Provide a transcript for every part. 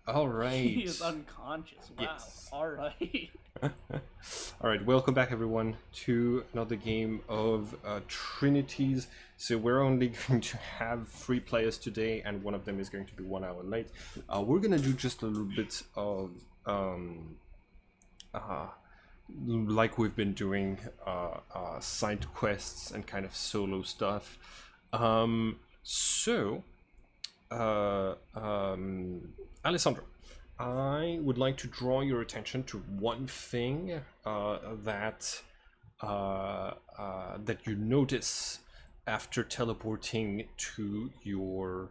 All He is right. unconscious. Wow. Yes. All right. All right. Welcome back, everyone, to another game of Trinities. So we're only going to have 3 players today, and one of them is going to be 1 hour late. We're gonna do just a little bit of uh, like we've been doing side quests and kind of solo stuff. So Alessandro, I would like to draw your attention to one thing that you notice after teleporting to your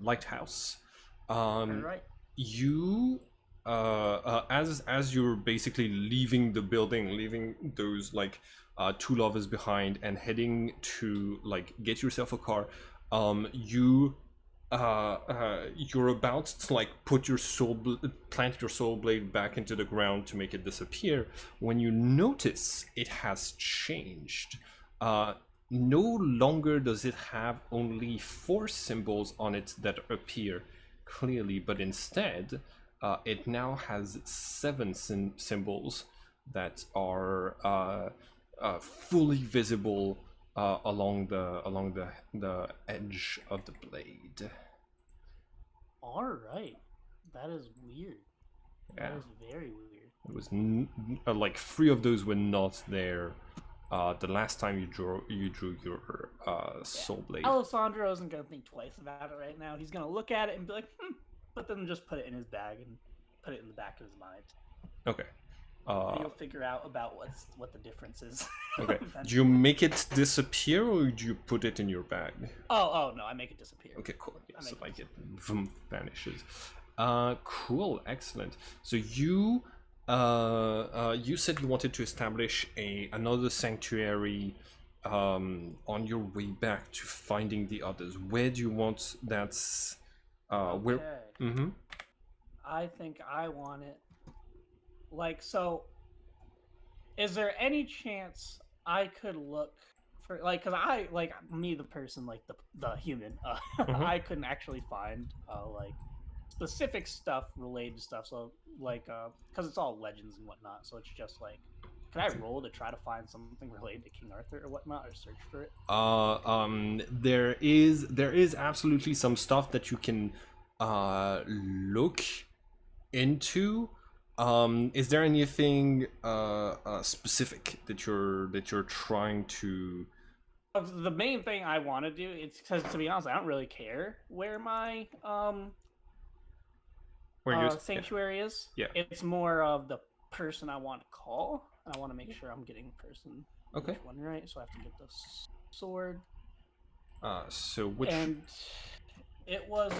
lighthouse. All Um, right. you as you're basically leaving the building, leaving those like two lovers behind, and heading to like get yourself a car. You're about to like plant your soul blade back into the ground to make it disappear when you notice it has changed. No longer does it have only 4 symbols on it that appear clearly, but instead it now has 7 symbols that are fully visible along the edge of the blade. All right. That is weird. That Yeah, is very weird. it was like 3 of those were not there. The last time you drew your Yeah. soul blade. Alessandro isn't gonna think twice about it right now. He's gonna look at it and be like, but then just put it in his bag and put it in the back of his mind. Okay. And Uh, he'll figure out about what the difference is okay. Do you eventually. make it disappear or do you put it in your bag? Oh no, I make it disappear. Okay, cool. Yeah, I so make it like it disappear. vanishes. Cool, excellent. So you said you wanted to establish another sanctuary on your way back to finding the others. Where do you want that's where? Okay. Mm-hmm. I think I want it like so. Is there any chance I could look for like because I like me the person like the human Mm-hmm. I couldn't actually find like specific stuff related to stuff so like because it's all legends and whatnot so it's just like can I roll to try to find something related to King Arthur or whatnot or search for it? There is absolutely some stuff that you can look into. Is there anything specific that you're trying to The main thing I want to do it's because to be honest I don't really care where my where you yeah sanctuary is. yeah It's more of the person I want to call. I want to make sure I'm getting the person which okay one right. So I have to get the sword. so which And it was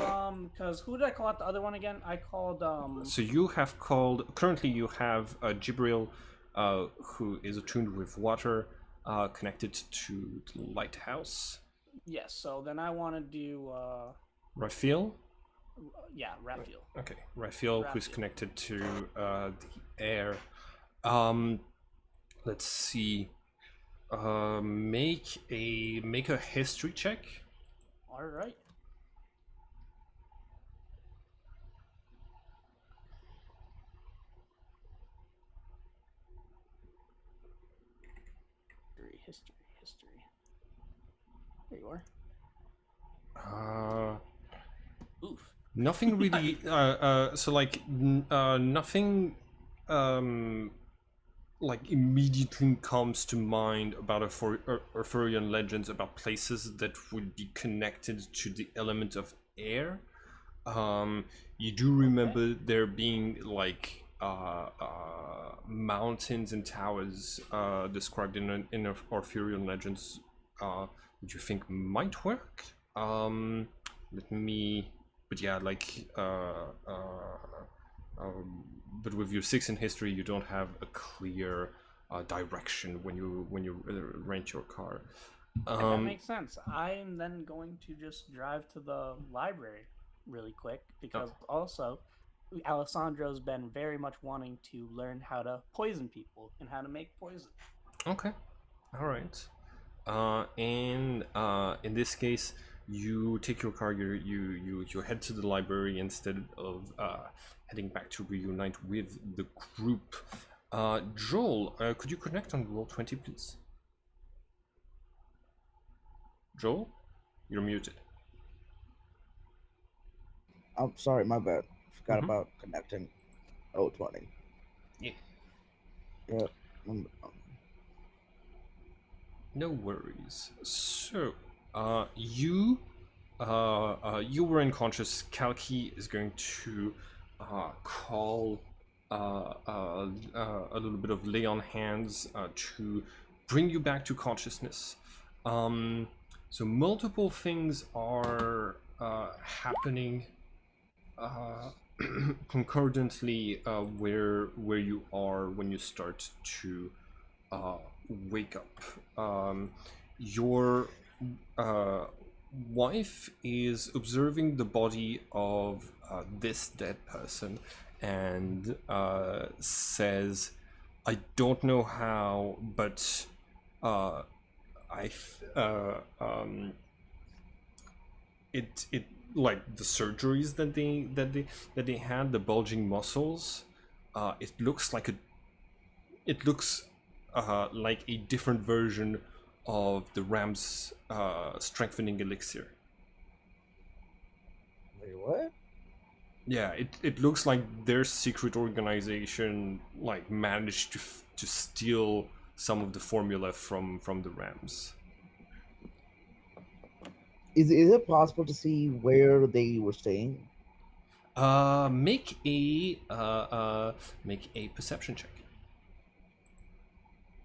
because who did I call out the other one again? I called so you have called currently you have Jibril who is attuned with water connected to the lighthouse. yes. So then I want to do Raphael. yeah Raphael. Okay, Raphael, who's Raphael. connected to the air. Um, let's see. Make a history check. All right. History. There you are. Uh, Oof. Nothing really. So like, nothing. Um, like immediately comes to mind about Arthurian legends about places that would be connected to the element of air. You do Okay. remember there being like mountains and towers described in Arthurian legends, which you think might work. Let me, but yeah, like, but with your 6 in history, you don't have a clear direction when you rent your car. Yeah, that Um, makes sense. I'm then going to just drive to the library really quick oh, because also Alessandro's been very much wanting to learn how to poison people and how to make poison. okay, all right. In this case, You take your car. You head to the library instead of heading back to reunite with the group. Joel, could you connect on roll 20, please? Joel, you're muted. I'm sorry, my bad. Forgot Mm-hmm. about connecting. 020. Yeah. Yep. No worries. So, you you were unconscious. Kalki is going to call a little bit of lay on hands to bring you back to consciousness. So multiple things are happening uh, concordantly where you are when you start to uh, wake up. Your uh, wife is observing the body of this dead person and says, "I don't know how, but uh, I it like the surgeries that they had, the bulging muscles. It looks like a different version of the Ram's strengthening elixir. Wait, what? Yeah, it looks like their secret organization like managed to steal some of the formula from the Rams. Is it possible to see where they were staying? Make a perception check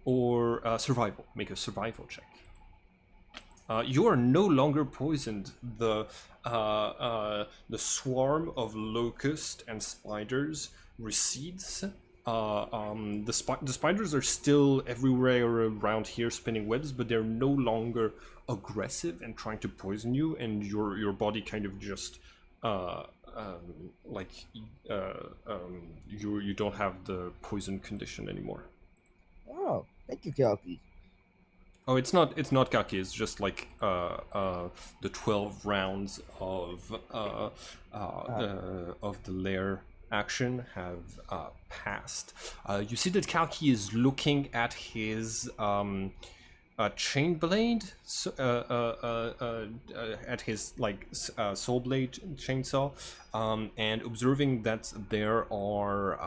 or survival. Make a survival check. You are no longer poisoned. The swarm of locusts and spiders recedes. The spiders are still everywhere around here, spinning webs, but they're no longer aggressive and trying to poison you. And your body kind of just like you don't have the poison condition anymore. Oh, thank you, Kalki. Oh, it's not Kaki. It's just like the 12 rounds of the lair action have passed. You see that Kalki is looking at his chain blade, at his like soul blade chainsaw, and observing that there are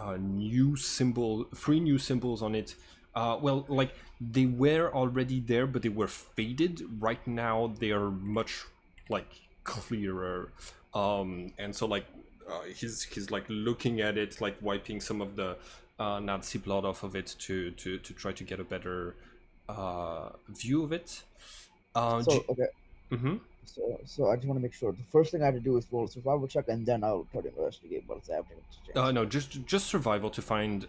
three new symbols on it. Well, like they were already there, but they were faded. Right now, they are much like clearer, and so like he's like looking at it, like wiping some of the Nazi blood off of it to try to get a better view of it. So okay, Mm-hmm. so I just want to make sure. The first thing I had to do is roll a survival check, and then I'll try to investigate what's happening with the No, chainsaw. just survival to find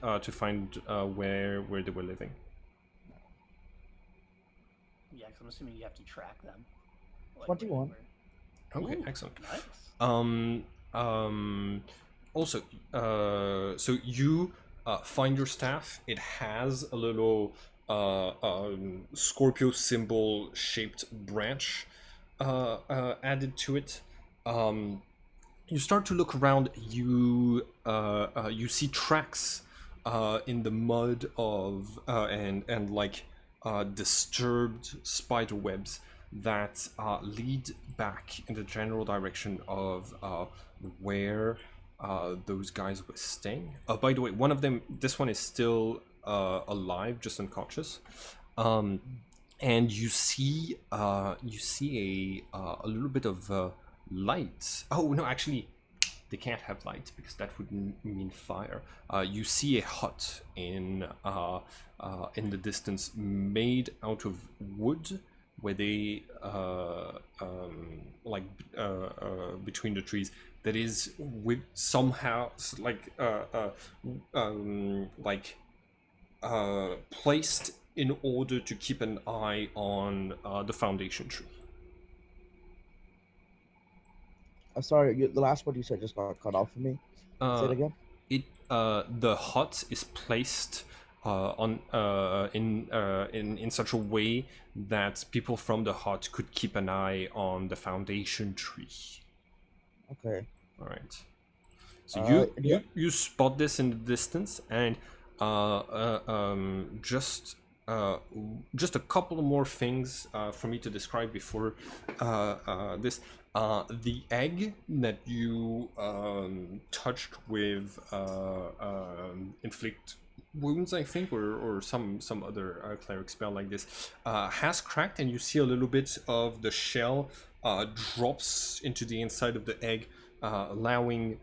where they were living. Yeah, because I'm assuming you have to track them. Like where they 21. were. Okay, Ooh, excellent. nice. Um, also, so you find your staff. It has a little Scorpio symbol shaped branch added to it. Um, you start to look around. You see tracks in the mud of and like disturbed spider webs that lead back in the general direction of where those guys were staying. By the way, one of them, this one is still alive, just unconscious. Um, and you see a little bit of light. Oh no, actually, they can't have light because that would mean fire. You see a hut in the distance, made out of wood, where they like between the trees. That is with somehow like placed in order to keep an eye on the foundation tree. I'm sorry, the last word you said just got cut off for me. Say it Uh, again. it The hut is placed in such a way that people from the hut could keep an eye on the foundation tree. Okay. All right. So you Yeah. you spot this in the distance, and just a couple more things for me to describe before this. The egg that you touched with inflict wounds, I think, or some other cleric spell like this, has cracked, and you see a little bit of the shell drops into the inside of the egg, allowing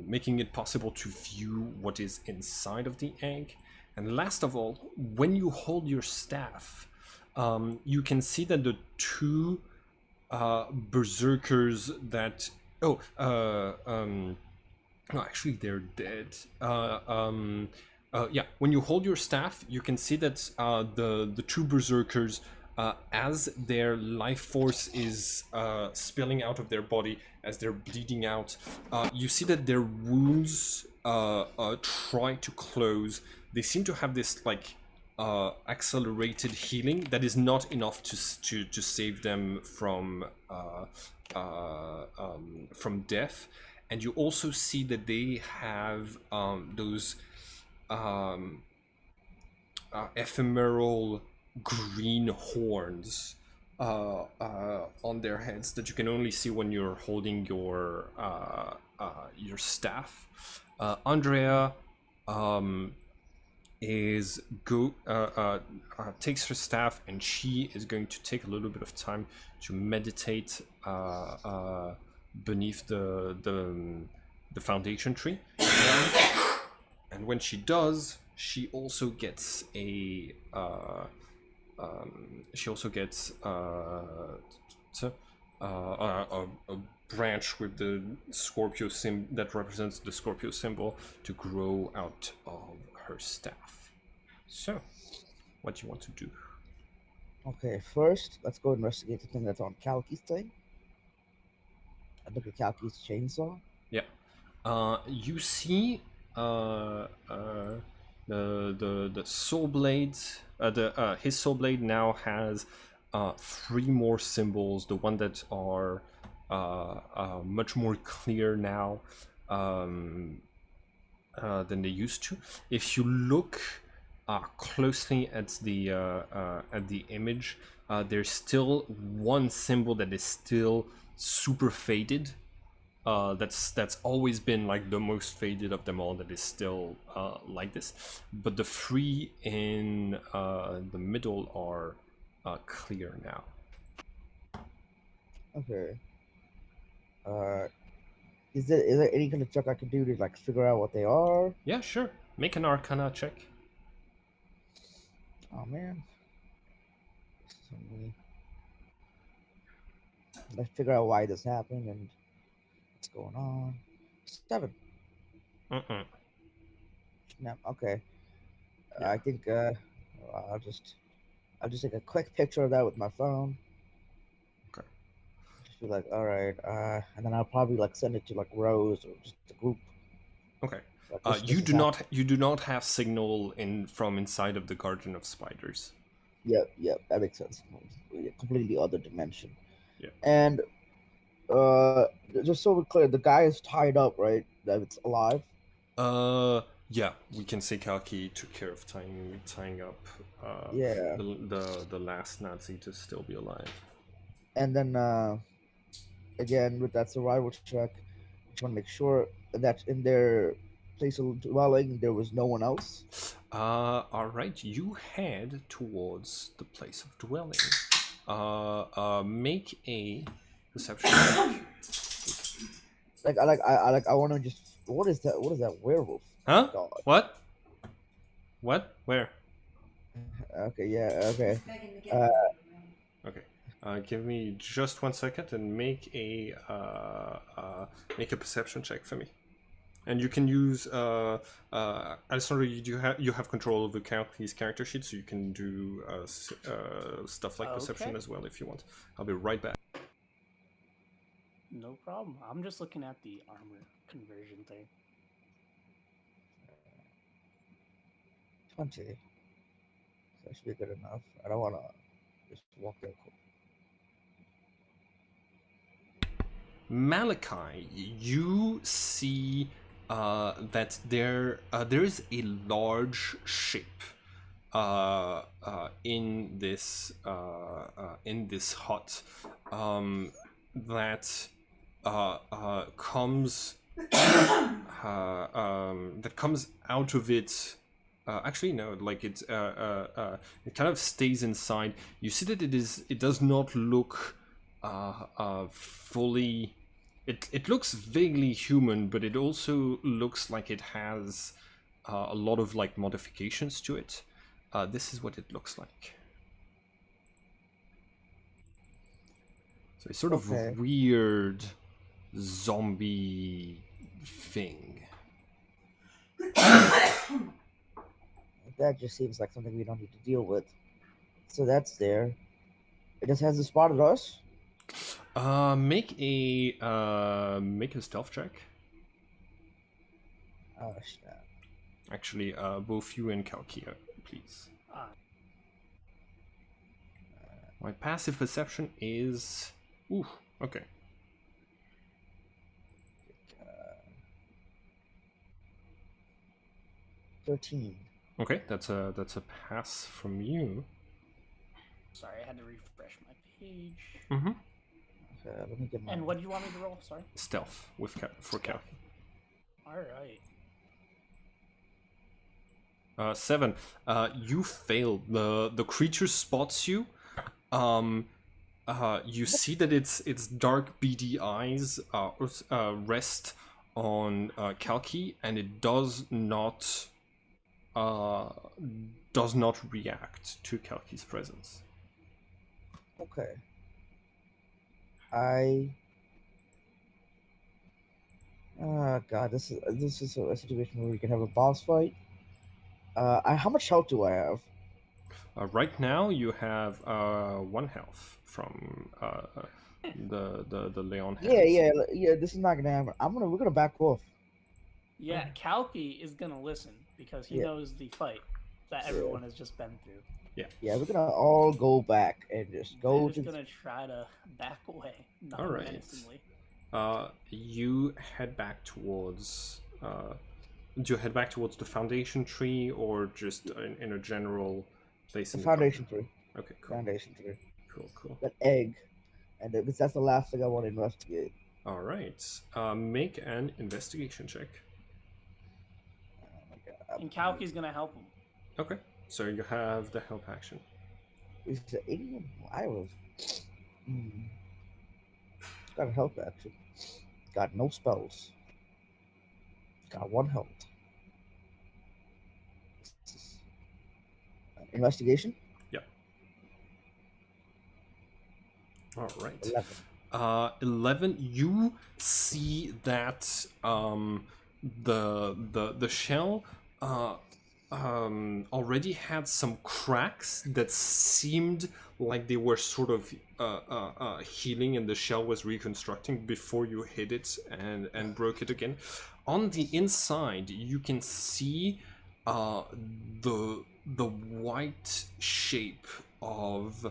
making it possible to view what is inside of the egg. And last of all, when you hold your staff, you can see that the two berserkers that no, actually they're dead. Yeah, when you hold your staff, you can see that the two berserkers, as their life force is spilling out of their body, as they're bleeding out, you see that their wounds try to close. They seem to have this like accelerated healing that is not enough to save them from death. And you also see that they have those ephemeral green horns on their heads that you can only see when you're holding your staff. Andrea is takes her staff, and she is going to take a little bit of time to meditate beneath the foundation tree. And when she does, she also gets a a branch with the Scorpio that represents the Scorpio symbol to grow out of her staff. So, what do you want to do? Okay. First, let's go investigate the thing that's on Kalki's thing. I look at Kalki's chainsaw. Yeah. You see the soul blade. His soul blade now has 3 more symbols. The one that are much more clear now than they used to. If you look closely at the image, there's still one symbol that is still super faded. That's always been like the most faded of them all. That is still like this, but the 3 in the middle are clear now. Okay. Is there any kind of check I can do to like figure out what they are? Yeah, sure. Make an Arcana check. Oh man. Let's figure out why this happened and what's going on. 7. Mm-mm. Snap. Okay. Yeah. I think I'll just take a quick picture of that with my phone. Okay. Just be like, all right, and then I'll probably like send it to like Rose or just the group. Okay. Like, You do not have signal from inside of the Garden of Spiders. Yep, that makes sense. A completely other dimension. Yeah. And just so we're clear, the guy is tied up, right? That it's alive. Yeah, we can say Kalki took care of tying up Yeah. the last Nazi to still be alive. And then again with that survival check, just want to make sure that in their place of dwelling there was no one else. All right, you head towards the place of dwelling. Make a perception check. I want to just what is that werewolf? Huh? God. What? Where? Okay, yeah, okay. Okay. Give me just 1 second and make a perception check for me. And you can use Alessandro. You have control of his character sheet, so you can do stuff like perception Okay. as well if you want. I'll be right back. No problem. I'm just looking at the armor conversion thing. 20. That should be good enough. I don't want to just walk there. Malachi, you see that there is a large ship in this hut that comes that comes out of it. Actually, no. Like it kind of stays inside. You see that it does not look fully. It looks vaguely human, but it also looks like it has a lot of like modifications to it. This is what it looks like. So it's sort of Okay. weird zombie thing. That just seems like something we don't need to deal with. So that's there. It just hasn't spotted us. Make a stealth check. Oh snap! Actually, both you and Kalkia, please. My passive perception is. Ooh, okay. 13. Okay, that's a pass from you. Sorry, I had to refresh my page. Mm-hmm. Okay, let me get my. And what do you want me to roll? Sorry. Stealth for Kalkia. All right. 7. You failed. The creature spots you. You see that its dark beady eyes rest on Kalki, and it does not react to Kalki's presence. Okay. God, this is a situation where we can have a boss fight. How much health do I have? Right now, you have 1 health from the Leon hands. Yeah. This is not gonna happen. We're gonna back off. Yeah, Kalki is gonna listen because he Yeah. knows the fight that everyone has just been through. Yeah, we're gonna all go back and just go They're to. just gonna try to back away, not All right. menacingly. You head back towards. Do you head back towards the foundation tree, or just in a general place The in foundation the tree. Okay, cool. Foundation tree. Cool. That egg, and because that's the last thing I want to investigate. All right. Make an investigation check. Oh my God. And Kalki's gonna help him. Okay. So you have the help action. Is the alien? I was. Got a health action. Got no spells. Got 1 health. Investigation. Yeah. All right. 11. 11. You see that the shell already had some cracks that seemed like they were sort of healing, and the shell was reconstructing before you hit it and broke it again. On the inside, you can see the white shape of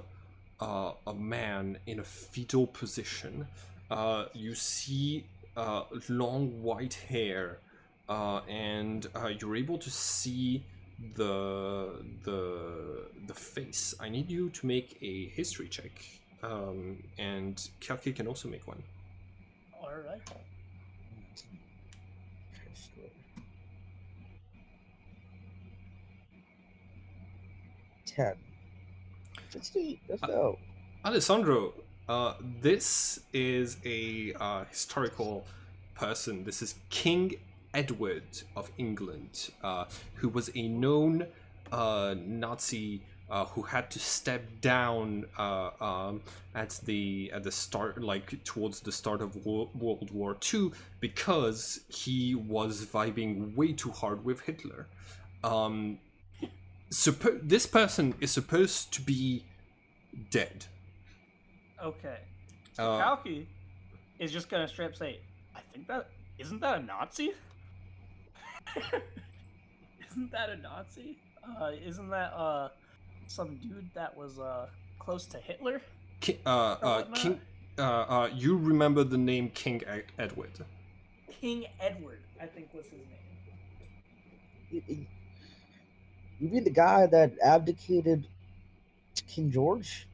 a man in a fetal position. You see long white hair, and you're able to see the face. I need you to make a history check, and Kalki can also make one. All right. 10. 16. Let's go. Alessandro, this is a historical person. This is King Edward of England, who was a known Nazi who had to step down at the start, like towards the start of World War II, because he was vibing way too hard with Hitler. This person is supposed to be dead. Okay. So Kalki is just gonna straight up say, "I think that isn't that a Nazi? Isn't that a Nazi?" Isn't that some dude that was close to Hitler or whatnot? King. You remember the name King Edward? King Edward, I think was his name. You, you mean the guy that abdicated to King George?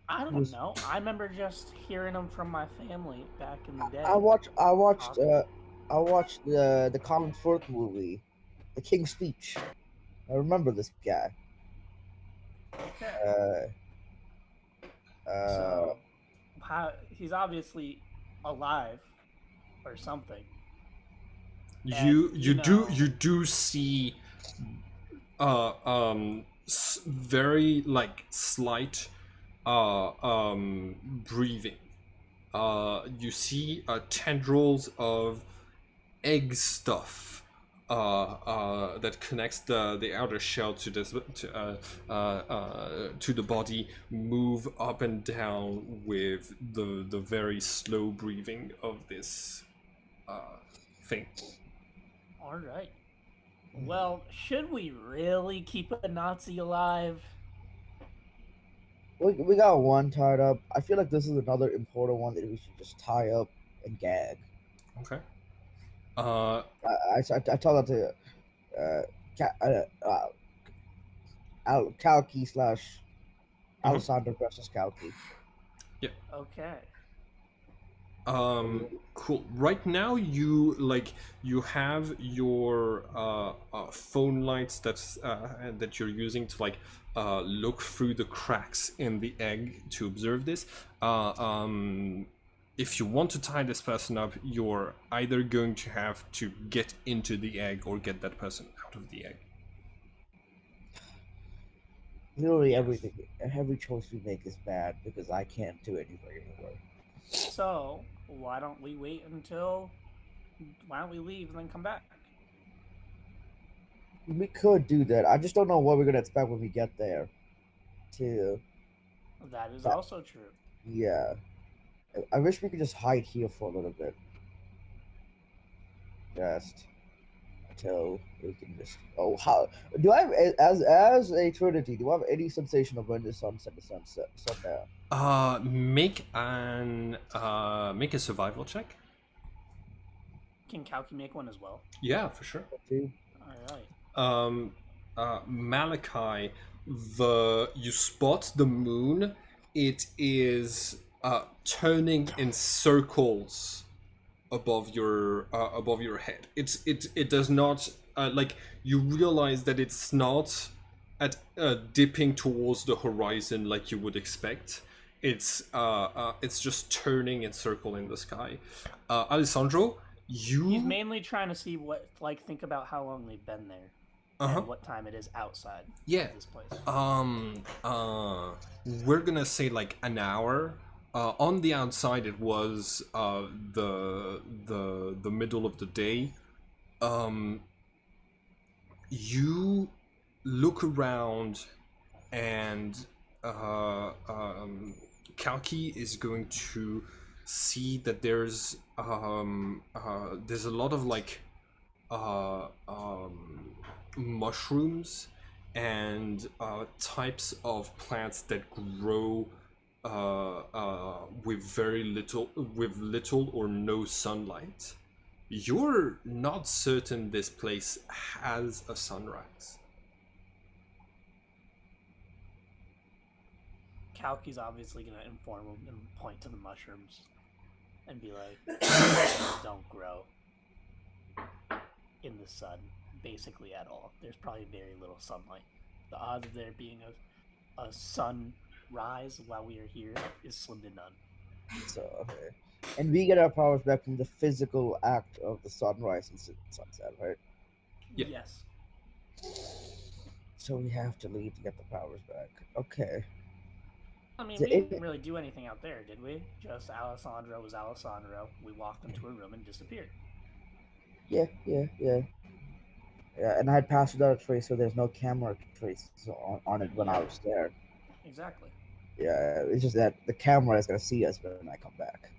I He don't was. know. I remember just hearing him from my family back in the day. I watched. I watched. Talking. I watched the Colin Firth movie, The King's Speech. I remember this guy. Okay. Uh, So, how he's obviously alive or something, and You do see very like slight breathing. You see tendrils of egg stuff that connects the outer shell to this to the body move up and down with the very slow breathing of this thing. all right. Well, should we really keep a Nazi alive? we got one tied up. I feel like this is another important one that we should just tie up and gag. Okay. Uh, I tell that to Kalki slash mhm. Alessandro versus Kalki. Yeah. Okay. Cool. Right now, you have your phone lights that you're using to look through the cracks in the egg to observe this. If you want to tie this person up, you're either going to have to get into the egg or get that person out of the egg. Literally Yes. every choice we make is bad because I can't do anything anymore. So why don't we wait until? Why don't we leave and then come back? We could do that. I just don't know what we're gonna expect when we get there. To That is that, also true. yeah. I wish we could just hide here for a little bit. Just until we can just. Oh, how do I have as a Trinity? Do I have any sensation of when the sunset, the sunset, sundown? Make a survival check. Can Kalki make one as well? Yeah, for sure. See? All right. Malachi, you spot the moon. It is turning in circles above your head. It does not you realize that it's not at dipping towards the horizon like you would expect. It's just turning in circle in the sky. Alessandro, you He's mainly trying to see think about how long they've been there uh-huh. and what time it is outside Yeah. of this place. We're gonna say like an hour. On the outside, it was the middle of the day. You look around, and Kalki is going to see that there's a lot of uh, um, mushrooms and types of plants that grow with little or no sunlight. You're not certain this place has a sunrise. Kalki's obviously going to inform him and point to the mushrooms and be like, mushrooms don't grow in the sun, basically at all. There's probably very little sunlight. The odds of there being a sunrise while we are here is slim to none. So okay. And we get our powers back from the physical act of the sunrise and sunset, right? Yeah. Yes. So we have to leave to get the powers back. Okay. I mean, So we didn't really do anything out there, did we? Just Alessandro was Alessandro. We walked into a room and disappeared. Yeah. Yeah, and I had passed without a trace, so there's no camera traces on it when I was there. Exactly. Yeah, it's just that the camera is gonna see us when I come back.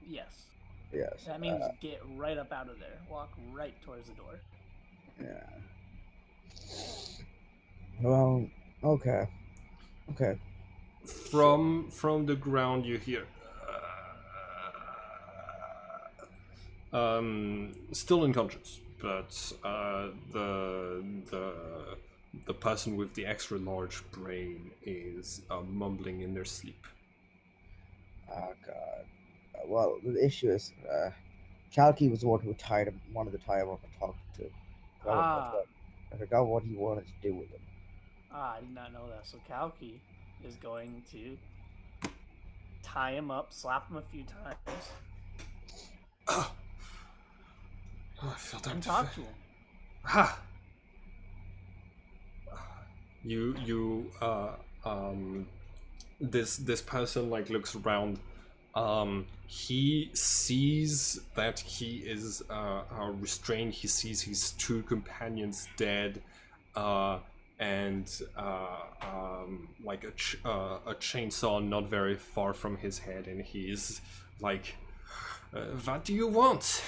Yes. Yes. That means get right up out of there. Walk right towards the door. Yeah. Well, okay. Okay. So, From the ground, you hear. Still unconscious, but the person with the extra large brain is mumbling in their sleep. oh god. Well, the issue is, Chalky was the one who wanted to tie him up and talk to him. Ah, I forgot what he wanted to do with him. I did not know that. So Kalki is going to tie him up, slap him a few times, Oh, I felt and out talk of to him. ha. You um this person like looks around. He sees that he is restrained. He sees his two companions dead, uh, and like a chainsaw not very far from his head, and he's like, "What do you want?"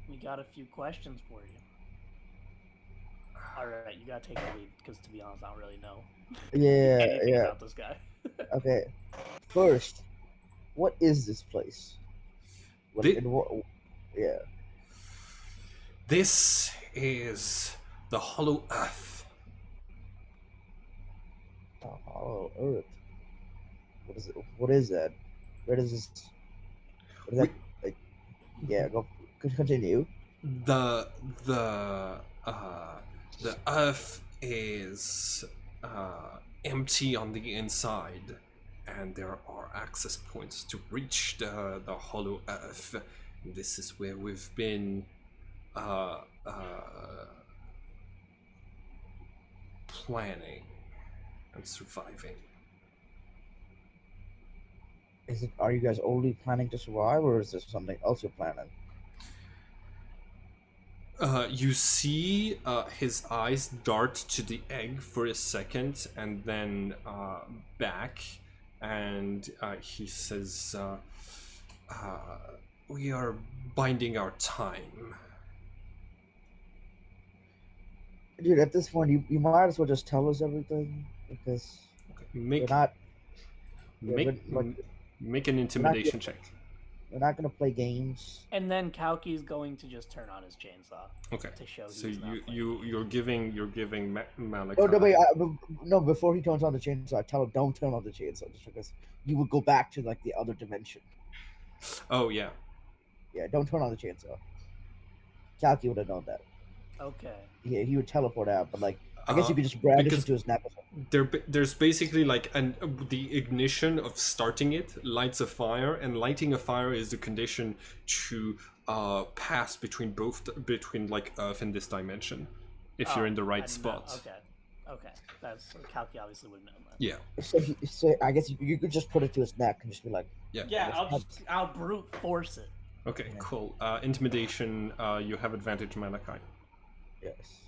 We got a few questions for you. All right, you gotta take the lead because, to be honest, I don't really know Yeah, anything yeah. about this guy. Okay. First, what is this place? What Thi- and what? Yeah. This is the Hollow Earth. The Hollow Earth. What is it? What is that? Where does this? What is We, that? Like, yeah. Go. Continue. the the uh, the Earth is empty on the inside, and there are access points to reach the Hollow Earth. This is where we've been uh, uh, planning and surviving. Is it? Are you guys only planning to survive, or is there something else you're planning? You see his eyes dart to the egg for a second and then back, and he says, uh, "We are binding our time." Dude, at this point, you might as well just tell us everything because Okay. we're not. Yeah, Make make an we're not. intimidation check. We're not gonna play games. And then Kalki's going to just turn on his chainsaw Okay. to show So he's not playing games. you're giving Malachi. Oh no! Wait, no. Before he turns on the chainsaw, I tell him don't turn on the chainsaw just because you would go back to like the other dimension. Oh yeah. Yeah, don't turn on the chainsaw. Kalki would have known that. Okay. Yeah, he would teleport out, but like I guess Uh, you could just brandish because it to his neck. Or something. there's basically like the ignition of starting it lights a fire, and lighting a fire is the condition to pass between like Earth and this dimension, if you're in the I right did not- spot. Okay. Okay. That's Kalki obviously would have known that. Yeah, So I guess you could just put it to his neck and just be like, yeah. Yeah, I'll brute force it. Okay, Yeah. cool. Intimidation. You have advantage, Malachi. yes.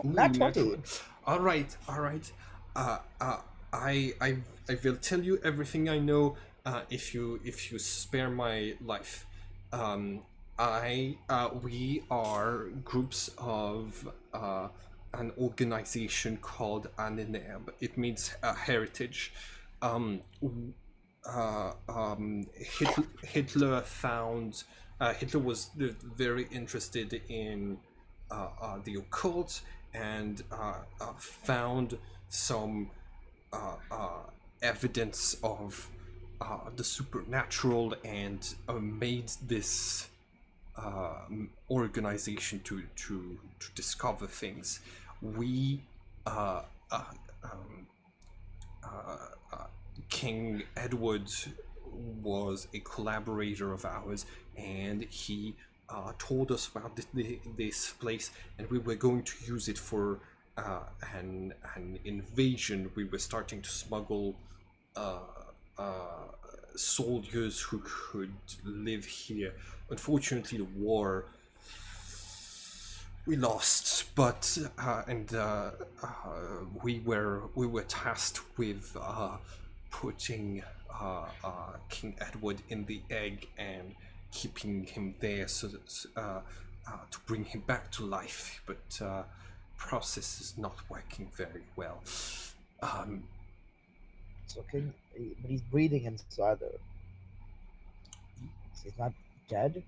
Ooh, Not natural 20. one. All right, all right. Uh, uh, I will tell you everything I know. If you spare my life, we are groups of an organization called Anineb. It means heritage. Um, Hitler found Hitler was very interested in the occult and found some evidence of the supernatural and made this organization to discover things. We uh, uh, um, King Edward was a collaborator of ours, and he told us about this place, and we were going to use it for an invasion. We were starting to smuggle uh, uh, soldiers who could live here. Unfortunately, the war we lost, but we were tasked with putting King Edward in the egg, and keeping him there so that, to bring him back to life, but process is not working very well. Um, So but he's breathing inside there. So he's not dead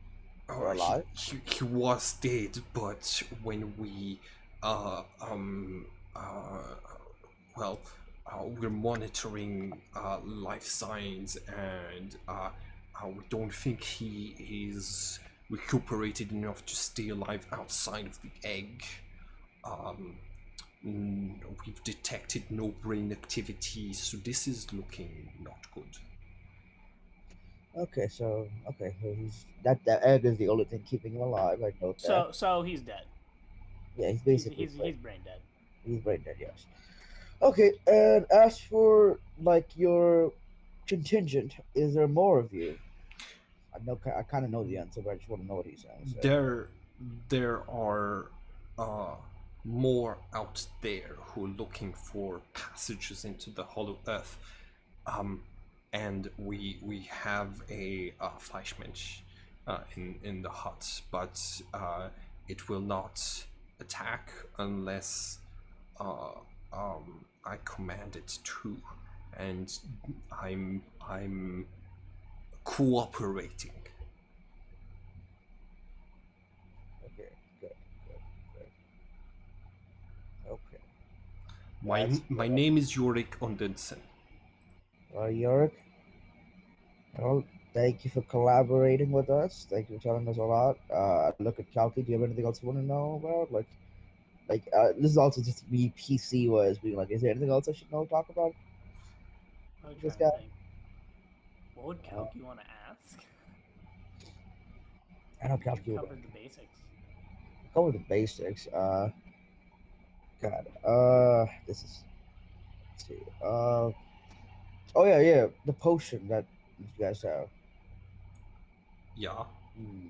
or he, alive. he was dead, but when we um uh well we're monitoring life signs, and we don't think he is recuperated enough to stay alive outside of the egg. um we've detected no brain activity, so this is looking not good. Okay, so that egg is the only thing keeping him alive. I note that. So he's dead. Yeah, he's He's basically he's brain. he's brain dead. He's brain dead. Yes. Okay, and as for like your contingent, is there more of you? I kind of know the answer, but I just want to know what he's gonna say. there there are uh, more out there who are looking for passages into the hollow earth, um, and we have a Fleischmensch in the hut, but it will not attack unless uh, I command it to, and I'm cooperating. Okay, good, good, good. Okay, My that's my fair. name is Jorik Ondensen. Yorick, well, thank you for collaborating with us. Thank you for telling us a lot. I look at Kalki. Do you have anything else you want to know about? This is also just me PC was being like, is there anything else I should know talk about I'm this trying to guy? think. What would Kalki want to ask? I know I think we Kalki would covered the basics. cover the basics. God, this is let's see. Oh yeah, the potion that you guys have. Yeah. Hmm.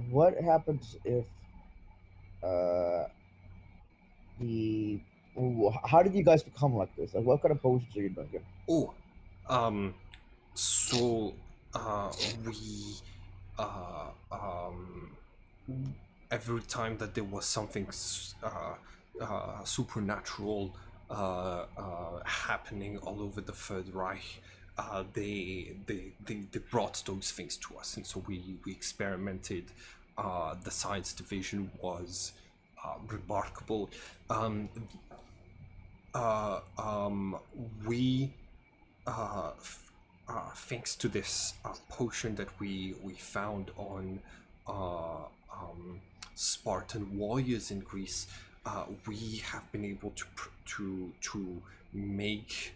What happens if uh the how did you guys become like this? Like, what kind of potions are you drinking? Oh, um, so uh, we every time that there was something supernatural happening all over the Third Reich, they brought those things to us, and so we experimented. The science division was remarkable. Um, uh, um, we thanks to this potion that we found on uh, um, Spartan warriors in Greece, we have been able to make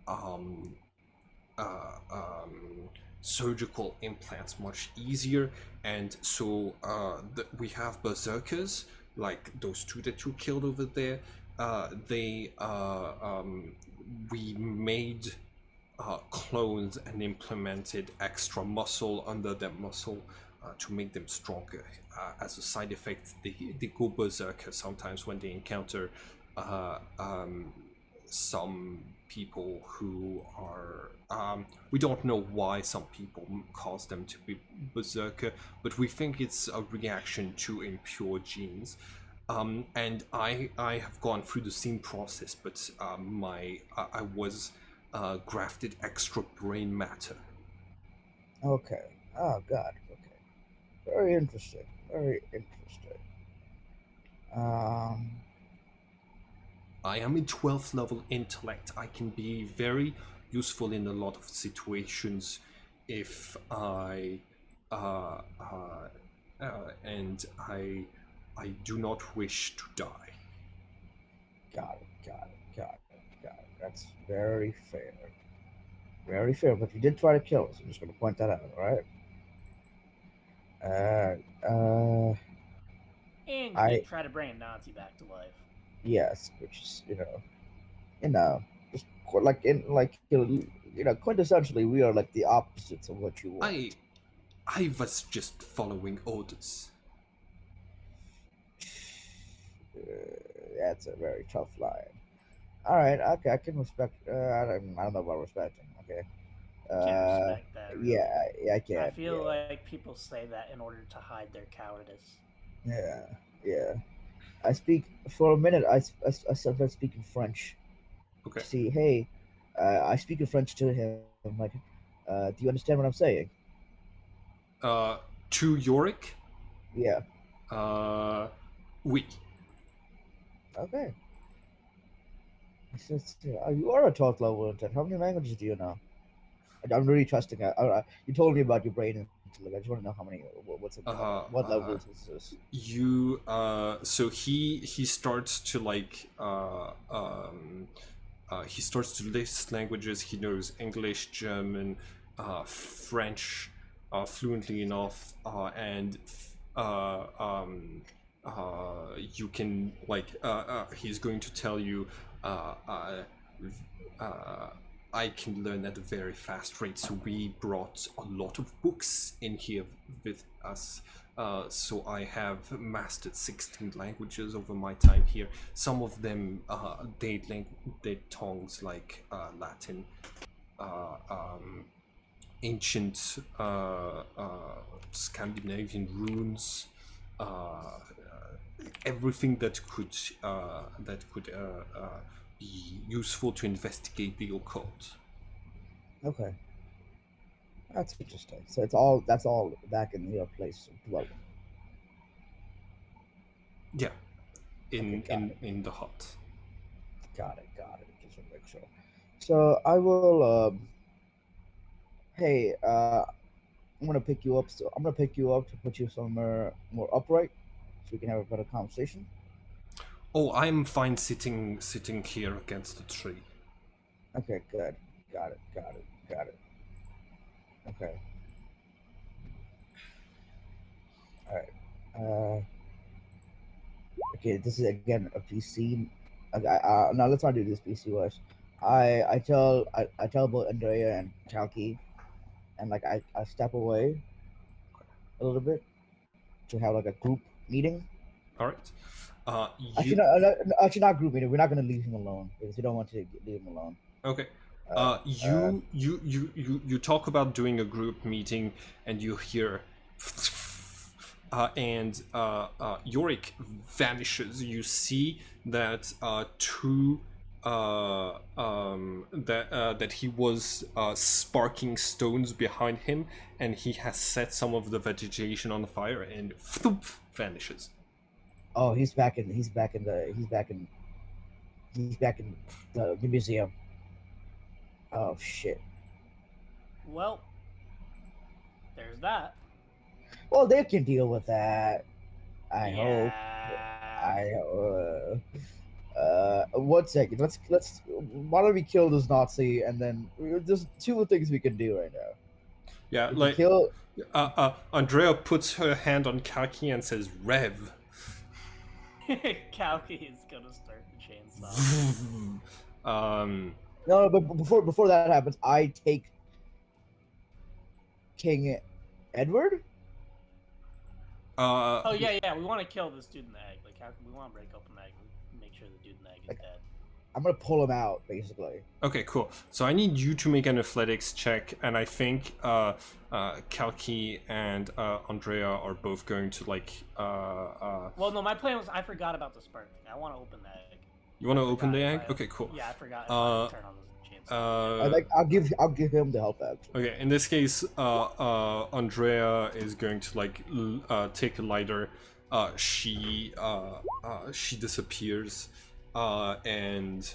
um, surgical implants much easier, and so we have berserkers like those two that you killed over there. They We made clones and implemented extra muscle under their muscle to make them stronger. As a side effect, they go berserker sometimes when they encounter uh, um, some people who are. We don't know why some people cause them to be berserker, but we think it's a reaction to impure genes. And I have gone through the same process, but I was grafted extra brain matter. Okay. Oh God. Okay. Very interesting. Very interesting. Um. I am in 12th level intellect. I can be very useful in a lot of situations if uh, uh, and I do not wish to die. Got it. Got it. Got it. Got it. That's very fair. Very fair. But you did try to kill us. I'm just going to point that out. All right. Uh. And you I did try to bring a Nazi back to life. Yes, which is you know, just like in like quintessentially, we are like the opposites of what you want. I I was just following orders. That's a very tough line. All right, okay, I can respect. I don't know about respecting. Okay, Can't respect that. Really. Yeah, I can. I feel Yeah, like people say that in order to hide their cowardice. yeah, yeah. I speak for a minute. I started speaking French. Okay. See, hey, I speak in French to him. Like, do you understand what I'm saying? To Yorick, Yeah. uh, oui. Okay. You are a top level intent. How many languages do you know? I'm really trusting. You told me about your brain intellect. I just want to know how many. Uh, What levels uh, is this? you so he starts to like he starts to list languages. He knows English, German, French fluently enough, and you can like he's going to tell you uh, uh, uh, I can learn at a very fast rate. So we brought a lot of books in here with us. So I have mastered 16 languages over my time here. Some of them they tongues like Latin, ancient Scandinavian runes, everything that could be useful to investigate the occult. Okay, that's interesting. So it's all that's all back in your place of dwelling. Yeah, Okay, in the hut. got it. Just want to make sure. So I will. Hey, I'm gonna pick you up. So I'm gonna pick you up to put you somewhere more upright, so we can have a better conversation. Oh, I'm fine sitting here against the tree. Okay, good. Got it. Okay. All right. Okay. This is again a PC. Now let's not do this PC wise. I tell both Andrea and Chalky, and like I step away a little bit to have like a group meeting. All right. Actually, You actually not group meeting. We're not gonna leave him alone because we don't want to leave him alone. okay? Uh, uh, You talk about doing a group meeting, and you hear, and Yorick vanishes. You see that that he was sparking stones behind him, and he has set some of the vegetation on fire, and vanishes. oh, he's back in the museum. Oh shit. Well, there's that. Well, they can deal with that. I hope. Yeah. I 1 second. Let's. Why don't we kill this Nazi and then there's two things we can do right now. Yeah, We can like kill. Andrea puts her hand on Kaki and says, "Rev." Kalki is gonna start the chainsaw. No, but before that happens, I take King Edward. Oh yeah. We want to kill this dude in the egg. Like, how we want to break open the egg and make sure the dude in the egg is dead. I'm gonna pull him out basically. Okay, cool. So I need you to make an athletics check, and I think Kalki and Andrea are both going to like. Well, no, my plan was I forgot about the spark thing. I want to open the egg. You want to I open the forgot egg? if I- Okay, cool. Yeah, I forgot if I turn on the chainsaw. I'll give him the help actually. Okay, in this case, Andrea is going to like take a lighter. She disappears, and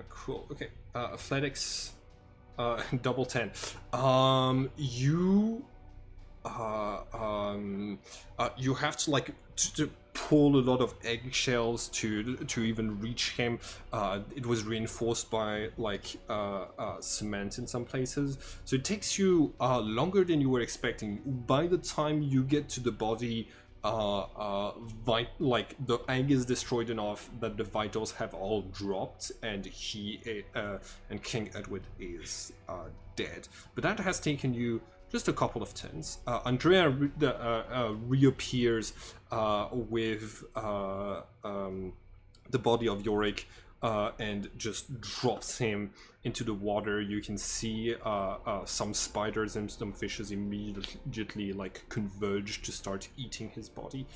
cool. Okay, athletics, double 10. You have to like to pull a lot of eggshells to even reach him. It was reinforced by like cement in some places, so it takes you longer than you were expecting. By the time you get to the body, like the egg is destroyed enough that the vitals have all dropped, and and King Edward is dead. But that has taken you just a couple of turns. Andrea reappears with the body of Yorick and just drops him into the water. You can see some spiders and some fishes immediately like converge to start eating his body.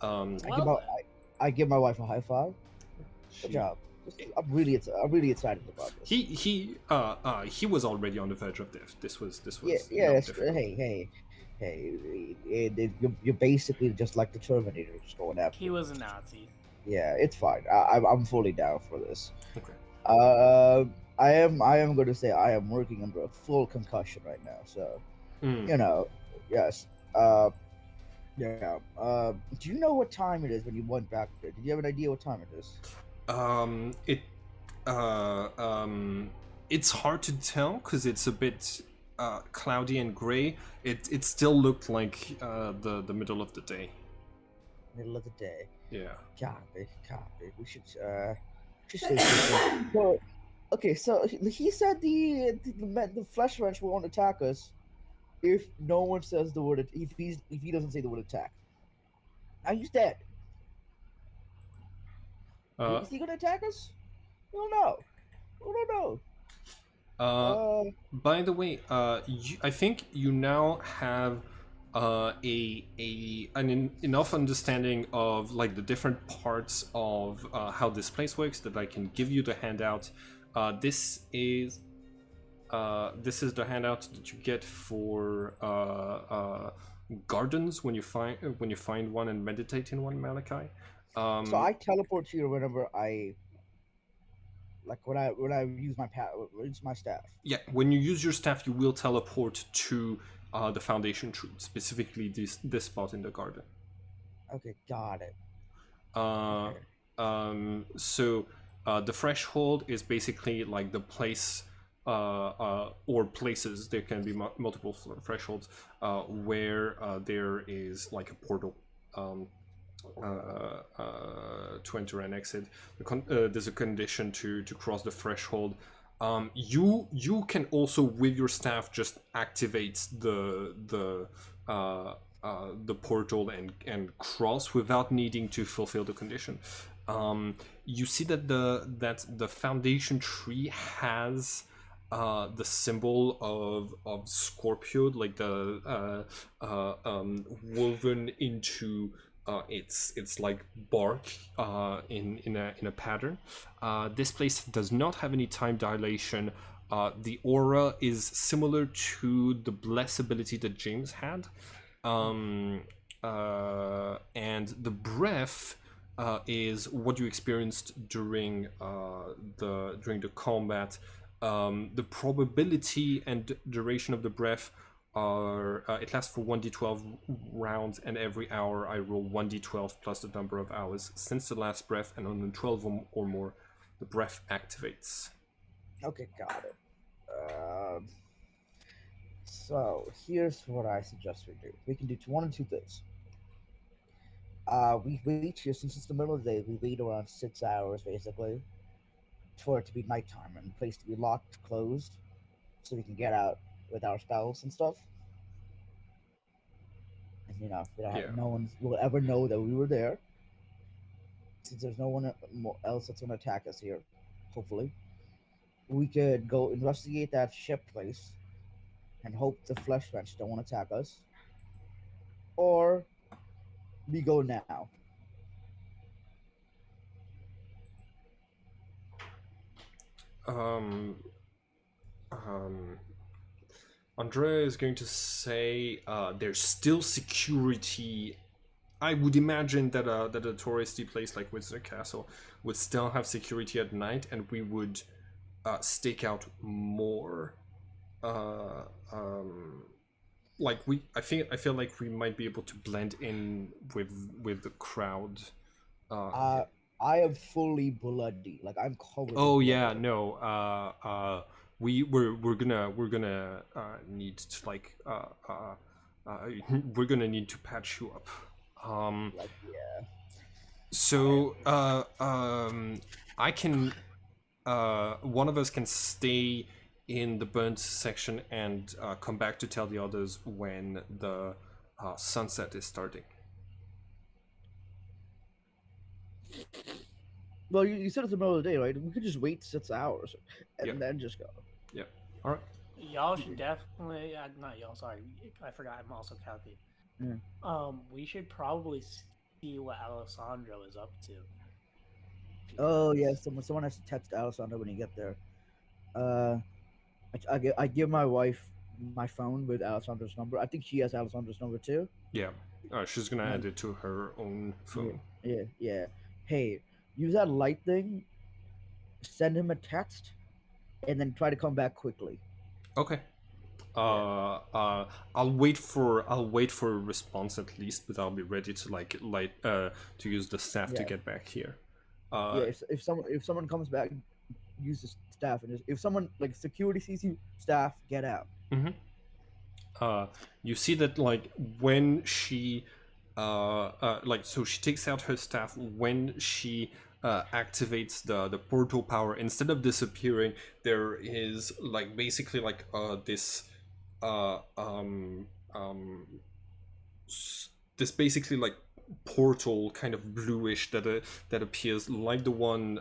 Well, I give my wife a high five. Good job. I'm really excited about this. He was already on the verge of death. This was Yeah. not difficult. You're basically just like the Terminator, just going after. he was a Nazi. Yeah, it's fine. I'm fully down for this. Okay. I am going to say I am working under a full concussion right now. So, yes. Yeah. Do you know what time it is when you went back there? Did you have an idea what time it is? It it's hard to tell because it's a bit cloudy and gray. It still looked like the middle of the day. Middle of the day. Yeah. Copy. We should stay safe. So, okay, so he said the flesh wrench won't attack us if no one says the word if he doesn't say the word attack. Now he's dead. Is he gonna attack us? We don't know. We don't know. By the way, I think you now have enough understanding of like the different parts of how this place works that I can give you the handout. This is the handout that you get for gardens when you find one and meditate in one, Malachi. So I teleport here whenever I like when I use my staff. Yeah, when you use your staff, you will teleport to the foundation tree, specifically this spot in the garden. Okay, got it. So the threshold is basically like the place or places. There can be multiple thresholds where there is like a portal to enter and exit. There's a condition to cross the threshold. You can also with your staff just activate the portal and cross without needing to fulfill the condition. You see that the foundation tree has the symbol of Scorpio, like the woven into it's like bark in a pattern. This place does not have any time dilation. The aura is similar to the bless ability that James had, and the breath is what you experienced during the combat. The probability and duration of the breath are it lasts for 1d12 rounds, and every hour I roll 1d12 plus the number of hours since the last breath, and on 12 or more the breath activates. Okay, got it. So here's what I suggest we do. We can do one of two things. We wait here since it's the middle of the day. We wait around 6 hours basically for it to be nighttime and the place to be locked, closed, so we can get out with our spells and stuff. And no one will ever know that we were there, since there's no one else that's gonna attack us here. Hopefully, we could go investigate that ship place and hope the flesh wrench don't attack us, or we go now. Andrea is going to say there's still security. I would imagine that a touristy place like Windsor Castle would still have security at night, and we would stake out more. I feel like we might be able to blend in with the crowd. I am fully bloody. Like I'm covered. Oh yeah, no. We're gonna need to we're gonna need to patch you up. Yeah. So I can one of us can stay in the burnt section and come back to tell the others when the sunset is starting. Well, you said it's the middle of the day, right? We could just wait 6 hours Yeah, and then just go. yeah. All right. Y'all should definitely not y'all. Sorry, I forgot. I'm also Kathy. Yeah. We should probably see what Alessandro is up to. Oh yeah, Because someone has to text Alessandra when you get there. Uh, I give my wife my phone with Alessandra's number. I think she has Alessandra's number too. Yeah. She's gonna And add it to her own yeah, phone. yeah. Hey, use that light thing. Send him a text, and then try to come back quickly. Okay. yeah, I'll wait for a response at least, but I'll be ready to to use the staff to Yeah, get back here. yeah. Uh, If someone comes back, use the staff, and if someone like security sees you, staff get out. mhm. You see that like when she so she takes out her staff when she activates the portal power. Instead of disappearing, there is like basically like this uh um um this basically like portal kind of bluish that appears like the one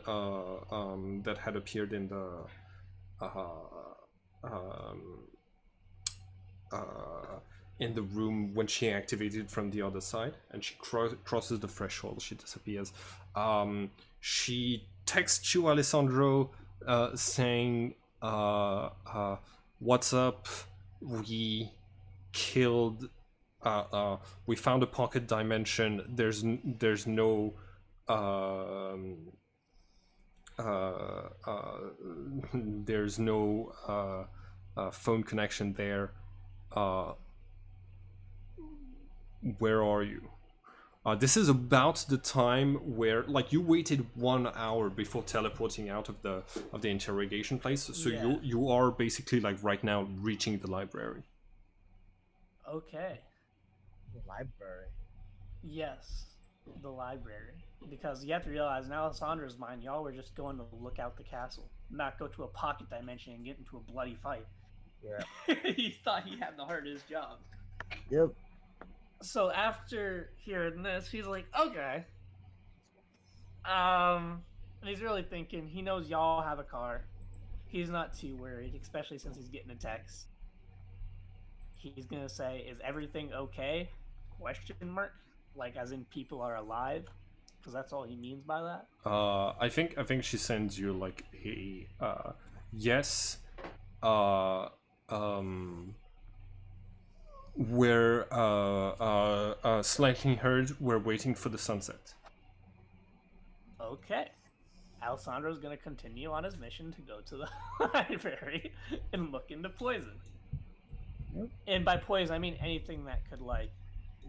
that had appeared in the um, uh, in the room when she activated from the other side, and she crosses the threshold. She disappears. She texts you, Alessandro, saying, "What's up? We killed. We found a pocket dimension. There's no." Um, there's no phone connection there. Uh, where are you? This is about the time where, like, you waited 1 hour before teleporting out of the interrogation place, so Yeah. you are basically like right now reaching the library. okay, The library. yes, the library. Because you have to realize in Alessandra's mind, y'all were just going to look out the castle, not go to a pocket dimension and get into a bloody fight. Yeah. He thought he had the hardest job. Yep. So after hearing this, he's like, okay. And he's really thinking. He knows y'all have a car. He's not too worried, especially since he's getting a text. He's gonna say, "Is everything okay?" Question mark. Like as in people are alive, because that's all he means by that. I think she sends you like a yes. Uh, um, we're slightly heard. We're waiting for the sunset. Okay. Alessandro's gonna continue on his mission to go to the library and look into poison. Yep. And by poison, I mean anything that could like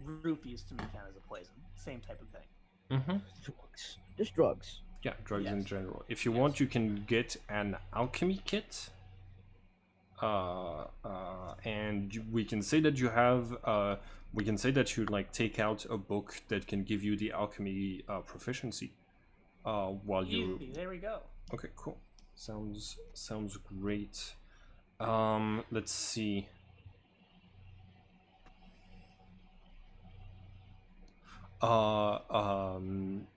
roofies to me count as a poison. Same type of thing. Mm-hmm. Drugs. Just drugs. Yeah, drugs in Yes. general. If you Yes. want, you can get an alchemy kit. And we can say that you have. We can say that you like take out a book that can give you the alchemy proficiency. While you. Easy. There we go. Okay, cool. Sounds great. Let's see.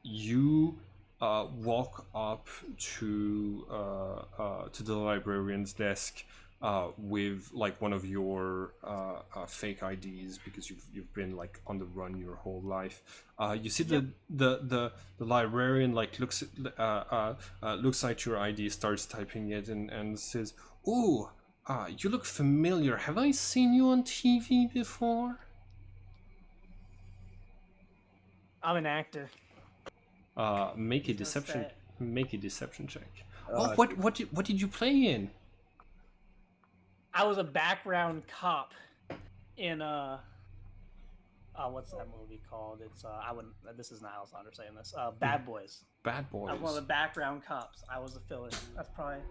You walk up to the librarian's desk with like one of your fake IDs because you've been like on the run your whole life. You see Yep. the librarian like looks at your ID, starts typing it, and says, "Ooh, you look familiar. Have I seen you on TV before?" I'm an actor. Make a He's gonna deception. say- Make a deception check. Uh, What did you play in? I was a background cop in what's that movie called? It's I wouldn't. This is not Alessandro saying this. Bad Boys. Bad I was one of Boys. the background cops. I was a filler. That's probably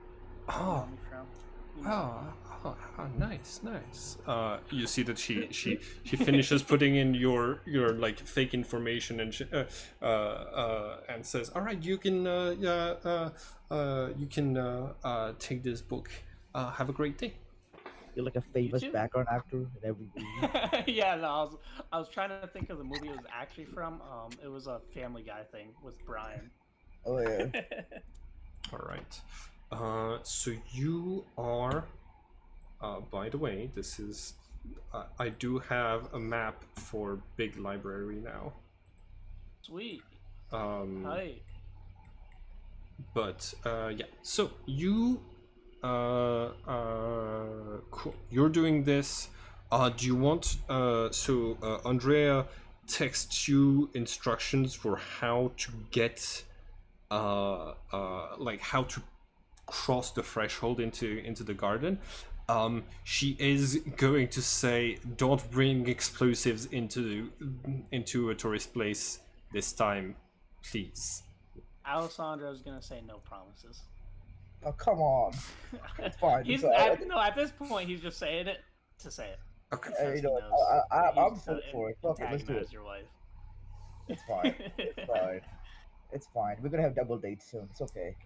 where you Oh, know me from. You know. nice. You see that she finishes putting in your like fake information and and says, "All right, you can take this book. Have a great day." you're like a famous too? background actor in every movie. Yeah, no, I was trying to think of the movie it was actually from. It was a Family Guy thing with Brian. Oh yeah. All right. So you are. By the way, this is. I do have a map for Big Library now. Sweet. Um, Hi. but yeah. So you. Cool. You're doing this. Do you want? Andrea texts you instructions for how to get. Like how to cross the threshold into the garden. She is going to say, "Don't bring explosives into a tourist place this time, please." Alessandro's gonna say no promises. Oh come on. It's fine. He's It's, at this point he's just saying it to say it Okay. because you he know, knows that I'm he's full gonna for it. Fuck it, let's do it. antagonize your wife. It's fine. It's fine. It's fine. We're gonna have double dates soon. It's okay.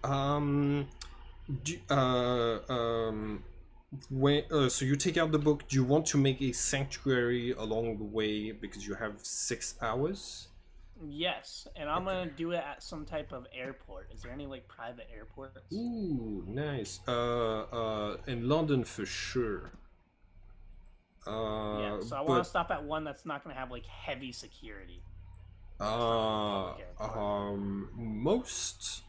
Um. Do, when so you take out the book. Do you want to make a sanctuary along the way because you have 6 hours? Yes, and I'm gonna do it at some type of airport. Is there any like private airports? Ooh, nice. In London for sure. Yeah, so I want But to stop at one that's not gonna have like heavy security. That's not like a public airport. most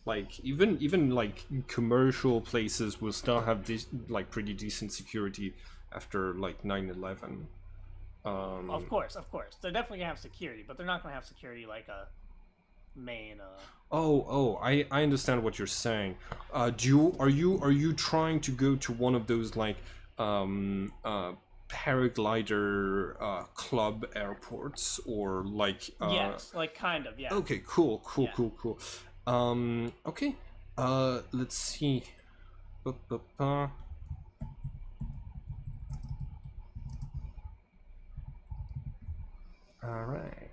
like even like commercial places will still have this like pretty decent security after like 9/11. Of course. They're definitely gonna have security, but they're not gonna have security like a main. I understand what you're saying. Are you trying to go to one of those like um uh paraglider club airports or like Yes, like kind of. Yeah. okay, cool. Yeah. Okay. Let's see. Ba-ba-ba. All right.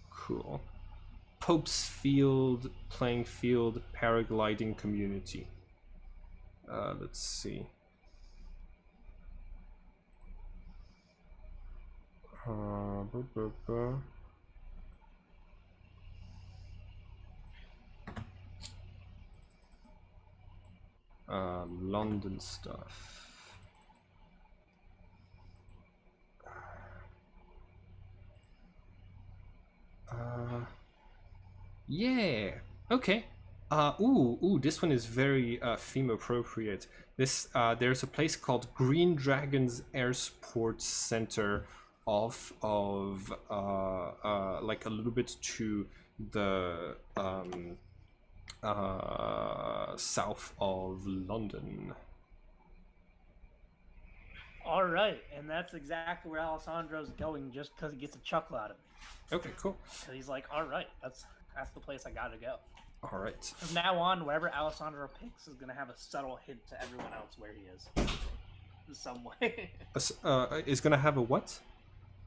Cool. Pope's Field, playing field, paragliding community. Let's see. Ba-ba-ba. London stuff. Yeah. Okay. This one is very theme appropriate. There's a place called Green Dragons Air Sports Center off of like a little bit to the south of London. All right, and that's exactly where Alessandro's going, just because he gets a chuckle out of me. Okay, cool. So he's like, "All right, that's the place I gotta go." All right. From now on, wherever Alessandro picks is gonna have a subtle hint to everyone else where he is, in some way. Is gonna have a what?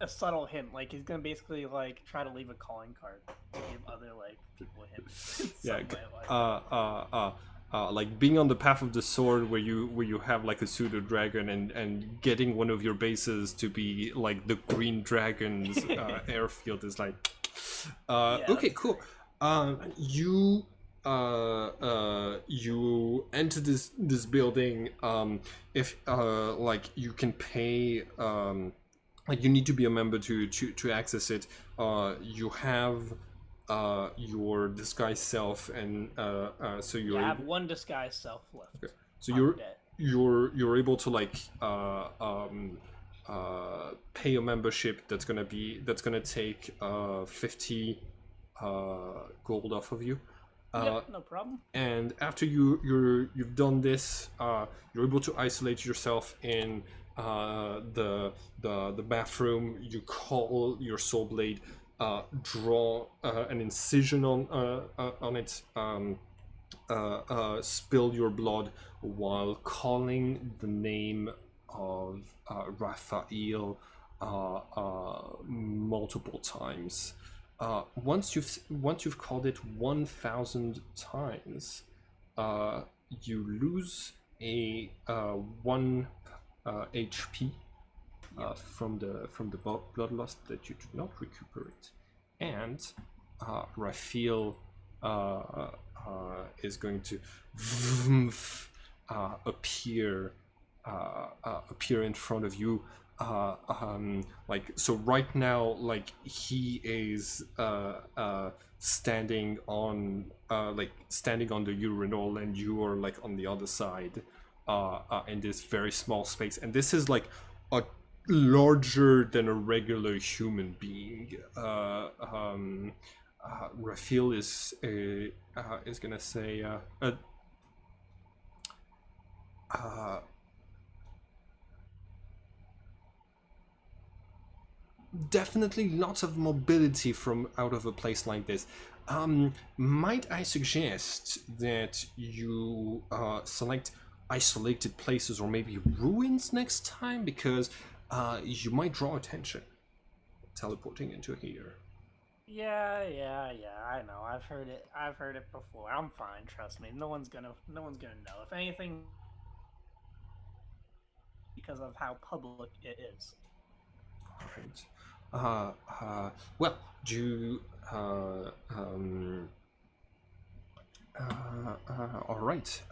A subtle hint, like he's gonna basically like try to leave a calling card to give other like people hints. Yeah. Way, Like being on the path of the sword, where you have like a pseudo dragon and getting one of your bases to be like the Green Dragons airfield is like. Okay, cool. You you enter this building. If like you can pay. Like you need to be a member to access it. You have your disguised self, and so you're I have one disguised self left. okay. So I'm dead. you're able to like pay a membership that's gonna take 50 gold off of you. Yep, no problem. And after you've done this, you're able to isolate yourself in the bathroom. You call your soul blade, draw an incision on it, spill your blood while calling the name of Raphael multiple times. Once you've called it 1,000 times, you lose a 1 HP, from the bloodlust that you do not recuperate, and Raphael is going to appear in front of you. Like, so right now, like, he is standing on the urinal, and you are like on the other side in this very small space, and this is like a larger than a regular human being. Raphael is gonna say definitely lots of mobility from out of a place like this. Might I suggest that you select isolated places or maybe ruins next time, because you might draw attention teleporting into here. Yeah. I know. I've heard it before. I'm fine. Trust me. No one's gonna know. If anything, because of how public it is. All right. Well, do you, all right.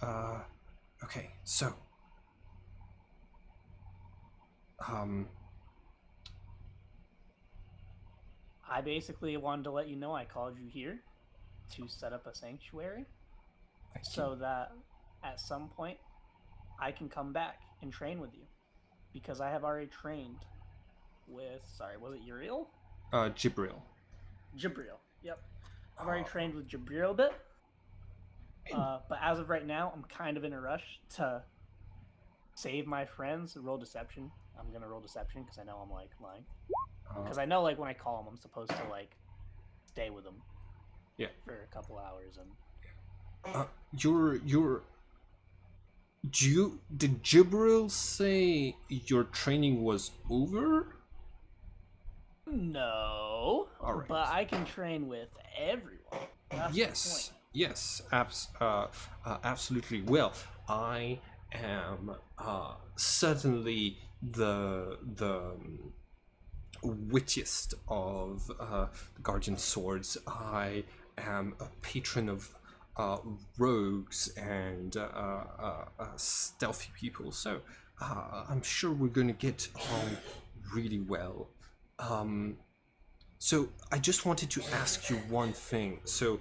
Okay. So, I basically wanted to let you know I called you here to set up a sanctuary so that at some point I can come back and train with you, because I have already trained with, was it Uriel? Jibril. Jabril. Yep. I've already trained with Jabril a bit. But as of right now, I'm kind of in a rush to save my friends. Roll deception. I'm gonna roll deception because I know I'm like lying. Because I know, like, when I call them, I'm supposed to like stay with them. Yeah. For a couple hours and. Did Jibril say your training was over? No. All right. But I can train with everyone. That's yes. Yes. Absolutely. Well, I am certainly the wittiest of the Guardian Swords. I am a patron of rogues and stealthy people, so I'm sure we're going to get along really well. So I just wanted to ask you one thing. So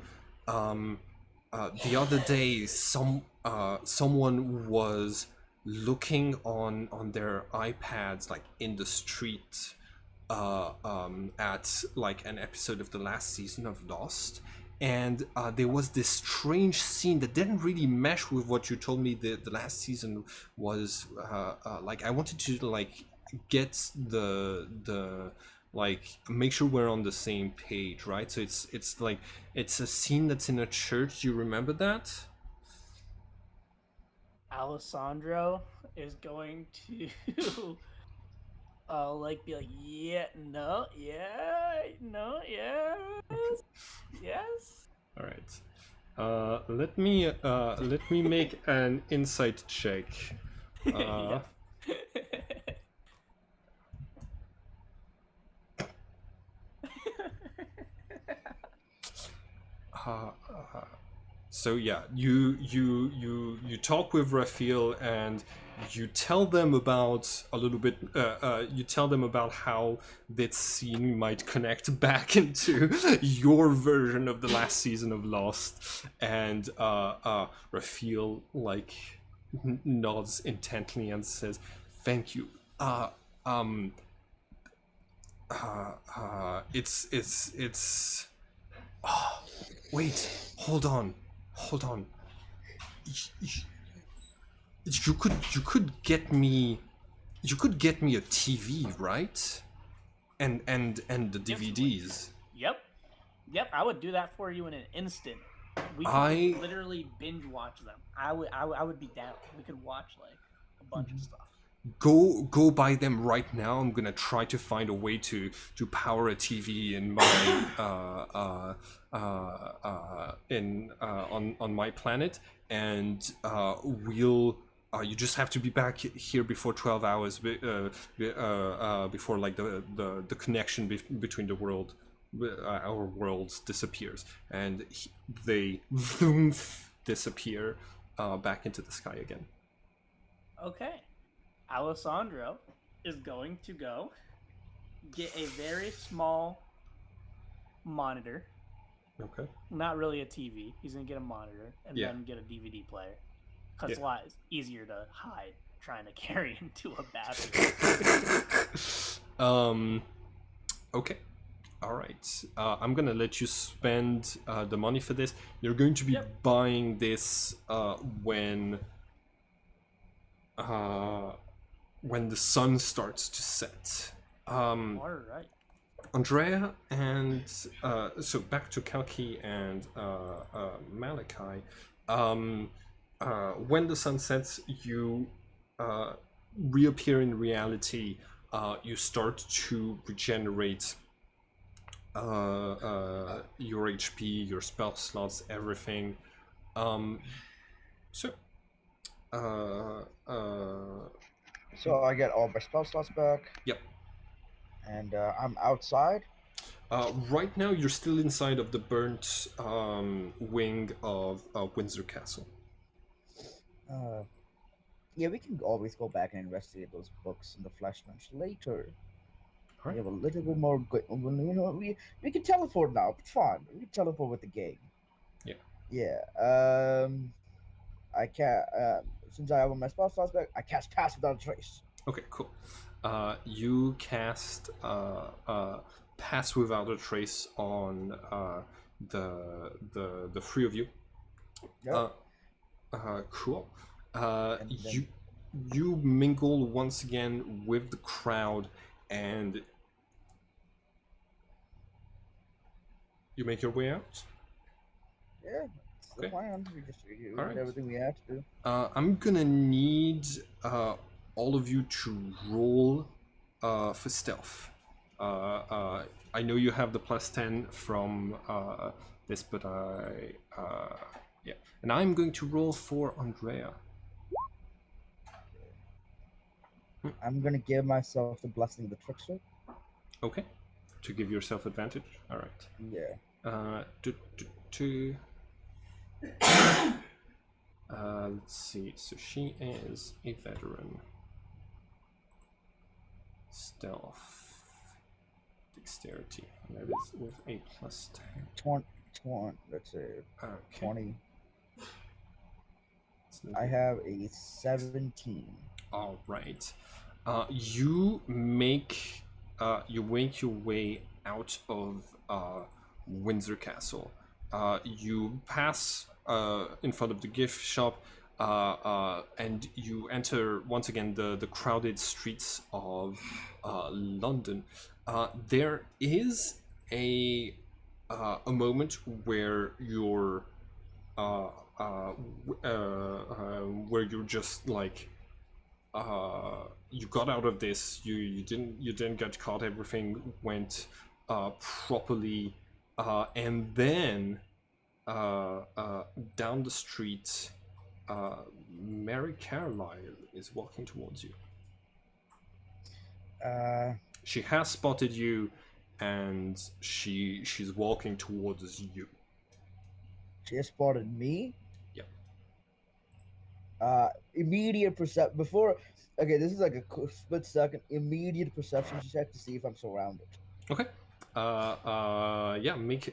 the other day, someone was looking on their iPads, like in the street, at like an episode of the last season of Lost, and there was this strange scene that didn't really mesh with what you told me the last season was. Like, I wanted to like get the like make sure we're on the same page, right? So it's like it's a scene that's in a church. Do you remember that? Alessandro is going to like be like, yes. All right. Let me make an insight check. So yeah, you talk with Raphael and you tell them about a little bit. You tell them about how this scene might connect back into your version of the last season of Lost, and Raphael like nods intently and says, "Thank you. It's. Oh, wait, hold on. You could get me a TV, right? And the DVDs. Yep. I would do that for you in an instant. We could literally binge watch them. I would be down. We could watch like a bunch of stuff. Go buy them right now. I'm gonna try to find a way to power a TV in my on my planet, and we'll you just have to be back here before 12 hours before like the connection between the world, our worlds disappears, and they disappear back into the sky again. Okay. Alessandro is going to go get a very small monitor. Okay. Not really a TV. He's going to get a monitor and Yeah. then get a DVD player. Because it's a Yeah. lot easier to hide trying to carry into a bathroom. Okay. All right. I'm gonna let you spend the money for this. You're going to be Yep. buying this when the sun starts to set. All right. Andrea and so back to Kalki and Malachi. When the sun sets, you reappear in reality. You start to regenerate your HP, your spell slots, everything. So, So I get all my spell slots back, yep. and I'm outside. Right now, you're still inside of the burnt wing of Windsor Castle. Yeah, we can always go back and investigate those books in the flesh bench later. All We right. have a little bit more. You know, we can teleport now. It's fine. We can teleport with the game. Yeah. Yeah. I can't. Since I have my spell slots back, I cast Pass Without a Trace. Okay, cool. You cast Pass Without a Trace on the three of you. Yep. Cool. And then- You mingle once again with the crowd, and you make your way out. Yeah, it's the Okay. plan. We just we All right. did everything we had to do. I'm gonna need all of you to roll for stealth. I know you have the +10 from this, but yeah, and I'm going to roll for Andrea. I'm gonna give myself the blessing of the trickster. Okay, to give yourself advantage. All right. Yeah. Let's see. So she is a veteran. Stealth, dexterity. And that is with a +10. 20. Let's say Okay. 20. So I have a 17. all right. You make your way out of Windsor Castle. You pass in front of the gift shop, and you enter once again the crowded streets of London. There is a moment where where you're just like you got out of this. You didn't get caught. Everything went properly, and then down the street, Mary Carlisle is walking towards you. She has spotted you, and she's walking towards you. She has spotted me. Yep. Immediate perception before. Okay, this is like a split second. Immediate perception check to see if I'm surrounded. Okay. Yeah. Make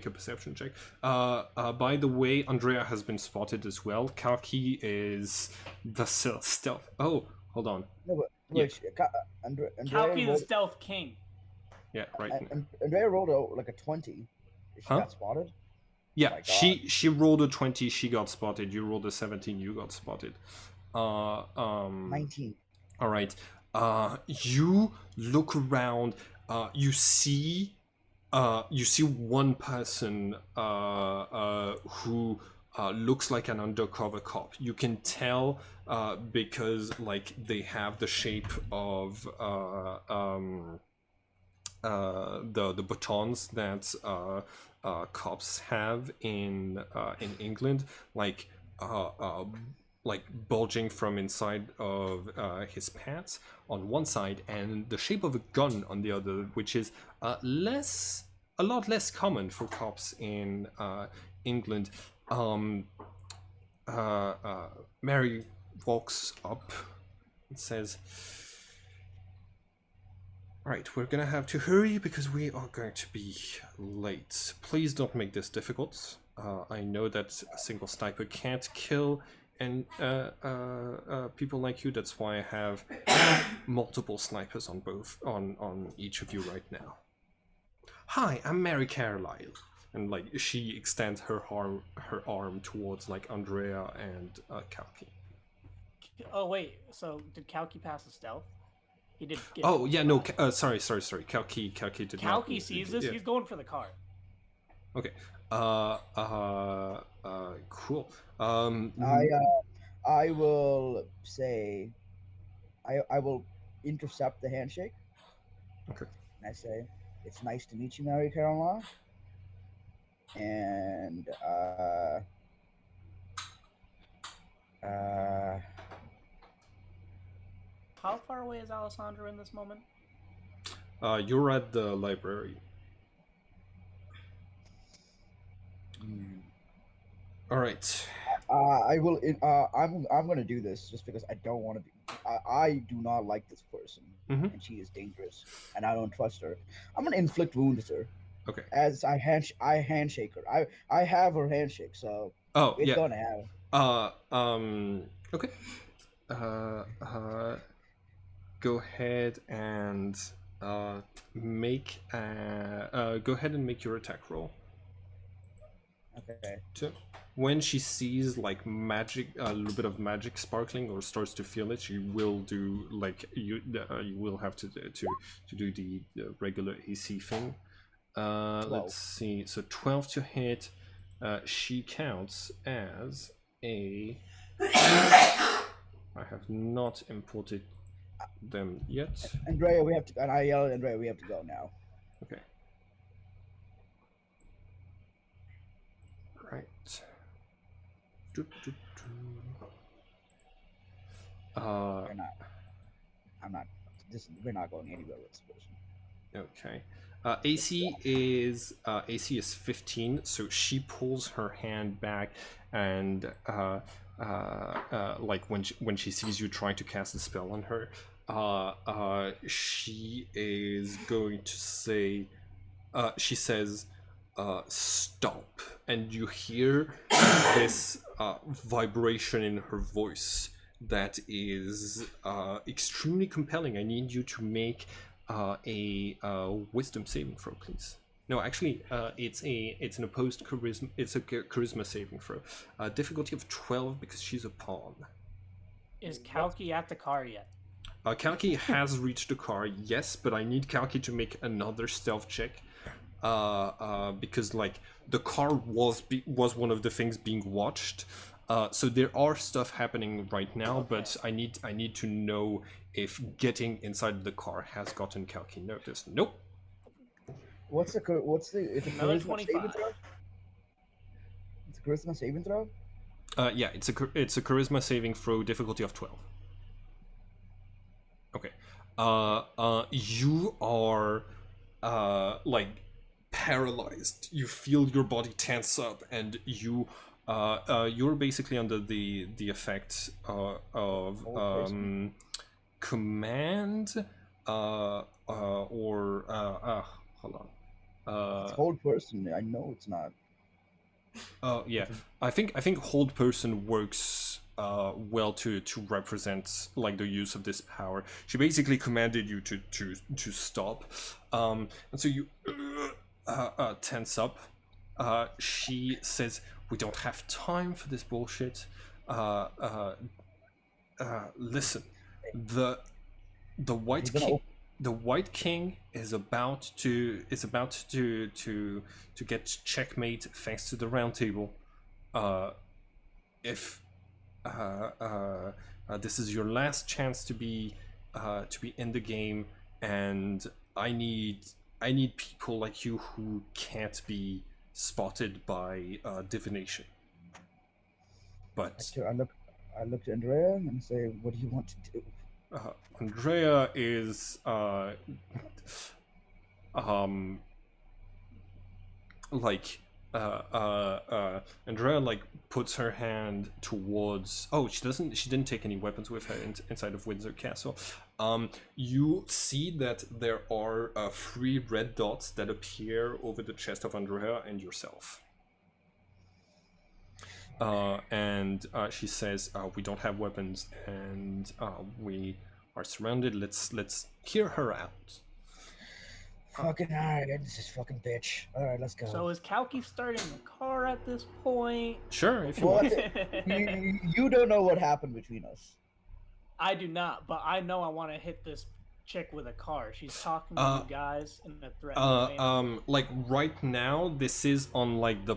a perception check. By the way, Andrea has been spotted as well. Kalki is the stealth. Oh, hold on. No, but wait. Andrea Kalki the rolled, Stealth King. Yeah, right. Andrea rolled like a 20. She Huh? got spotted. Yeah, my God. she rolled a 20. She got spotted. You rolled a 17. You got spotted. 19. All right. You look around. You see one person who looks like an undercover cop. You can tell because like they have the shape of the batons that cops have in England, like like bulging from inside of his pants on one side, and the shape of a gun on the other, which is a lot less common for cops in England. Mary walks up and says, "Right, we're gonna have to hurry because we are going to be late. Please don't make this difficult. I know that a single sniper can't kill and people like you. That's why I have multiple snipers on each of you right now. Hi, I'm Mary Carlyle." And like she extends her arm towards like Andrea and Kalki. Oh wait, so did Kalki pass the stealth? He did. Get Oh yeah, no. Sorry. Kalki did not. Kalki sees this. Yeah. He's going for the car. Okay. Cool. I will say, I will intercept the handshake. Okay. And I say, "It's nice to meet you, Mary Caroline." And How far away is Alessandra in this moment? You're at the library. All right. I will. I'm gonna do this just because I don't want to be. I do not like this person, and she is dangerous, and I don't trust her. I'm gonna inflict wounds to her. Okay. As I handshake her. I have her handshake, so it's gonna happen. Okay. Go ahead and make go ahead and make your attack roll. Okay. So when she sees like magic, a little bit of magic sparkling, or starts to feel it, she will do like you will have to do the regular AC thing. Let's see. So 12 to hit. She counts as a. I have not imported them yet. Andrea, we have to. And I yell at Andrea, we have to go now. Okay. Right. We're not going anywhere with this person. Okay. AC is 15, so she pulls her hand back, and like when she sees you trying to cast a spell on her, she is going to say, she says, "Stop," and you hear this vibration in her voice that is extremely compelling. I need you to make a wisdom saving throw, please. No, actually, it's an opposed charisma. It's a charisma saving throw. Difficulty of 12 because she's a pawn. Is Kalki at the car yet? Kalki has reached the car, yes, but I need Kalki to make another stealth check. Because like the car was one of the things being watched. So there are stuff happening right now, okay. But I need to know if getting inside the car has gotten Kalki noticed. Nope. What's the it's a another 25? It's a charisma saving throw. Yeah, it's a charisma saving throw, difficulty of 12. Okay. You are like paralyzed. You feel your body tense up, and you're basically under the effect of command or hold on. It's hold person. I know it's not. Oh yeah, I think hold person works well to represent like the use of this power. She basically commanded you to stop, and so you tense up. She says, "We don't have time for this bullshit. Listen, the White King." The White King is about to get checkmate thanks to the Round Table. If this is your last chance to be in the game, and I need people like you who can't be spotted by divination. But I look to Andrea and say, "What do you want to do?" Andrea is um like Andrea like puts her hand towards. Oh, she didn't take any weapons with her inside of Windsor Castle. You see that there are 3 red dots that appear over the chest of Andrea and yourself. And she says, "We don't have weapons, and we are surrounded. Let's hear her out." Fucking alright, this is fucking bitch. All right, let's go. So is Kalki starting a car at this point? Sure, if you What? want. You don't know what happened between us. I do not, but I know I want to hit this chick with a car. She's talking to you guys in a threatening manner. Like right now, this is on like the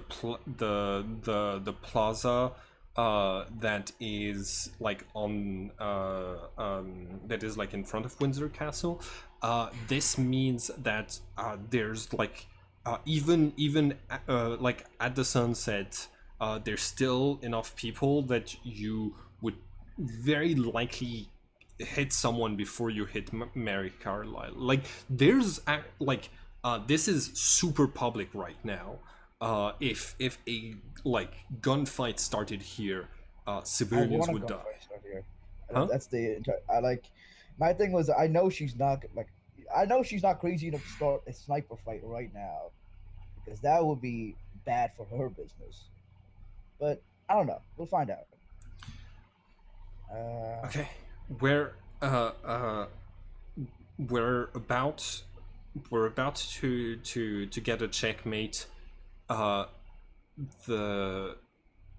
plaza, that is like on that is like in front of Windsor Castle. This means that there's like even like at the sunset, there's still enough people that you would very likely hit someone before you hit Mary Carlisle. Like there's like this is super public right now. If a like gunfight started here, civilians would die. Here. Huh? That's the I like. My thing was I know she's not like I know she's not crazy enough to start a sniper fight right now because that would be bad for her business. But I don't know. We'll find out. Okay, we're uh uh we're about to get a checkmate. Uh, the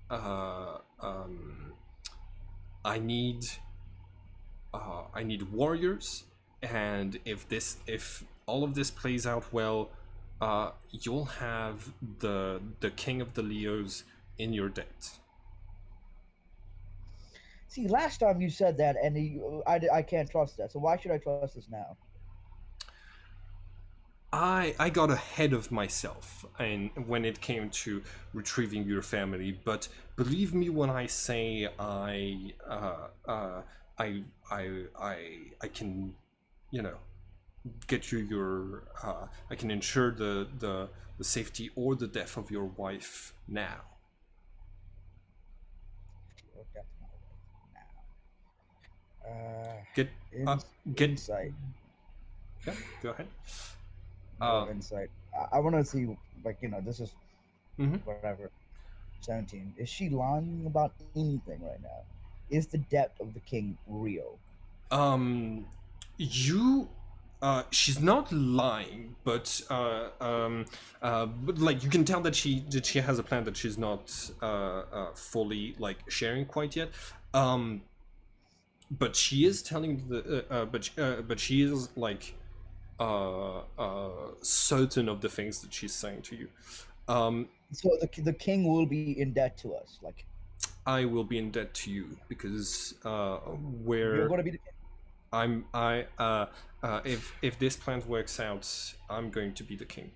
uh I need warriors, and if all of this plays out well, you'll have the king of the Leos in your debt. See, last time you said that, and I can't trust that. So why should I trust this now? I got ahead of myself and when it came to retrieving your family, but believe me when I say I can, you know, get you your I can ensure the safety or the death of your wife now. Okay, now. Get get Insight. yeah, go ahead. More insight. I want to see, like, this is Mhm. whatever. 17. Is she lying about anything right now? Is the depth of the king real? You she's not lying, but like you can tell that she has a plan that she's not fully like sharing quite yet. But she is telling but she is like certain of the things that she's saying to you. So the king will be in debt to us. Like, I will be in debt to you because you're going to be the king. if this plan works out, I'm going to be the king.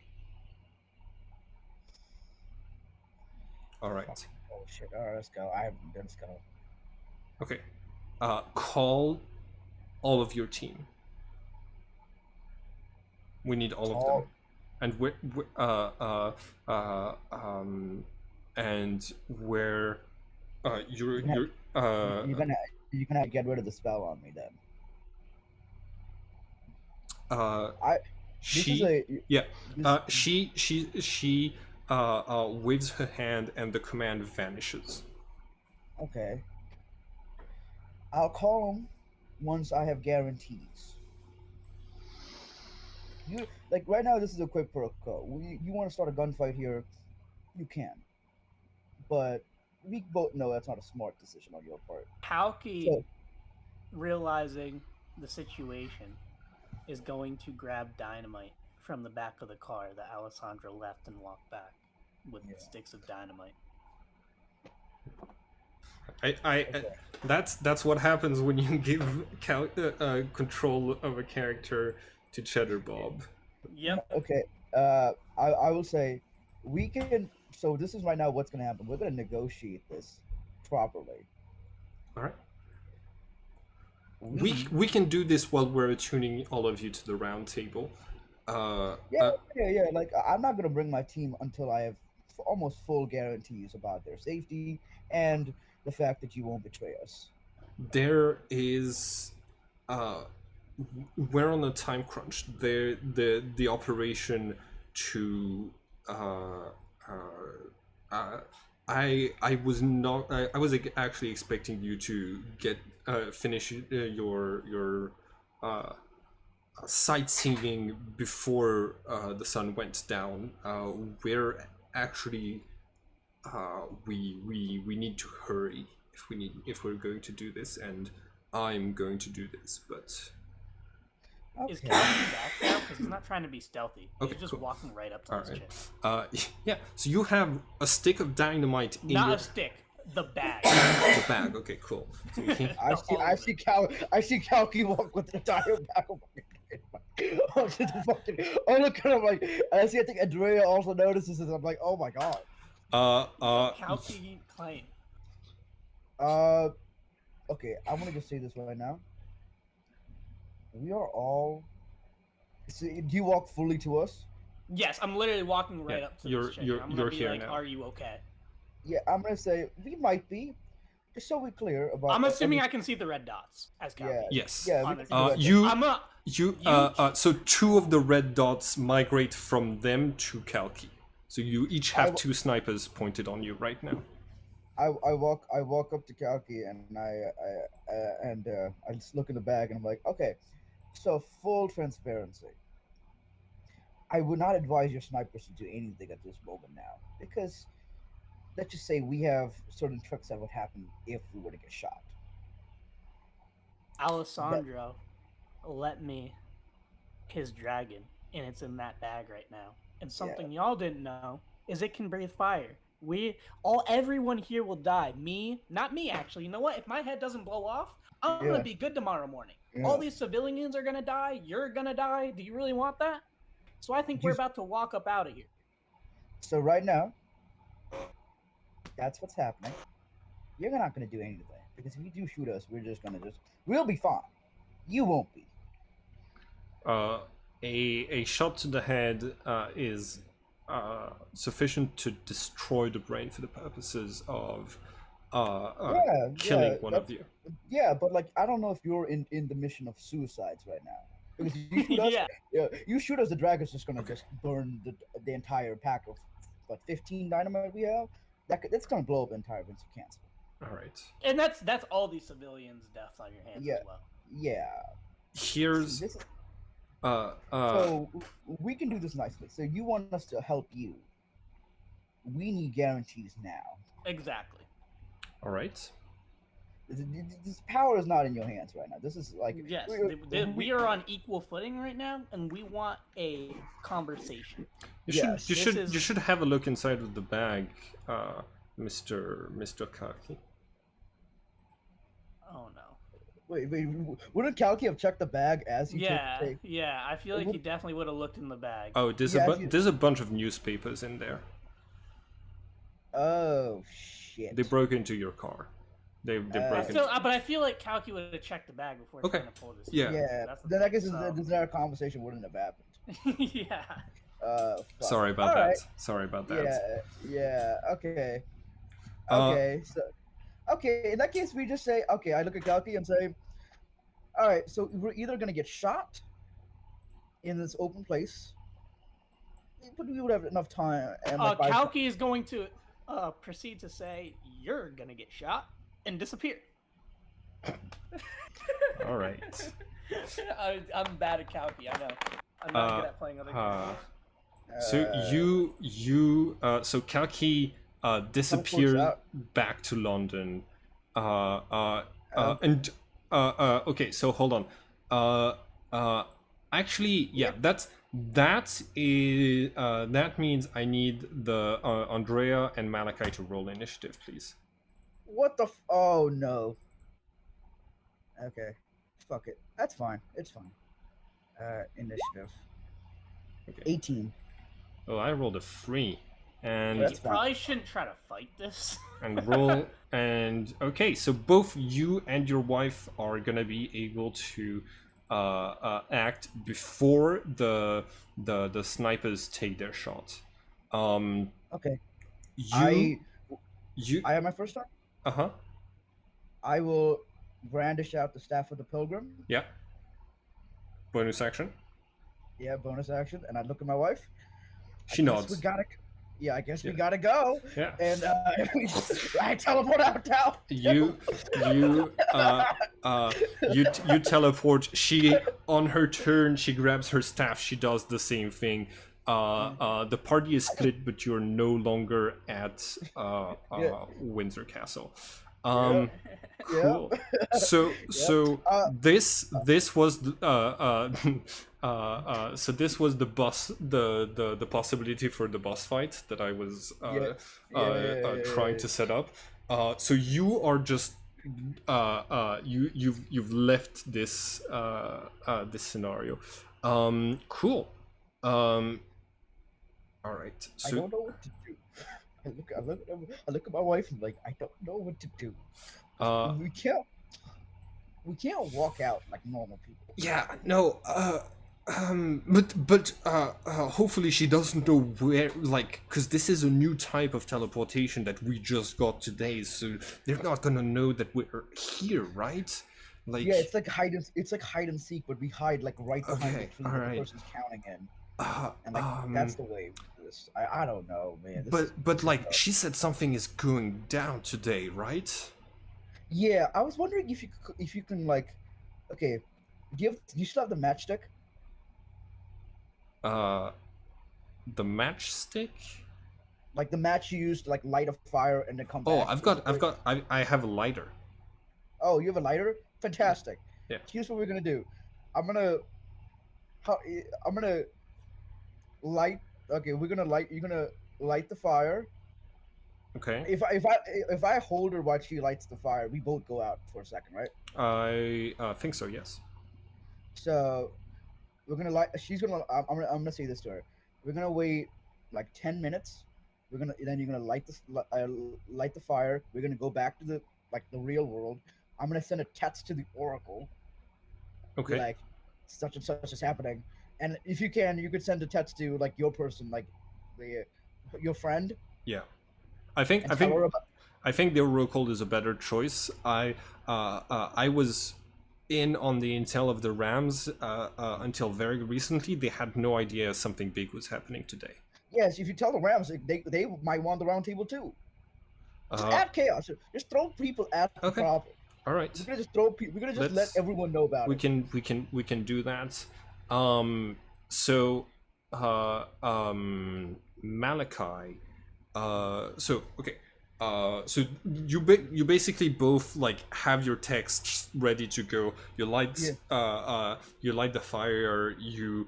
All right. Oh shit! All right, let's go. Let's go. Okay. Call all of your team. We need all of them. And where you're gonna get rid of the spell on me then. She waves her hand and the command vanishes. Okay. I'll call him once I have guarantees. You like right now. This is a quick protocol. You want to start a gunfight here, you can, but we both know that's not a smart decision on your part. Kalki, realizing the situation, is going to grab dynamite from the back of the car that Alessandra left and walked back with sticks of dynamite. That's what happens when you give control of a character to Cheddar Bob. Yep. Okay. I will say we can. So this is right now what's going to happen. We're going to negotiate this properly. All right. We can do this while we're attuning all of you to the round table. Yeah. Like I'm not gonna bring my team until I have almost full guarantees about their safety and the fact that you won't betray us. There is we're on a time crunch. The operation to uh, uh, I was not I was actually expecting you to get finish your sightseeing before the sun went down. We're actually we need to hurry if we're going to do this, and I'm going to do this. But Is Okay. Calvin back now? Because he's not trying to be stealthy. okay, He's just cool. walking right up to All this right. chick. Yeah. So you have a stick of dynamite in Not your a stick. The bag. the bag. Okay, cool. So you can, I see Kalki walk with the entire back of oh, shit, the fucking, oh look at him like I see I think Andrea also notices this. I'm like, oh my god. Calky claim. Uh okay, I wanna just say this right now. We are all so, do you walk fully to us? Yes, I'm literally walking right Yeah, up to you're- this chick. you're- I'm gonna you're be here like, now. "Are you okay?" Yeah, I'm gonna say we might be. Just so we're clear about I'm assuming I can see the red dots as Calky. Yeah. yes. Yeah, we On can the see the red You I'm not. you You- so two of the red dots migrate from them to Kalki. So you each have two snipers pointed on you right now. I walk up to Kalki and I just look in the bag and I'm like, okay, so full transparency. I would not advise your snipers to do anything at this moment now because let's just say we have certain tricks that would happen if we were to get shot. Alessandro let me his dragon, and it's in that bag right now. And something y'all didn't know is it can breathe fire. Everyone here will die. Me, not me actually. You know what? If my head doesn't blow off, I'm gonna be good tomorrow morning. Yeah. All these civilians are gonna die. You're gonna die. Do you really want that? So I think we're about to walk up out of here. So right now, that's what's happening. You're not gonna do anything because if you do shoot us, we'll be fine. You won't be. A shot to the head is sufficient to destroy the brain for the purposes of killing one of you. Yeah, but like I don't know if you're in the mission of suicides right now. Because you shoot us, you shoot us, the dragon's just gonna just burn the entire pack of what 15 dynamite we have. That's gonna blow up the entire Vincent Cancer. All right. And that's all these civilians' deaths on your hands as well. Yeah. Here's See, so we can do this nicely. So you want us to help you? We need guarantees now. Exactly. all right. This power is not in your hands right now. This is like Yes, we are on equal footing right now, and we want a conversation. You should have a look inside of the bag, Mr. Kaki. Oh no. Wait, wouldn't Kalki have checked the bag as he took? Yeah, I feel like he definitely would have looked in the bag. Oh, there's a bunch of newspapers in there. Oh shit! They broke into your car. They broke into. But I feel like Kalki would have checked the bag before trying to pull this. Yeah. Yeah. Then I guess this entire conversation wouldn't have happened. Yeah. Fuck. Sorry about that. Sorry about that. Yeah. Okay. Okay. Okay. In that case, we just say, okay. I look at Kalki and say, all right. So we're either gonna get shot in this open place, but we would have enough time. And Kalki is going to proceed to say, "You're gonna get shot and disappear." All right. I'm bad at Kalki. I know. I'm not good at playing other games. So Kalki disappeared back to London. Okay, so hold on. Actually, yeah, that means I need the Andrea and Malachi to roll initiative, please. What the? Oh no. Okay, fuck it. That's fine. It's fine. Initiative. Okay. 18. Oh, I rolled a 3, and You probably shouldn't try to fight this. and roll And okay, so both you and your wife are gonna be able to act before the snipers take their shot. Okay. You I you I have my first turn. uh-huh. I will brandish out the staff of the pilgrim. Yeah. Bonus action. Yeah, bonus action, and I look at my wife. I She guess we nods. gotta. Yeah, I guess Yeah. we gotta go. Yeah. And I teleport out now. You you you teleport. She on her turn she grabs her staff. She does the same thing. The party is split, but you're no longer at Yeah. Windsor Castle. Yep. Cool. Yep. So Yep. this was so this was the boss the possibility for the boss fight that I was trying to set up. So you are just you've left this this scenario. Cool. All right. I So don't know what to do. I look at my wife and like I don't know what to do. uh We can't walk out like normal people. yeah, no, hopefully she doesn't know where, like, because this is a new type of teleportation that we just got today, so they're not gonna know that we're here, right? Like, Yeah, it's like hide and seek, but we hide like right behind Okay, the tree that alright. the person's counting in, uh, and like that's the way. I don't know, man. but like, she said something is going down today, right? Yeah, I was wondering if you can like, okay, do you still have the matchstick? The matchstick. Like the match you used to like light a fire and then come Oh, back. I have a lighter. Oh, you have a lighter? Fantastic. Yeah. Here's what we're gonna do. I'm gonna I'm gonna light. Okay, we're gonna light. You're gonna light the fire. Okay. If I hold her while she lights the fire, we both go out for a second, right? I think so. Yes. So we're gonna light. She's gonna. I'm gonna say this to her. We're gonna wait like 10 minutes. You're gonna light the fire. We're gonna go back to the real world. I'm gonna send a text to the oracle. Be Okay. like, such and such is happening, and if you can, you could send a text to like your person, like your friend. Yeah. I think And tell her about. I think the Oracle is a better choice. I was in on the intel of the Rams until very recently. They had no idea something big was happening today. Yes, if you tell the Rams, they might want the round table too. Just add chaos. Just throw people at the Okay. problem. All right. We're gonna just throw people. We're gonna just let everyone know about we it. we can do that. So Malachi. So okay. So you basically both like have your texts ready to go. You light you light the fire. You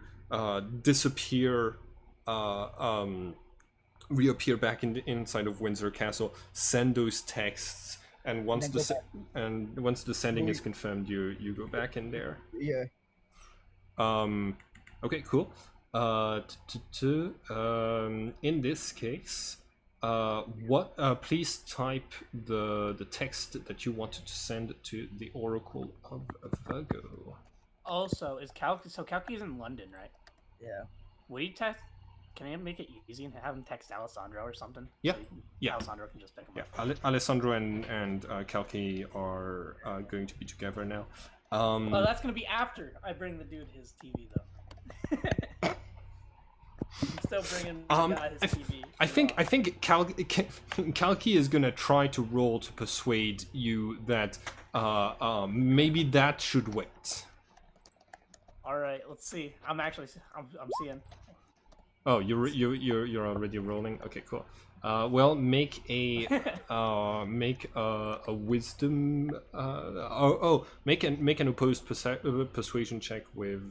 disappear. Reappear back in the inside of Windsor Castle. Send those texts, and once once the sending is confirmed, you go back in there. Yeah. Okay. Cool. In this case. Please type the text that you wanted to send to the Oracle of Virgo. Also, is Kalki's in London, right? Yeah. Would you text? Can I make it easy and have him text Alessandro or something? Yeah. So Alessandro can just pick him up. Alessandro and Kalki are going to be together now. Well, that's going to be after I bring the dude his TV, though. I'm still bringing the guy his TV. I think Kalki is gonna try to roll to persuade you that maybe that should wait. All right, let's see. I'm seeing. Oh, you're already rolling. Okay, cool. Well, make a wisdom. Make an opposed persuasion check with.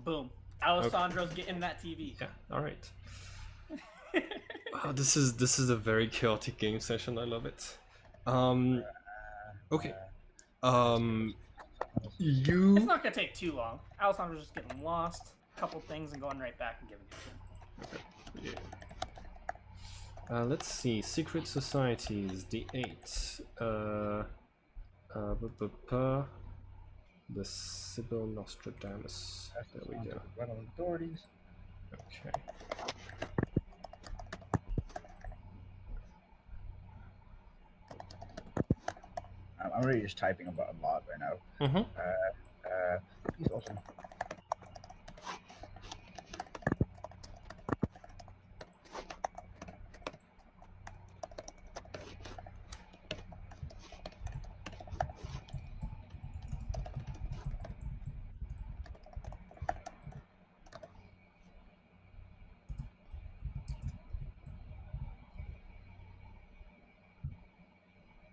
Boom. Alessandro's getting that TV. Yeah. All right. Wow, this is a very chaotic game session. I love it. Okay. It's not gonna take too long. Alessandro's just getting lost, a couple things, and going right back and giving it to him. Okay. Let's see. Secret societies. The 8. The Sibyl Nostradamus. There we go. Relevant authorities. Okay. I'm really just typing about a lot right now. Mm-hmm. Please also.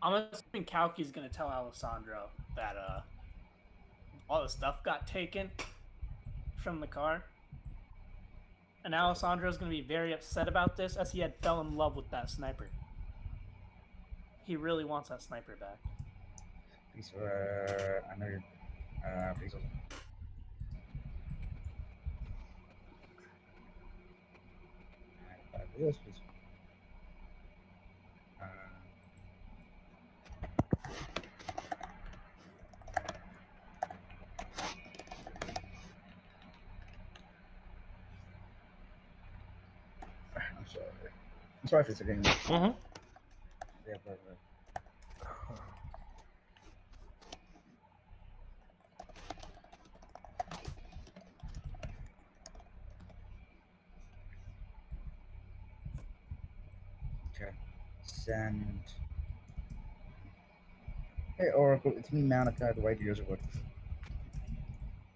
I'm assuming Kalki's gonna tell Alessandro that all the stuff got taken from the car. And Alessandro's gonna be very upset about this, as he had fell in love with that sniper. He really wants that sniper back. Please, I know you're. Please also. Yes, please. I'm sorry. I'm sorry for sitting. Mm-hmm. Yeah, but. Okay. Send. Hey Oracle, it's me Malachi, the White User.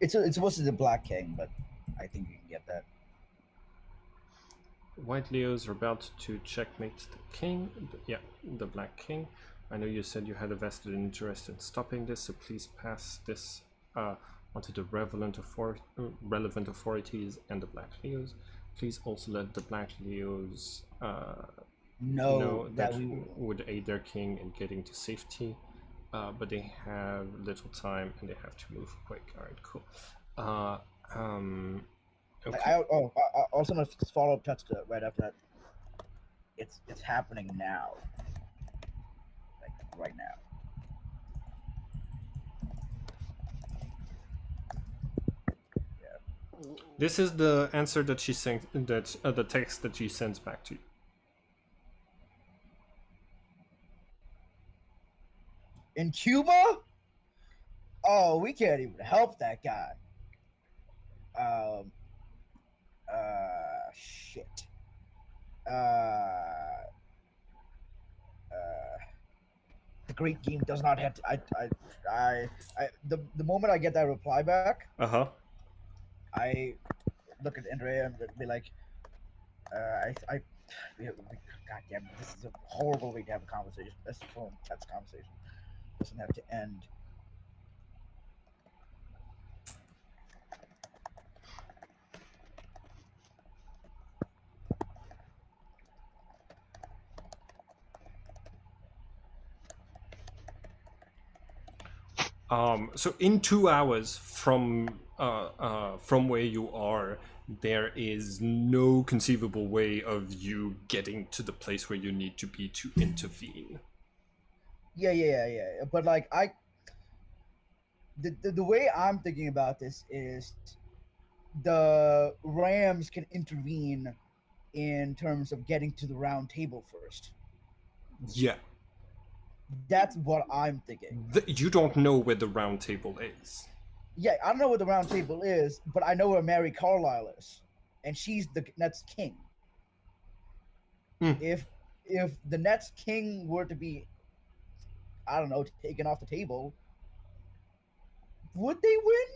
It's supposed to be the Black King, but I think you can get that. White Leos are about to checkmate the king. Yeah, the Black King. I know you said you had a vested interest in stopping this, so please pass this onto the relevant authorities and the Black Leos. Please also let the Black Leos know that we would aid their king in getting to safety, but they have little time and they have to move quick. All right, cool. Okay. I also want to follow up text right after that. It's happening now, like right now. This is the answer that she sent. That the text that she sends back to you. In Cuba? Oh, we can't even help that guy. Shit. The great game does not have to. The moment I get that reply back, I look at Andrea and be like, God damn, this is a horrible way to have a conversation. That's a phone text conversation. Doesn't have to end. So in 2 hours from where you are, there is no conceivable way of you getting to the place where you need to be to intervene. Yeah. But like the way I'm thinking about this is the Rams can intervene in terms of getting to the round table first. Yeah. That's what I'm thinking. You don't know where the round table is. Yeah, I don't know where the round table is, but I know where Mary Carlisle is, and she's the Nets king. If the Nets king were to be, I don't know, taken off the table, would they win?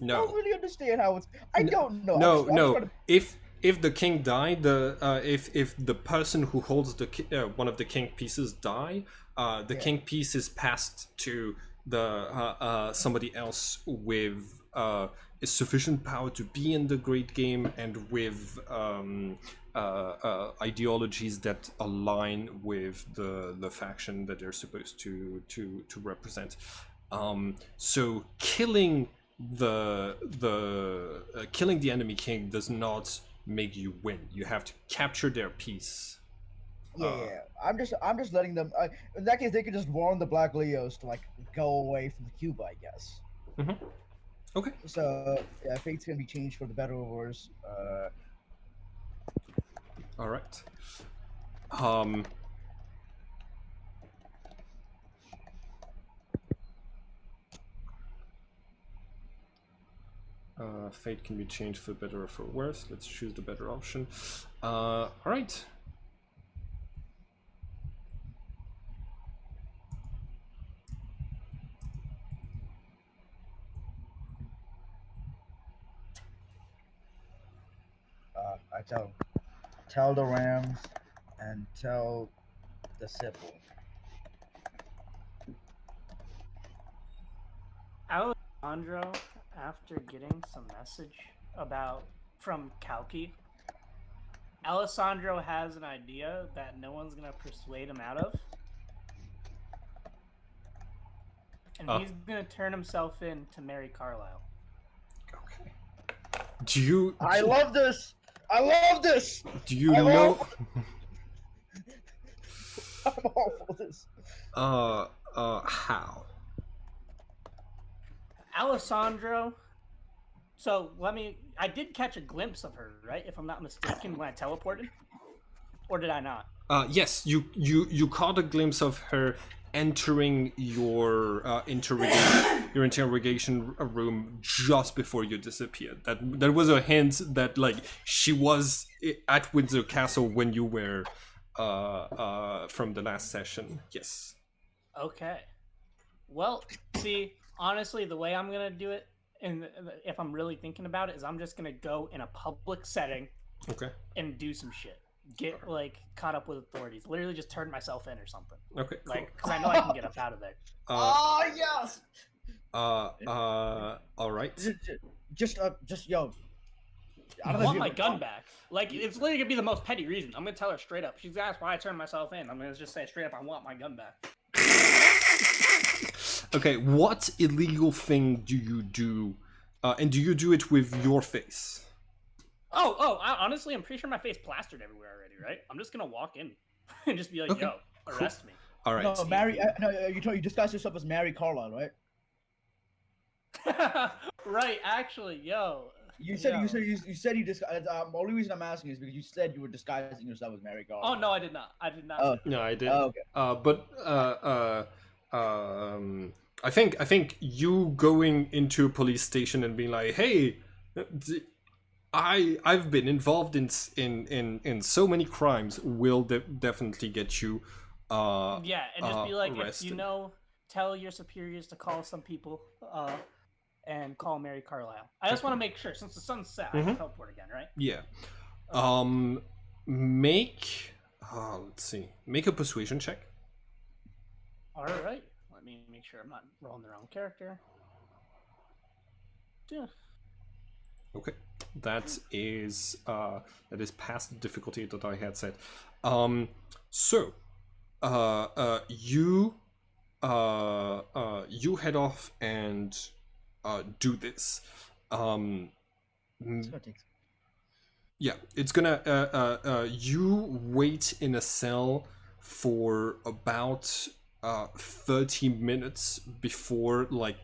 No. I don't really understand how it's. I don't know. No. If the king died, if the person who holds the one of the king pieces die, the king piece is passed to the somebody else with sufficient power to be in the great game and with ideologies that align with the faction that they're supposed to represent. So killing the enemy king does not make you win. You have to capture their piece. Yeah. I'm just letting them. In that case, they could just warn the Black Leos to like go away from the Cuba, I guess. Okay. So yeah, fate's gonna be changed for the better or worse. All right. Fate can be changed for better or for worse. Let's choose the better option. All right. I tell the Rams and tell the Sipple. Alessandro, after getting some message about from Kalki, Alessandro has an idea that no one's gonna persuade him out of. And he's gonna turn himself in to marry Carlisle. Okay. Do you? I love this. I love this. Do you know? I'm all for this. How? Alessandro. So I did catch a glimpse of her, right? If I'm not mistaken, when I teleported, or did I not? Yes, you caught a glimpse of her entering your interrogation room just before you disappeared. That was a hint that like she was at Windsor Castle when you were from the last session. Yes. Okay. Well, see, honestly, the way I'm gonna do it, and if I'm really thinking about it, is I'm just gonna go in a public setting, Okay. and do some shit. Get like caught up with authorities. Literally, just turn myself in or something. Okay. Cool. Like, because I know I can get up out of there. Yes. All right. Just yo. I want my gun back. Like, it's literally gonna be the most petty reason. I'm gonna tell her straight up. She's asked why I turned myself in. I'm gonna just say straight up, I want my gun back. Okay, what illegal thing do you do? And do you do it with your face? Honestly, I'm pretty sure my face plastered everywhere already, right? I'm just gonna walk in and just be like, Okay, yo, arrest me. All right. No, you disguised yourself as Mary Carlisle, right? Right, actually, yo. You said you disguised. Only reason I'm asking is because you said you were disguising yourself as Mary Carlisle. Oh no, I did not. I did not. Oh. No, I did. Oh, okay. But I think you going into a police station and being like, hey, I've been involved in so many crimes will definitely get you yeah, and just be like, arrested. if you know, tell your superiors to call some people and call Mary Carlisle. I just want to make sure, since the sun's set, I can teleport again, right? Yeah. Make let's see. Make a persuasion check. All right. Let me make sure I'm not rolling the wrong character. Yeah. Okay. That is past the difficulty that I had set. So you head off and do this. Yeah, it's gonna you wait in a cell for about 30 minutes before like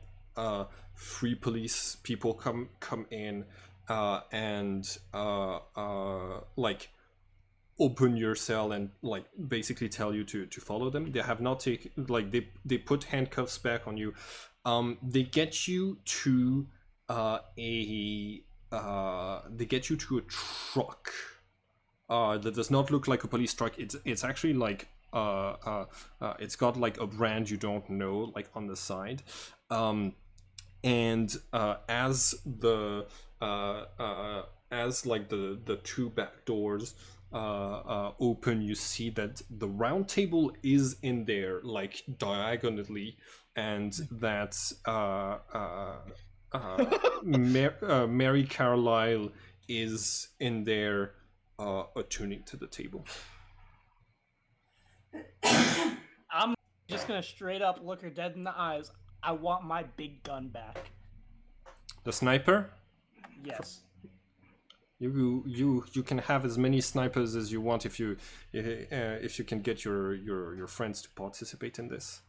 3 police people come in and like open your cell and like basically tell you to follow them. They have not taken like they put handcuffs back on you. They get you to a truck that does not look like a police truck. It's actually like it's got like a brand you don't know like on the side. And as like the 2 back doors open, you see that the round table is in there like diagonally, and that Mary Carlisle is in there attuning to the table. I'm just gonna straight up look her dead in the eyes. I want my big gun back. The sniper? Yes. You can have as many snipers as you want if you can get your friends to participate in this.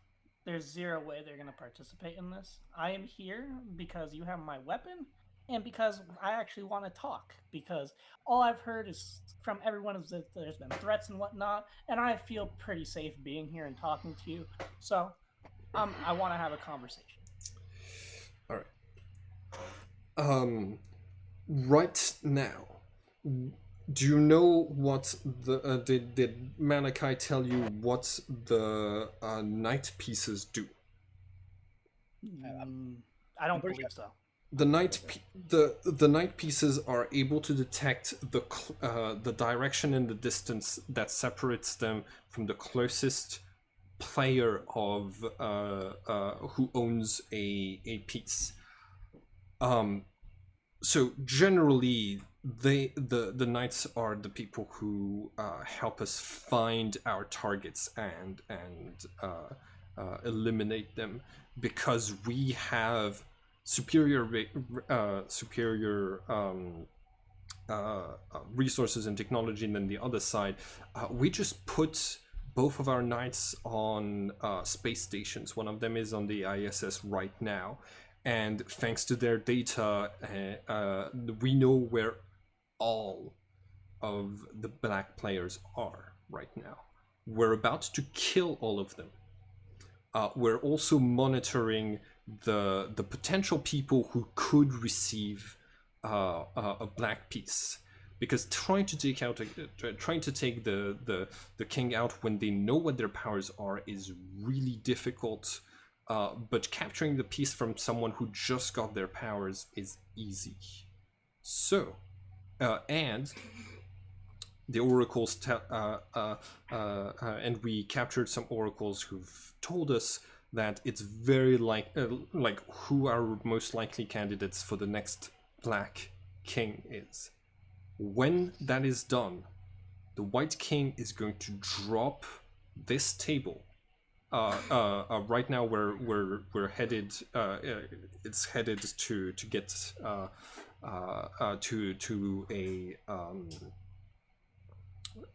There's zero way they're going to participate in this. I am here because you have my weapon and because I actually want to talk. Because all I've heard is from everyone is that there's been threats and whatnot, and I feel pretty safe being here and talking to you. So I want to have a conversation. All right. Right now, do you know what the did Malachi tell you what the night pieces do? I don't believe so. The night pieces are able to detect the direction and the distance that separates them from the closest player of who owns a piece. So generally, the knights are the people who help us find our targets and eliminate them, because we have superior resources and technology than the other side. We just put both of our knights on space stations. One of them is on the ISS right now, and thanks to their data, we know where all of the black players are right now. We're about to kill all of them. We're also monitoring the potential people who could receive a black piece, because trying to take the king out when they know what their powers are is really difficult. But capturing the piece from someone who just got their powers is easy. So, and the oracles and we captured some oracles who've told us that it's very like who our most likely candidates for the next black king is. When that is done, the white king is going to drop this table. Right now we're headed. It's headed to get to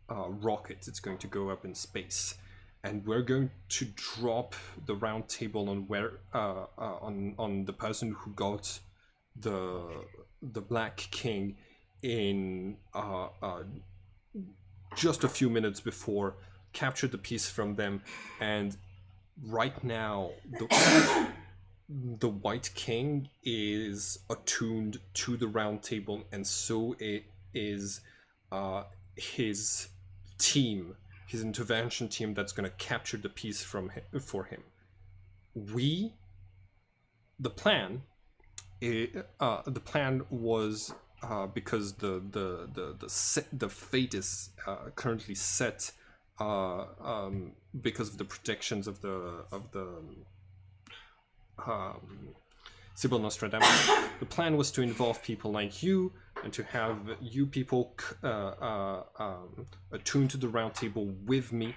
a rocket. It's going to go up in space, and we're going to drop the round table on where on the person who got the black king in just a few minutes before, capture the piece from them, and right now the white king is attuned to the round table, and so it is his team, his intervention team, that's going to capture the piece from him, for him. The plan was because the fate is currently set because of the predictions of the Sibyl Nostradamus. The plan was to involve people like you, and to have you people attuned to the round table with me,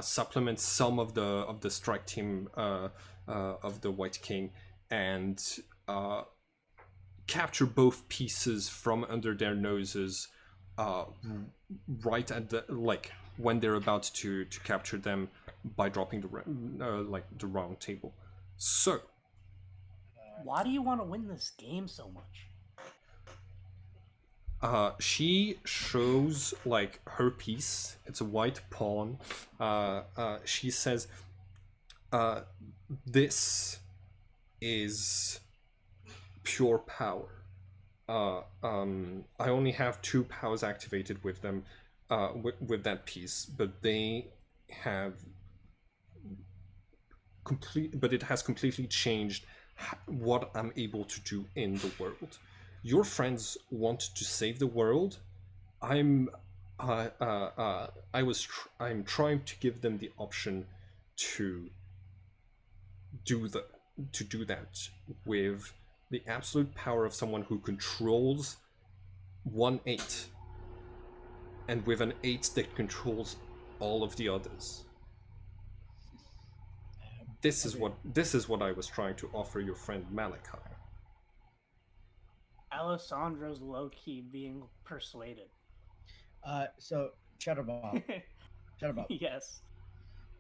supplement some of the strike team of the White King, and capture both pieces from under their noses, right at the when they're about to capture them by dropping the round table. So, why do you want to win this game so much? She shows her piece. It's a white pawn. She says, "This is pure power. I only have 2 powers activated with them, with that piece, but they have it has completely changed what I'm able to do in the world. Your friends want to save the world. I'm trying to give them the option to do that with the absolute power of someone who controls 1/8, and with an 8 that controls all of the others. This is what I was trying to offer your friend Malachi." Alessandro's low key being persuaded. So Chatterbob, Chatterbob. Yes.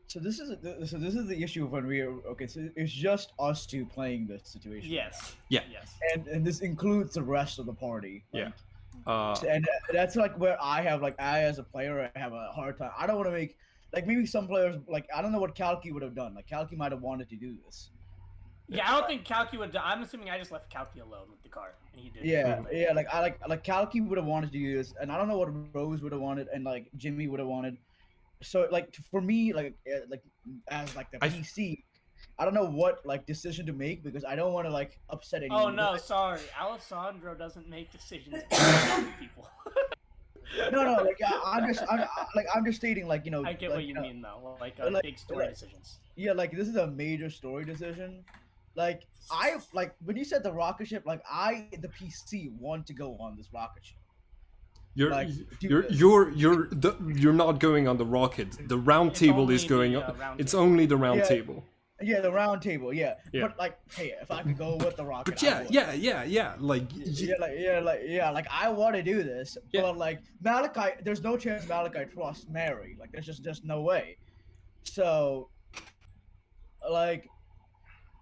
So this is the issue of when we are okay. So it's just us two playing this situation. Yes. Yeah. Yes. And this includes the rest of the party. Yeah. And that's like where I have like I as a player I have a hard time. I don't want to make like maybe some players like I don't know what Kalki would have done. Like Kalki might have wanted to do this. Yeah, I don't think Kalki would. I'm assuming I just left Kalki alone with the car, and he did. Yeah, yeah. Like I like Kalki would have wanted to do this, and I don't know what Rose would have wanted, and like Jimmy would have wanted. So like for me, like as like the PC, I don't know what like decision to make because I don't want to like upset anyone. Oh no, sorry, Alessandro doesn't make decisions for people. No, like I'm just stating like I get like, what you mean though, like big story decisions. Yeah, like this is a major story decision. Like I like when you said the rocket ship, like the PC want to go on this rocket ship. You're not going on the rocket. The round table is going on. It's only the round table. Yeah, the round table. Yeah. But like, hey, if I could go with the rocket. But yeah. Like like I want to do this, but like Malachi, there's no chance Malachi trusts Mary. Like there's just no way. So, like,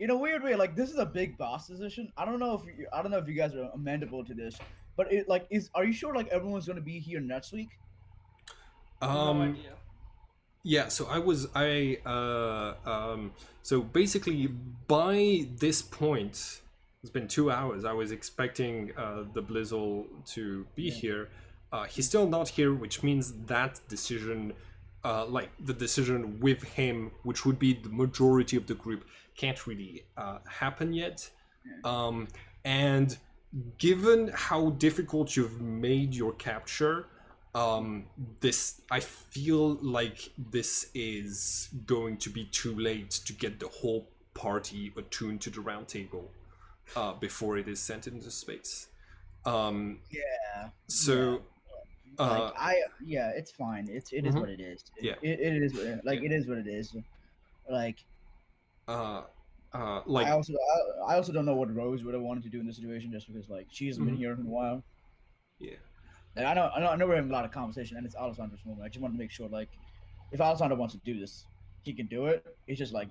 in a weird way, like this is a big boss decision. I don't know if you guys are amenable to this. But are you sure like everyone's gonna be here next week? No idea. Yeah, so so basically by this point, it's been 2 hours. I was expecting the Blizzle to be here. He's still not here, which means that decision, like the decision with him, which would be the majority of the group, can't really happen yet. And given how difficult you've made your capture, I feel like this is going to be too late to get the whole party attuned to the round table before it is sent into space. So it's fine. It is what it is. It is like it is what it is. Like like I also don't know what Rose would have wanted to do in this situation, just because like she hasn't been here in a while. Yeah. And I know we're having a lot of conversation, and it's Alessandro's moment. I just want to make sure, like, if Alessandro wants to do this, he can do it. It's like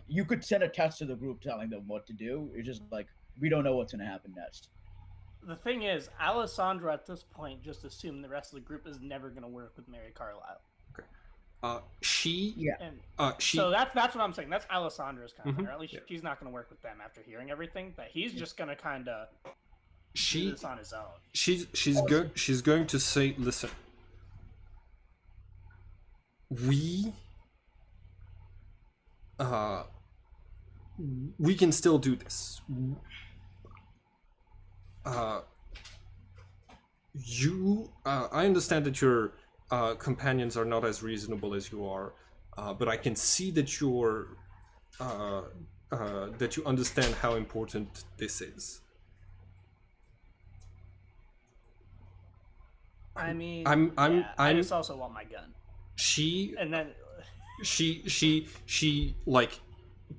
you could send a text to the group telling them what to do. It's just like we don't know what's gonna happen next. The thing is, Alessandro at this point just assumed the rest of the group is never gonna work with Mary Carlisle. So that's what I'm saying. That's Alessandro's kind of, or at least she's not going to work with them after hearing everything. But he's just going to kind of do this on his own. She's going to say, listen, we can still do this. I understand that your companions are not as reasonable as you are, but I can see that that you understand how important this is. I mean, I just also want my gun. She like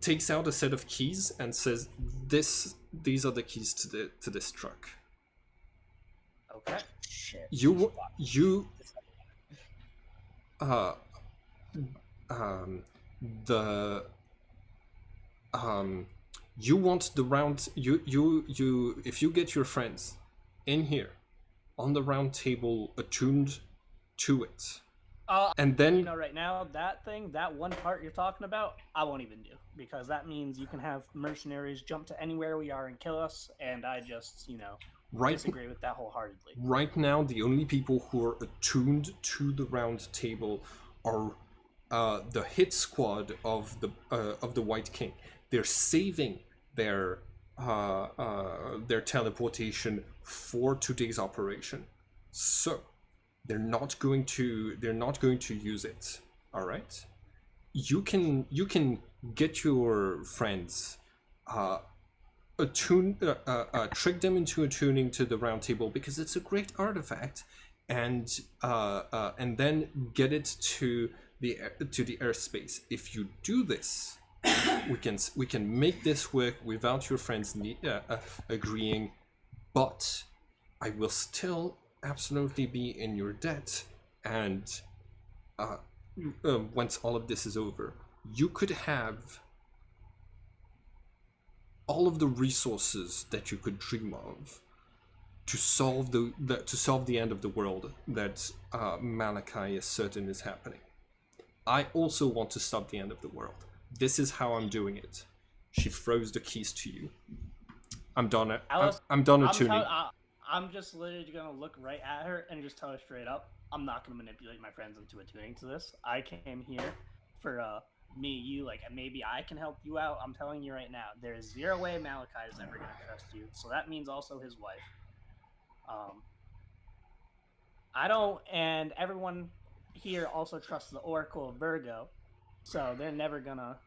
takes out a set of keys and says, "These are the keys to this truck." Okay. Shit. You want the round you if you get your friends in here on the round table attuned to it, and then right now that one part you're talking about, I won't even do, because that means you can have mercenaries jump to anywhere we are and kill us, and I just disagree with that wholeheartedly. Right now, the only people who are attuned to the round table are the hit squad of the White King. They're saving their teleportation for today's operation, so they're not going to use it. All right, you can get your friends. Trick them into attuning to the round table because it's a great artifact, and then get it to the airspace. If you do this, we can make this work without your friends agreeing, but I will still absolutely be in your debt, and once all of this is over, you could have all of the resources that you could dream of to solve the end of the world that Malachi is certain is happening. I also want to stop the end of the world. This is how I'm doing it. She throws the keys to you. I'm done. I'm done attuning. I'm just literally gonna look right at her and just tell her straight up, I'm not gonna manipulate my friends into attuning to this. I came here for me, you, like maybe I can help you out. I'm telling you right now, there is zero way Malachi is ever gonna trust you. So that means also his wife. I don't, and everyone here also trusts the Oracle of Virgo, so they're never gonna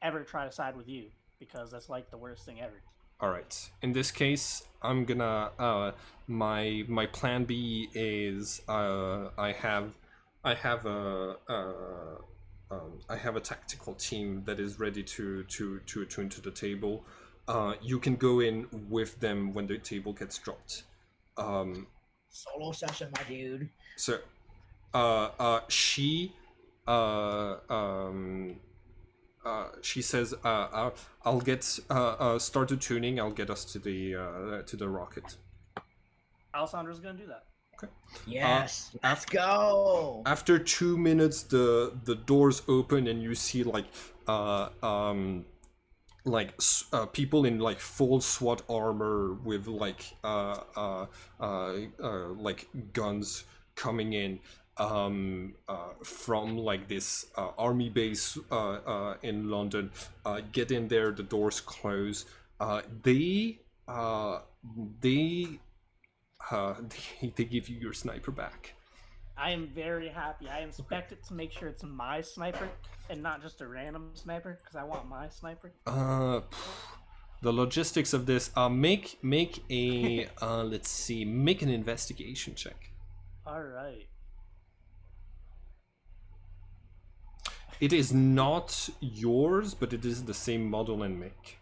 ever try to side with you because that's like the worst thing ever. All right. In this case, I'm gonna my plan B is I have a tactical team that is ready to attune to the table. You can go in with them when the table gets dropped. Solo session, my dude. So, she says, "I'll get start tuning. I'll get us to the rocket." Alessandra's gonna do that. Okay. Yes, let's go. After 2 minutes, the doors open and you see people in like full SWAT armor with like guns coming in from like this army base in London. Get in there, the doors close. They give you your sniper back. I am very happy. I inspect it to make sure it's my sniper and not just a random sniper because I want my sniper. The logistics of this. Make a let's see. Make an investigation check. All right. It is not yours, but it is the same model and make.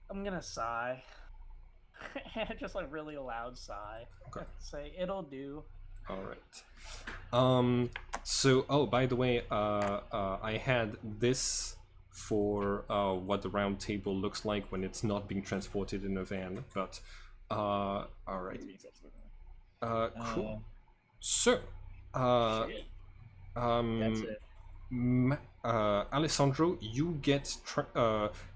I'm gonna sigh. Just like really a loud sigh. Okay. Say it'll do. All right. So, oh, by the way, I had this for what the round table looks like when it's not being transported in a van. But, all right. Cool. So, That's it. Alessandro, you get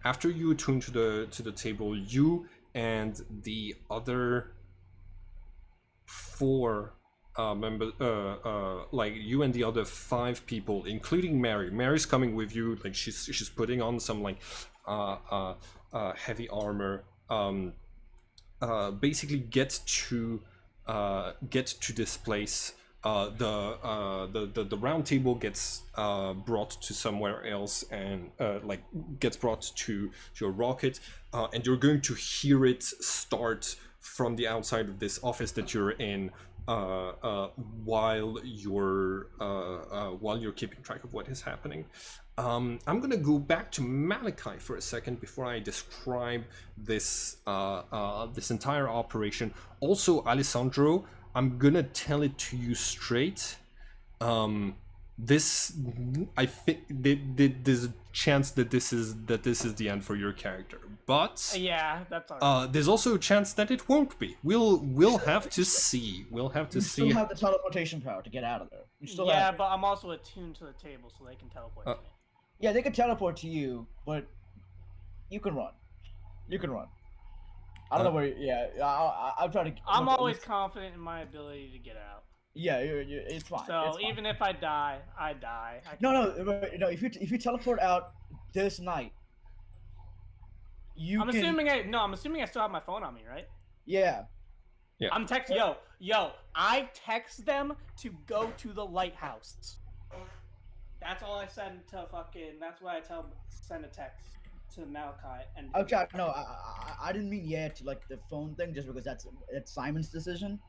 after you attune to the table, you and the other 4 members, like you and the other 5 people, including Mary. Mary's coming with you. Like she's putting on some like heavy armor. Basically get to this place. The round table gets brought to somewhere else and like gets brought to your rocket, and you're going to hear it start from the outside of this office that you're in while you're keeping track of what is happening. I'm gonna go back to Malachi for a second before I describe this this entire operation. Also, Alessandro, I'm gonna tell it to you straight. This, I think, there's a chance that this is the end for your character, but yeah, that's all right. there's also a chance that it won't be. We'll have to see. We'll have to You see. still have the teleportation power to get out of there. You still Yeah, have it. but I'm also attuned to the table, so they can teleport to me. Yeah, they can teleport to you, but you can run. You can run. I don't know where. Yeah, I'm trying to. I'm always confident in my ability to get out. Yeah, it's fine. So it's fine. even if I die, I die. No. If you teleport out this night, I'm assuming I still have my phone on me, right? Yeah. Yeah. I'm texting. Yo. I text them to go to the lighthouse. That's all I send to fucking. That's what I send a text to Malachi and. Okay. No, I didn't mean to like the phone thing, just because that's Simon's decision.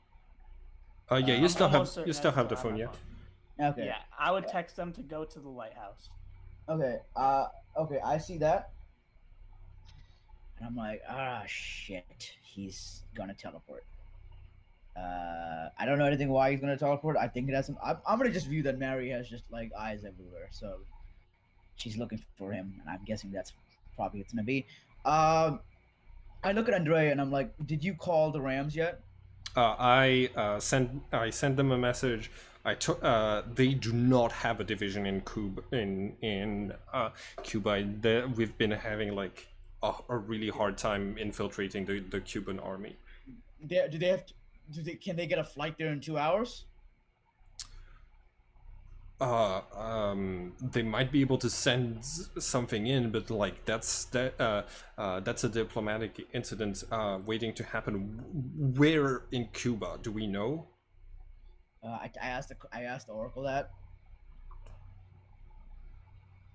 Yeah, you still have the phone, yeah. Okay. Yeah, I would text them to go to the lighthouse. Okay. Okay, I see that. And I'm like, shit, he's gonna teleport. I don't know anything why he's gonna teleport. I think it has some. I'm gonna just view that Mary has just like eyes everywhere, so she's looking for him, and I'm guessing that's probably it's gonna be. Um, I look at Andrea and I'm like, did you call the Rams yet? I sent them a message. They do not have a division in Cuba. Cuba, we've been having like a really hard time infiltrating the Cuban army. Do they have? Can they get a flight there in 2 hours? They might be able to send something in, but like that's a diplomatic incident waiting to happen. Where in Cuba do we know? I asked the Oracle that.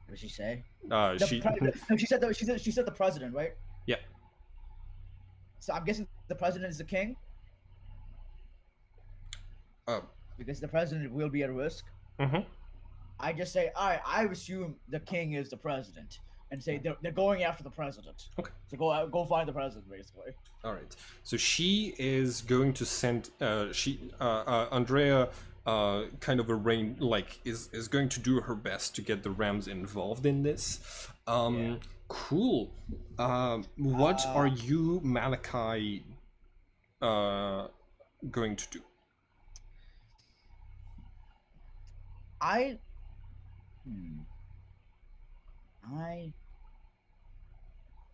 What did she say? No, She said the president, right? Yeah. So I'm guessing the president is the king. Uh, Because the president will be at risk. mhm. I just say, I assume the king is the president, and say they're going after the president. Okay. So go find the president, basically. All right. So she is going to send. Andrea, kind of is going to do her best to get the Rams involved in this. Yeah. Cool. What are you, Malachi, going to do?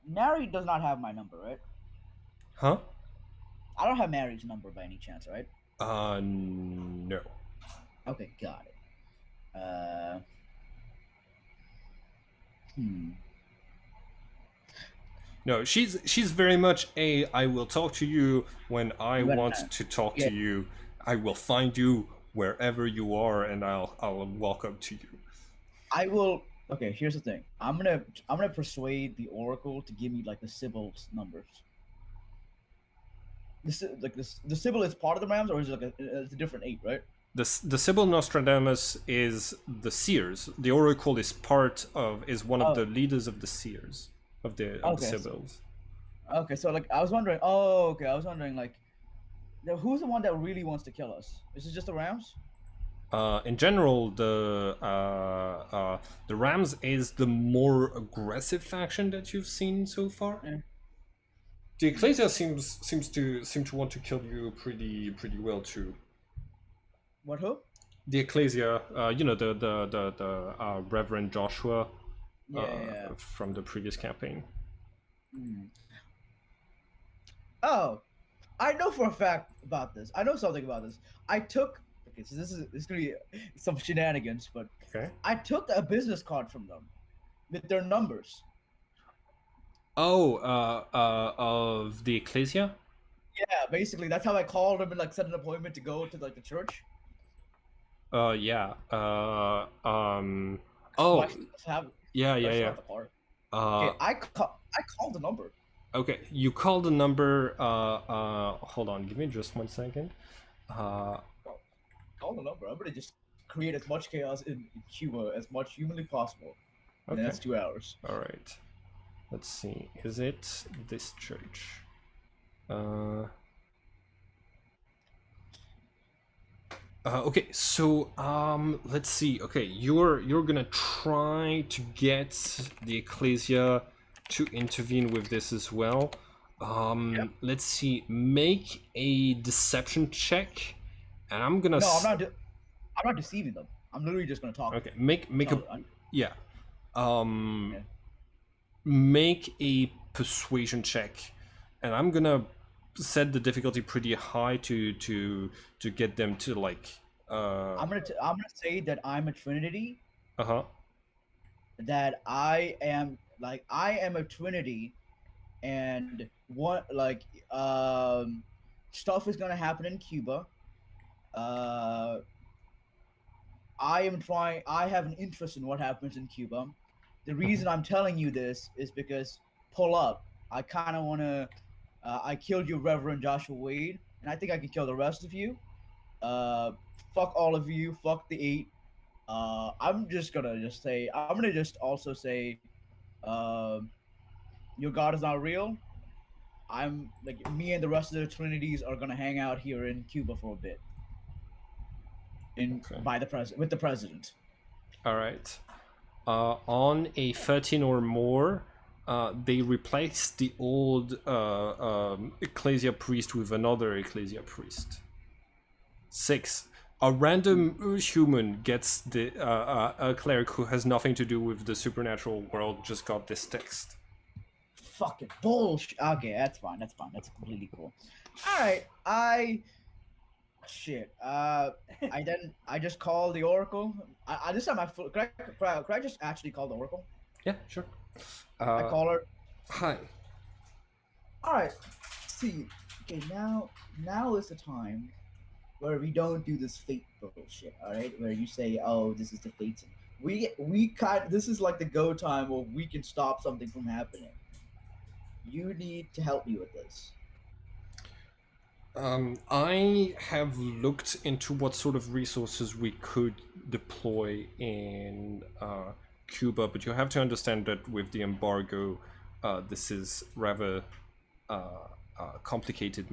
Mary does not have my number, right? Huh? I don't have Mary's number by any chance, right? No. Okay, got it. Hmm. No, she's very much a I will talk to you when I You want gotta- to talk yeah. to you. I will find you wherever you are and I'll walk up to you. I will. Okay, here's the thing. I'm gonna persuade the Oracle to give me like the Sibyl's numbers. The Sibyl is part of the Rams, or is it like it's a different 8, right? The Sibyl Nostradamus is the seers. The Oracle is one of the leaders of the seers of the Okay, Sibyls. Okay, so like I was wondering. Oh, okay, I was wondering like, who's the one that really wants to kill us? Is it just the Rams? In general, the Rams is the more aggressive faction that you've seen so far. Yeah. The Ecclesia seem to want to kill you pretty well too. What? Who? The Ecclesia, the Reverend Joshua, Yeah. from the previous campaign. Oh, I know for a fact about this. I know something about this. I took. Okay, so this is gonna be some shenanigans, but Okay. I took a business card from them with their numbers. Oh, of the Ecclesia. Yeah, basically that's how I called them and like set an appointment to go to like the church. Yeah. Oh. Have, Yeah. the card. Okay, I called the number. Okay, you call the number. Hold on, give me just 1 second. Call the number. I'm gonna just create as much chaos in Cuba as much humanly possible. And Okay. that's 2 hours. All right. Let's see. Is it this church? Okay, so let's see. Okay, you're gonna try to get the Ecclesia to intervene with this as well. Let's see. Make a deception check, and I'm gonna. No, I'm not deceiving them. I'm literally just gonna talk. Okay, make Oh, a yeah. Make a persuasion check, and I'm gonna set the difficulty pretty high to get them to like. I'm gonna say that I'm a Trinity. Uh-huh. That I am a Trinity, and what stuff is gonna happen in Cuba. I have an interest in what happens in Cuba. The reason I'm telling you this is because pull up. I kind of want to. I killed you, Reverend Joshua Wade, and I think I can kill the rest of you. Fuck all of you. Fuck the 8. I'm gonna also say, your god is not real, I'm like me and the rest of the Trinities are gonna hang out here in Cuba for a bit. Okay. By the president with the president. All right. On a 13 or more, they replace the old ecclesia priest with another ecclesia priest. 6. A random human gets the a cleric who has nothing to do with the supernatural world just got this text. Fucking bullshit. Okay, that's fine. That's fine. That's completely cool. All right, shit. I just called the oracle. I this time could I just actually call the oracle? Yeah, sure. I call her. Hi. All right. See, okay, now is the time where we don't do this fate bullshit. All right, where you say, "Oh, this is the fate." This is like the go time where we can stop something from happening. You need to help me with this. I have looked into what sort of resources we could deploy in Cuba, but you have to understand that with the embargo, this is rather complicated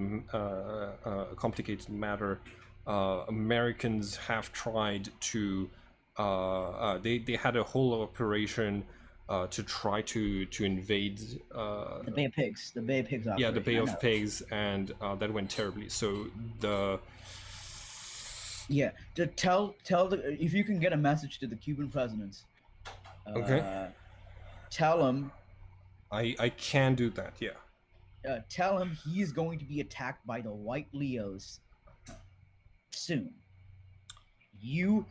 matter. Americans have tried to they had a whole operation to try to invade The Bay of Pigs. The Bay of Pigs. yeah, the Bay operation, I of know. Pigs, and that went terribly. So the Yeah, to tell the if you can get a message to the Cuban president. Okay. Tell him. I can do that. Yeah. Tell him he's going to be attacked by the White Leos soon. You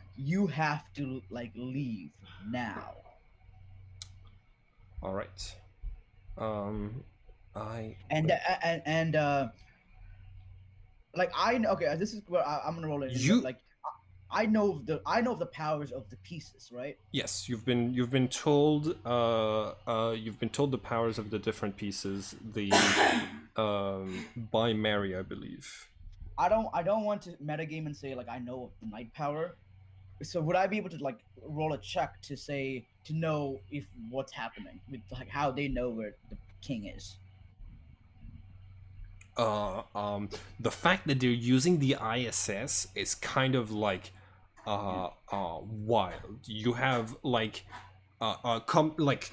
have to like leave now. All right. I And like I know. Okay, this is where I'm gonna roll it. You- Like I know of the powers of the pieces, right? Yes, you've been told the powers of the different pieces by Mary, I believe. I don't want to metagame and say like I know of the night power. So would I be able to like roll a check to say to know if what's happening with like how they know where the king is? The fact that they're using the ISS is kind of like wild. You have like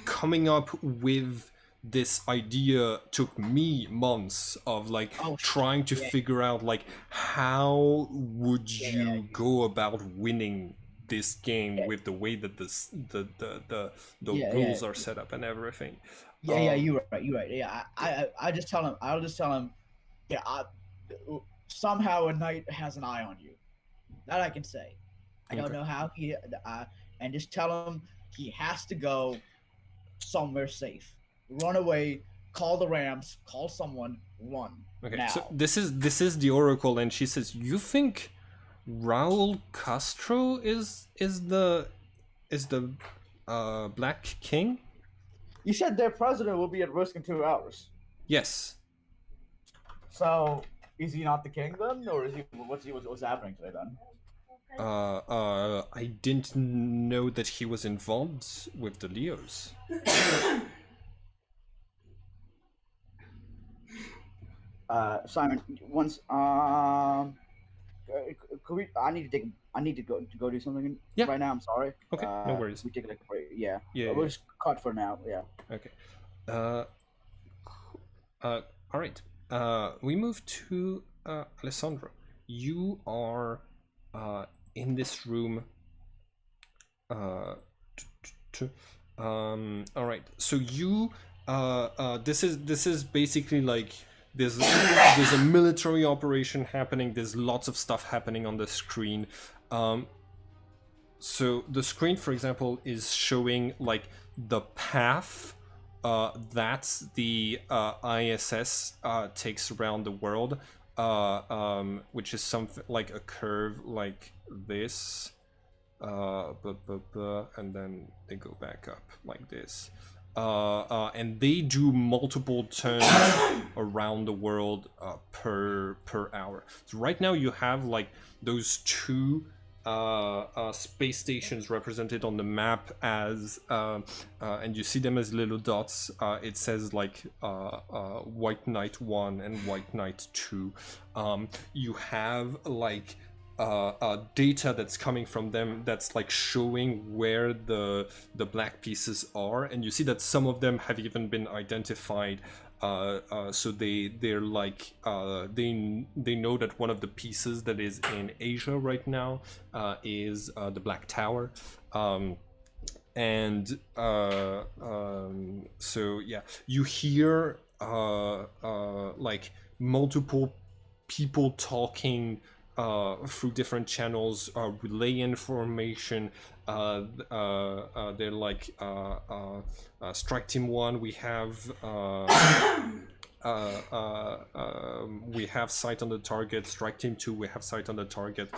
coming up with this idea took me months of like trying to figure out like how would you go about winning this game with the way that the rules are set up and everything. You're right. Yeah, I just tell him. I'll just tell him. Yeah, somehow a knight has an eye on you. That I can say. I don't know how he. And just tell him he has to go somewhere safe. Run away. Call the Rams. Call someone. Run. Okay, now. so this is the Oracle, and she says, "You think Raul Castro is the Black King?" You said their president will be at risk in 2 hours. Yes. So is he not the king then, or is he? What's happening today then? I didn't know that he was involved with the Leos. Simon, once could we? I need to go do something right now. I'm sorry. Okay, no worries. We take like a break. Yeah. Yeah. We'll just cut for now. Yeah. Okay. All right. We move to Alessandro. You are in this room. All right. So you this is basically like there's a military operation happening. There's lots of stuff happening on the screen. So the screen, for example, is showing like the path that the ISS takes around the world, which is something like a curve like this, and then they go back up like this. And they do multiple turns around the world per hour. So right now you have like those two space stations represented on the map as, and you see them as little dots. It says like White Knight 1 and White Knight 2. You have like data that's coming from them that's like showing where the black pieces are, and you see that some of them have even been identified. So they're like they know that one of the pieces that is in Asia right now is the Black Tower, and so yeah, you hear like multiple people talking through different channels, relay information. They're like Strike Team 1. We have sight on the target. Strike Team 2. We have sight on the target.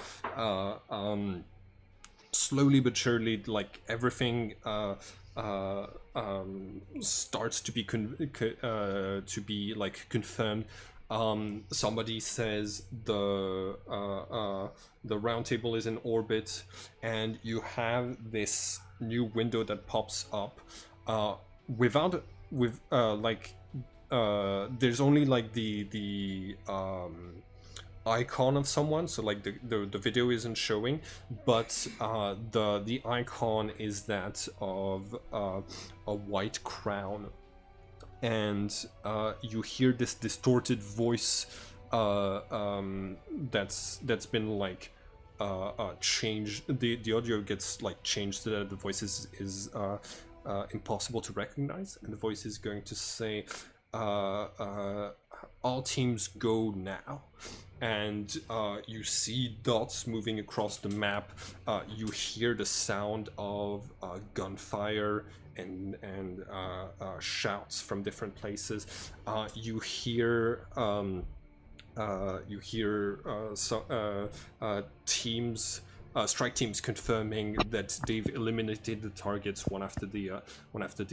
Slowly but surely, like everything starts to be like confirmed. Somebody says the round table is in orbit, and you have this new window that pops up there's only like the icon of someone, so like the video isn't showing, but the icon is that of a white crown, and you hear this distorted voice that's been like changed. The audio gets like changed so that the voice is impossible to recognize, and the voice is going to say, all teams go now. And you see dots moving across the map. You hear the sound of gunfire and shouts from different places. You hear teams, strike teams confirming that they've eliminated the targets one after the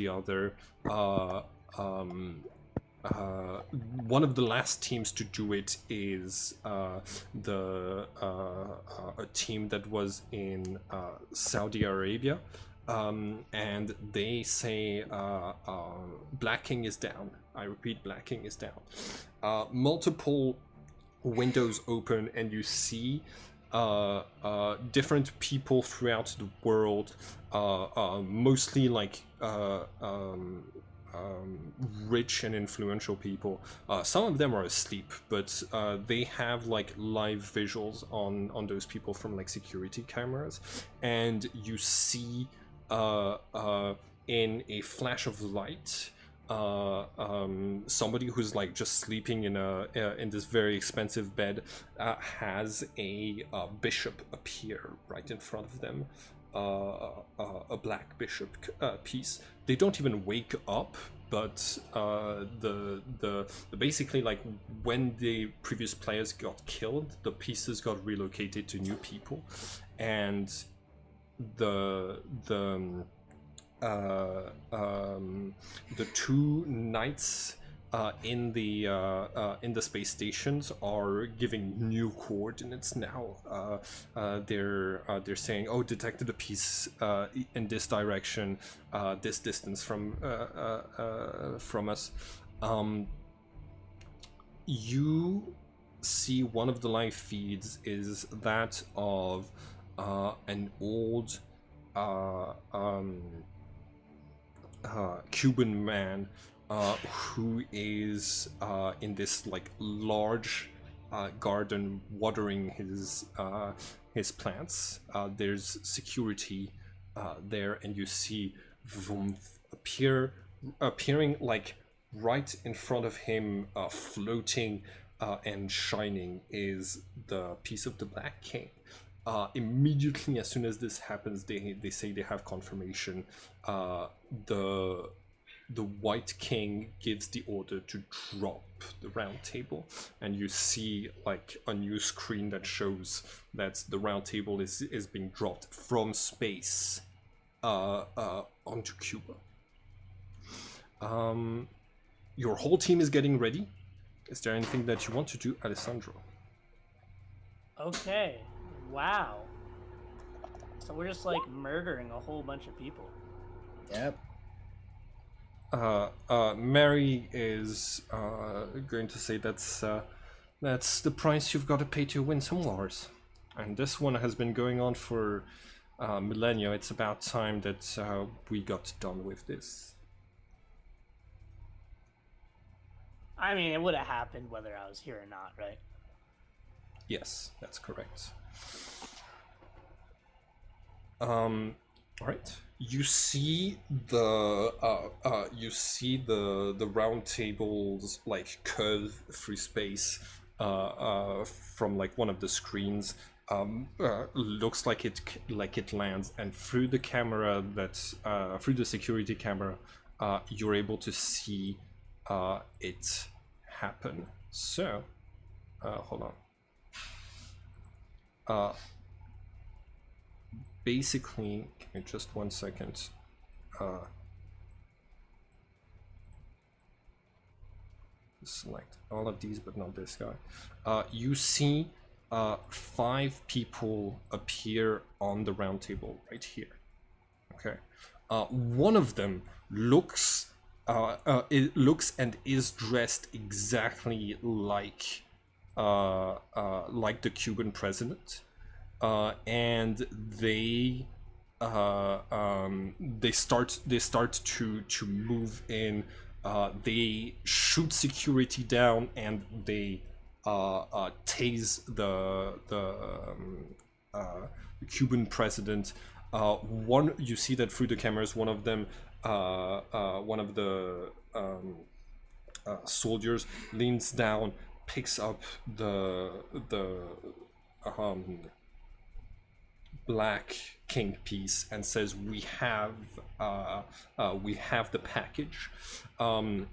other. One of the last teams to do it is a team that was in Saudi Arabia, and they say Black King is down. I repeat, Black King is down. Multiple windows open, and you see different people throughout the world, mostly like rich and influential people. Some of them are asleep, but they have like live visuals on those people from like security cameras, and you see in a flash of light somebody who's like just sleeping in this very expensive bed has a bishop appear right in front of them. A black bishop piece. They don't even wake up, but the basically, like, when the previous players got killed, the pieces got relocated to new people, and the two knights in the space stations are giving new coordinates now. They're saying, "Oh, detected a piece in this direction, this distance from us." You see one of the live feeds is that of an old Cuban man who is in this like large garden watering his plants. There's security there, and you see appearing like right in front of him, floating and shining, is the piece of the Black King. Immediately, as soon as this happens, they say they have confirmation. The White King gives the order to drop the round table, and you see like a new screen that shows that the round table is being dropped from space onto Cuba. Your whole team is getting ready. Is there anything that you want to do, Alessandro? Okay. Wow. So we're just like murdering a whole bunch of people. Yep. Mary is going to say that's the price you've got to pay to win some wars, and this one has been going on for millennia. It's about time that we got done with this. I mean, it would have happened whether I was here or not, right? Yes, that's correct. All right. You see the round table's like curve through space from like one of the screens. Looks like it lands, and through the camera through the security camera, you're able to see it happen. So, hold on. Basically, give me just 1 second. Select all of these, but not this guy. You see 5 people appear on the round table right here. Okay. One of them looks and is dressed exactly like the Cuban president. And they start to move in. They shoot security down, and they tase the Cuban president. One, you see that through the cameras, one of them, one of the soldiers leans down, picks up the Black King piece and says, we have the package. And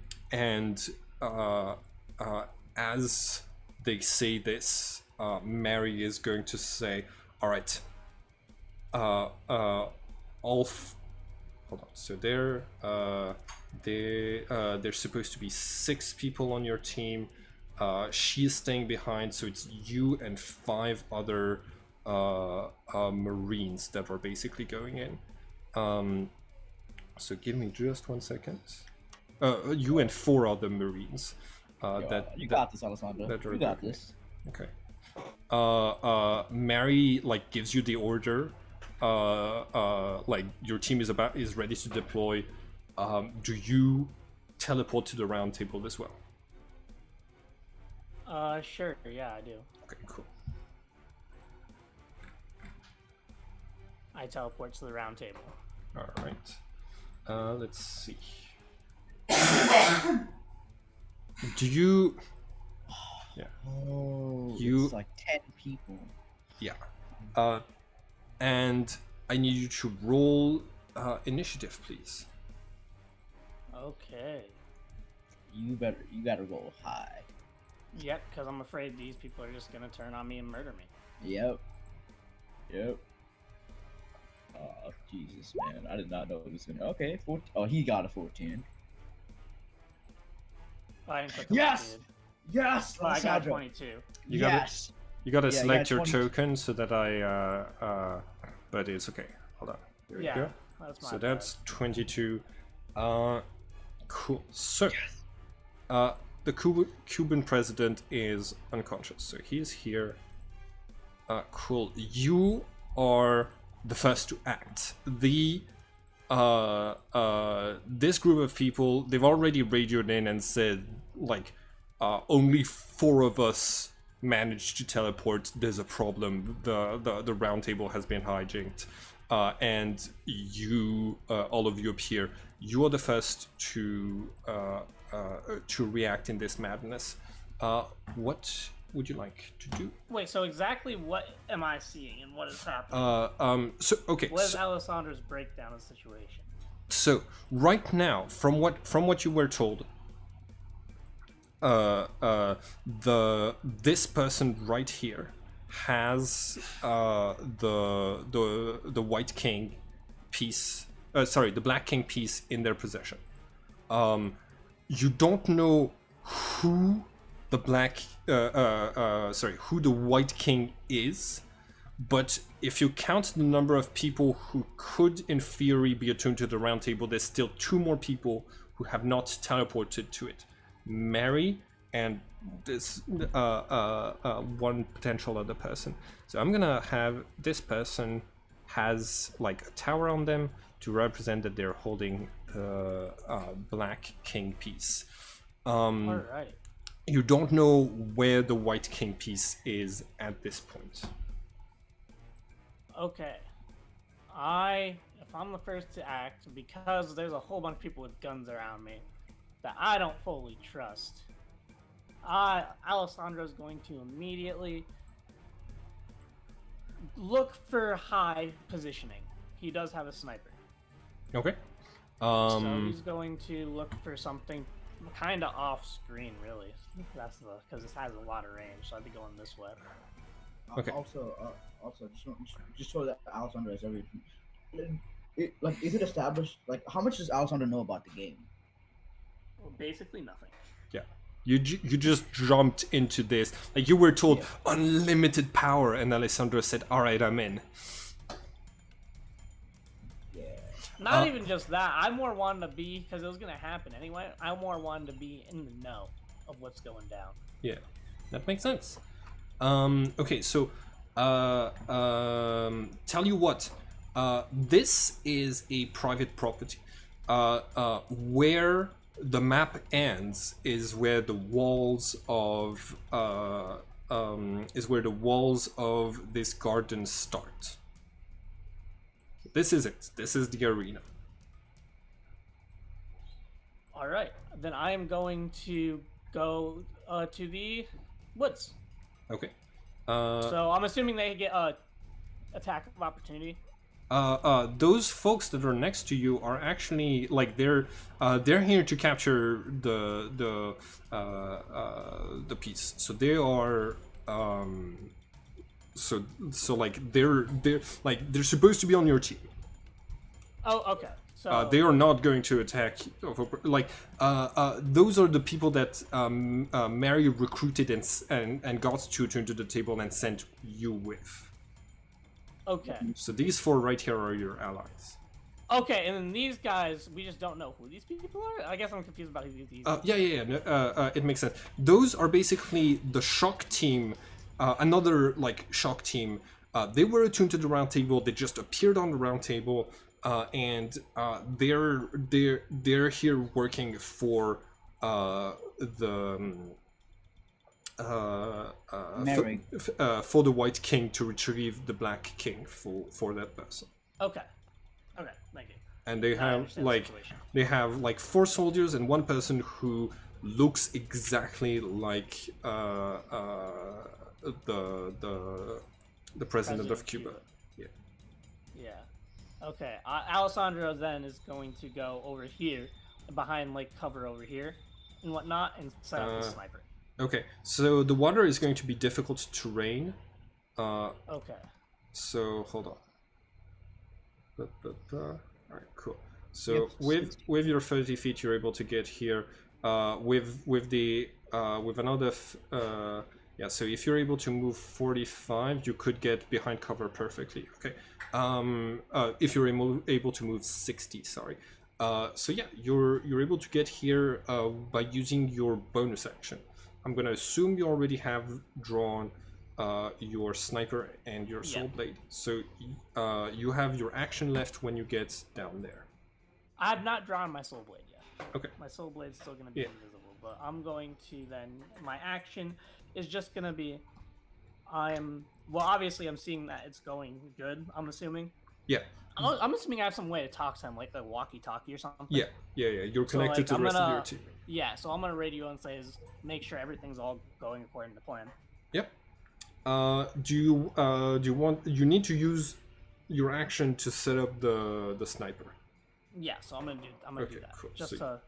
as they say this, Mary is going to say, all right, hold on. So there's supposed to be 6 people on your team. She is staying behind, so it's you and 5 other Marines that are basically going in. So give me just 1 second. You and 4 other Marines. You got this, Alessandro. You got this. Okay. Mary like gives you the order. Like your team is ready to deploy. Do you teleport to the round table as well? Sure. Yeah, I do. Okay, cool. I teleport to the round table. All right. Let's see. Do you? Yeah. Oh, You- it's like 10 people. Yeah. And I need you to roll initiative, please. Okay. You gotta roll high. Yep, because I'm afraid these people are just gonna turn on me and murder me. Yep. Oh, Jesus, man. I did not know it was gonna. Okay, 14. Oh, he got a 14. Oh, I didn't click on Yes! that, dude. Yes! Oh, I got Alessandro. 22. You gotta- Yes! You gotta Yeah, select yeah, your 20. token so that but it's okay. Hold on. There we Yeah, go. that's my So bad. that's 22. Cool. So, the Cuban president is unconscious, so he's here. Cool. You are the first to act. This group of people, they've already radioed in and said, like, only 4 of us managed to teleport. There's a problem. The round table has been hijacked. And you, all of you appear. You are the first to react in this madness. What would you like to do? Wait, so exactly what am I seeing and what is happening? So okay. What is Alessandro's breakdown of the situation? So right now, from what you were told, this person right here has the White King piece. The Black King piece in their possession. You don't know who the White King is, but if you count the number of people who could, in theory, be attuned to the round table, there's still 2 more people who have not teleported to it. Mary and this one potential other person. So I'm gonna have this person has like a tower on them to represent that they're holding the black king piece. All right. You don't know where the white king piece is at this point. Okay. If I'm the first to act, because there's a whole bunch of people with guns around me that I don't fully trust, Alessandro's going to immediately look for high positioning. He does have a sniper. Okay. So he's going to look for something kind of off screen, really. That's because this has a lot of range, so I'd be going this way. Okay. Also, just so that Alessandro has everything. Like, is it established? Like, how much does Alessandro know about the game? Well, basically nothing. Yeah. You just jumped into this. Like, you were told unlimited power, and Alessandro said, "All right, I'm in." Not even just that. I more wanted to be, because it was going to happen anyway, I more wanted to be in the know of what's going down. Yeah, that makes sense. Okay, so tell you what, this is a private property. Where the map ends is where the walls of this garden start. This is it. This is the arena. All right, then I am going to go to the woods. Okay. So I'm assuming they get attack of opportunity. Those folks that are next to you are actually like they're here to capture the piece. So they are so like they're supposed to be on your team. Oh, okay. So they are not going to attack. Like those are the people that Mary recruited and got to turn to the table and sent you with. okay. So these 4 right here are your allies. Okay, and then these guys, we just don't know who these people are. I guess I'm confused about who these. Yeah. No, it makes sense. Those are basically the shock team. Another like shock team. They were attuned to the round table. They just appeared on the round table, and they're here working for Mary. for the White King to retrieve the Black King for that person. Okay. Okay. Thank you. And they have understand the situation. 4 soldiers and 1 person who looks exactly like the president of Cuba. Yeah. Yeah. Okay. Alessandro then is going to go over here, behind like cover over here, and whatnot, and set up the sniper. Okay. So the water is going to be difficult terrain. Okay. So hold on. All right, cool. So with your 30 feet, you're able to get here. With another yeah. So if you're able to move 45, you could get behind cover perfectly. Okay. If you're able to move 60, sorry. So yeah, you're able to get here by using your bonus action. I'm gonna assume you already have drawn your sniper and your soul blade. So you have your action left when you get down there. I have not drawn my soul blade yet. Okay. My soul blade's still gonna be invisible, but I'm going to then my action is just gonna be obviously I'm seeing that it's going good. I'm assuming. Yeah. I'm assuming I have some way to talk to him, like a walkie-talkie or something. Yeah. You're connected to the rest of your team. Yeah, so I'm gonna radio and say, make sure everything's all going according to plan. Yep. You need to use your action to set up the sniper. Yeah, so I'm gonna do that. Cool. Just so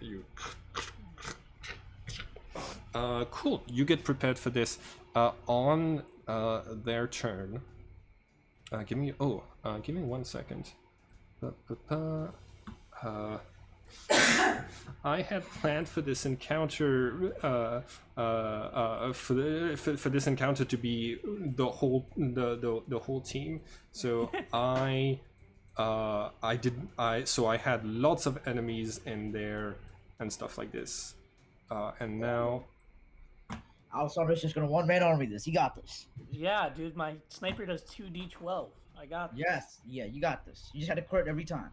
you cool. You get prepared for this. On their turn. Give me 1 second. I had planned for this encounter, for this encounter to be the whole team. So I had lots of enemies in there and stuff like this, and now Alessandro's just gonna one-man army this. You got this. Yeah, dude, my sniper does 2d12. I got this. Yes, yeah, you got this. You just had to crit every time.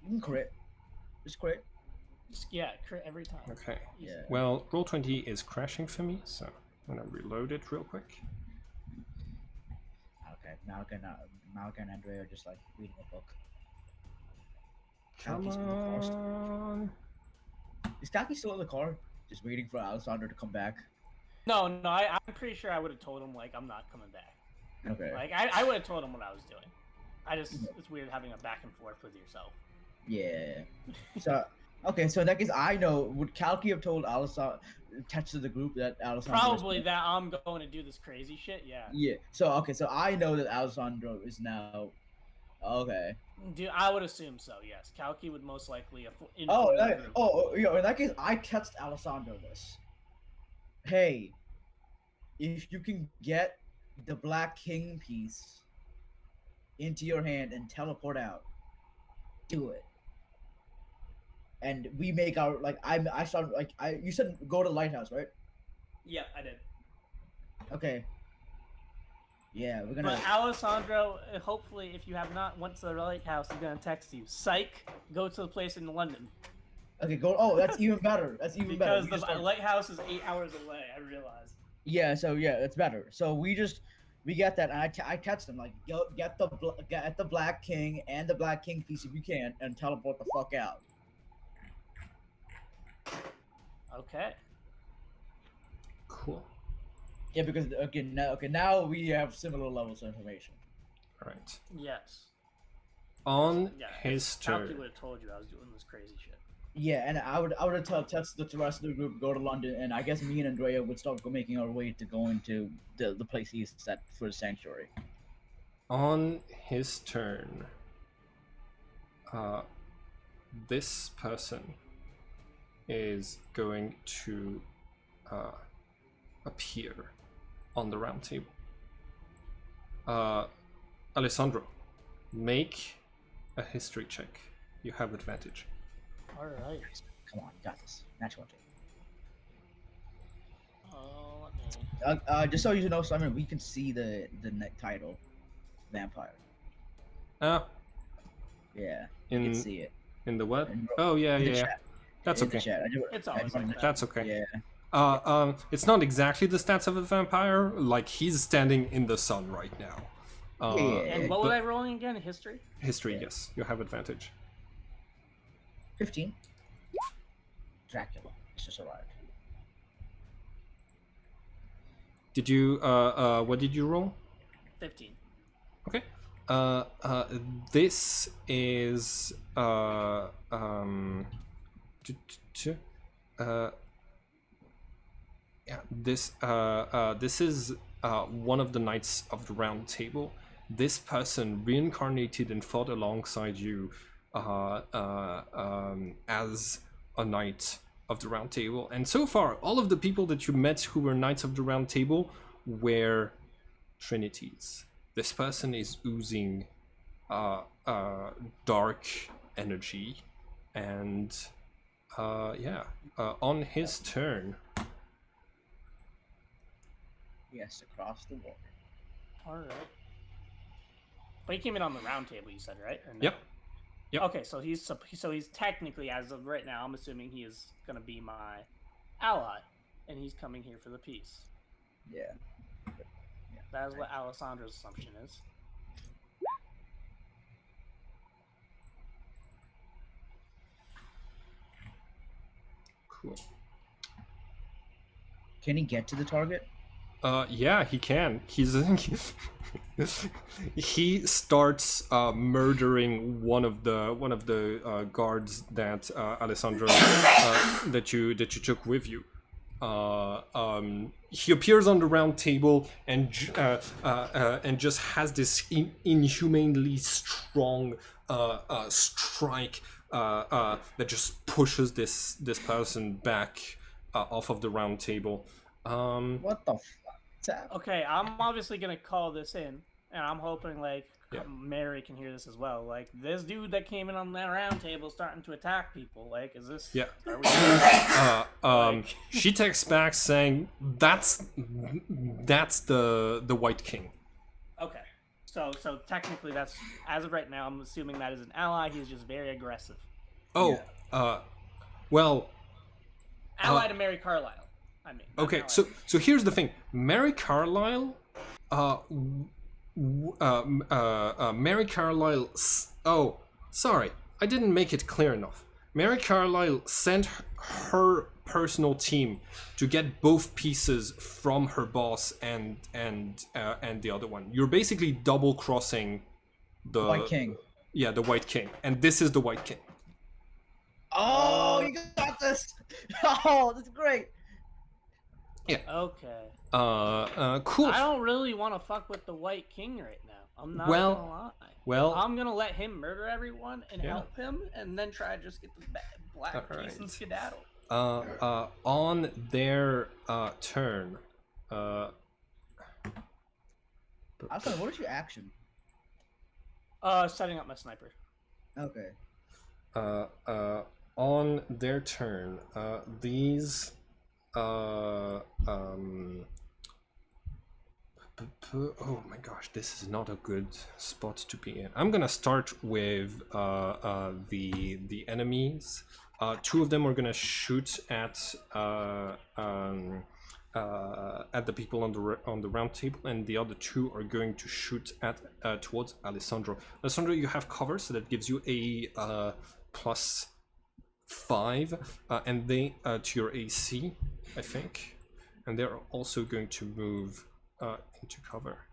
You can crit. Just crit. Yeah, crit every time. okay. Easy. Yeah. Well, Roll20 is crashing for me, so I'm gonna reload it real quick. Okay, Malika and Andrea are just like reading a book. Come Kalki's in the car still. on. Is Kalki still in the car? Just waiting for Alessandro to come back. No, I'm pretty sure I would have told him like I'm not coming back. Okay. Like I would have told him what I was doing. It's weird having a back and forth with yourself. Yeah. So okay, so in that case, I know. Would Kalki have told Alessandro, texted the group that Alessandro? Probably that I'm going to do this crazy shit. Yeah. Yeah. So okay, so I know that Alessandro is now. Okay. Dude, I would assume so. Yes, Kalki would most likely. Oh, in that case, I text Alessandro this. Hey, if you can get the Black King piece into your hand and teleport out, do it. And we make our I started you said go to Lighthouse, right? Yeah, I did. Okay. Yeah, we're gonna. But Alessandro, hopefully, if you have not went to the lighthouse, he's gonna text you. Psych, go to the place in London. Okay, go. Oh, that's even better. That's even better. Because the lighthouse is 8 hours away. I realize. Yeah, so yeah, it's better. So we get that, and I text him like, get the Black King and the Black King piece if you can, and teleport the fuck out. Okay. Cool. Yeah, because now we have similar levels of information. All right. Yes. On Yeah. his Kalki turn. would have told you I was doing this crazy shit. Yeah, and I would have texted the rest of the group go to London, and I guess me and Andrea would start making our way to go into the place he's set for the sanctuary. On his turn, this person is going to appear on the round table. Alessandro, make a history check. You have advantage. All right. Come on, you got this. Natural 20. Let me. Just so you know, Simon, we can see the title, Vampire. Ah, Yeah, you can see it. in the what? In- Oh yeah, in the yeah. chat. That's In the okay. chat. It's always like that. That's okay. Yeah. It's not exactly the stats of a vampire. Like he's standing in the sun right now. Yeah. And what was I rolling again? History? History, Yeah. yes, you have advantage. 15. Dracula. It's just arrived. Did you what did you roll? 15. Okay. This is this is one of the knights of the round table. This person reincarnated and fought alongside you as a knight of the round table. And so far, all of the people that you met who were knights of the round table were Trinities. This person is oozing dark energy, and on his turn, Yes, across the water. All right. But he came in on the round table, you said, right? Or no? Yep. Yep. Okay, so he's technically, as of right now, I'm assuming he is going to be my ally, and he's coming here for the peace. Yeah. That is what Alessandro's assumption is. cool. Can he get to the target? Yeah, he can. He starts murdering one of the guards that Alessandro that you took with you. He appears on the round table and just has this inhumanely strong strike that just pushes this person back off of the round table. What the fuck? Okay, I'm obviously gonna call this in, and I'm hoping like Yeah. Mary can hear this as well. Like this dude that came in on that round table is starting to attack people. Like, is this? Yeah. Are we, like- She texts back saying that's the White King. Okay, so technically that's as of right now. I'm assuming that is an ally. He's just very aggressive. Oh, well, Ally to Mary Carlisle. I mean. not okay. ally. So here's the thing. Mary Carlisle, Mary Carlisle. Oh, sorry, I didn't make it clear enough. Mary Carlisle sent her personal team to get both pieces from her boss and the other one. You're basically double crossing the White King. Yeah, the White King, and this is the White King. Oh, you got this. Oh, that's great. Okay. Cool. I don't really want to fuck with the White King right now. I'm not Well- gonna lie. Well, I'm gonna let him murder everyone and Yeah. help him, and then try to just get the black piece Alright. and skedaddle. on their turn, Outside, what is your action? Setting up my sniper. Okay. on their turn, these oh my gosh, this is not a good spot to be in. I'm gonna start with the enemies. Two of them are gonna shoot at the people on the round table, and the other two are going to shoot at towards Alessandro. Alessandro, you have cover, so that gives you a +5, and they to your AC, I think, and they're also going to move into cover.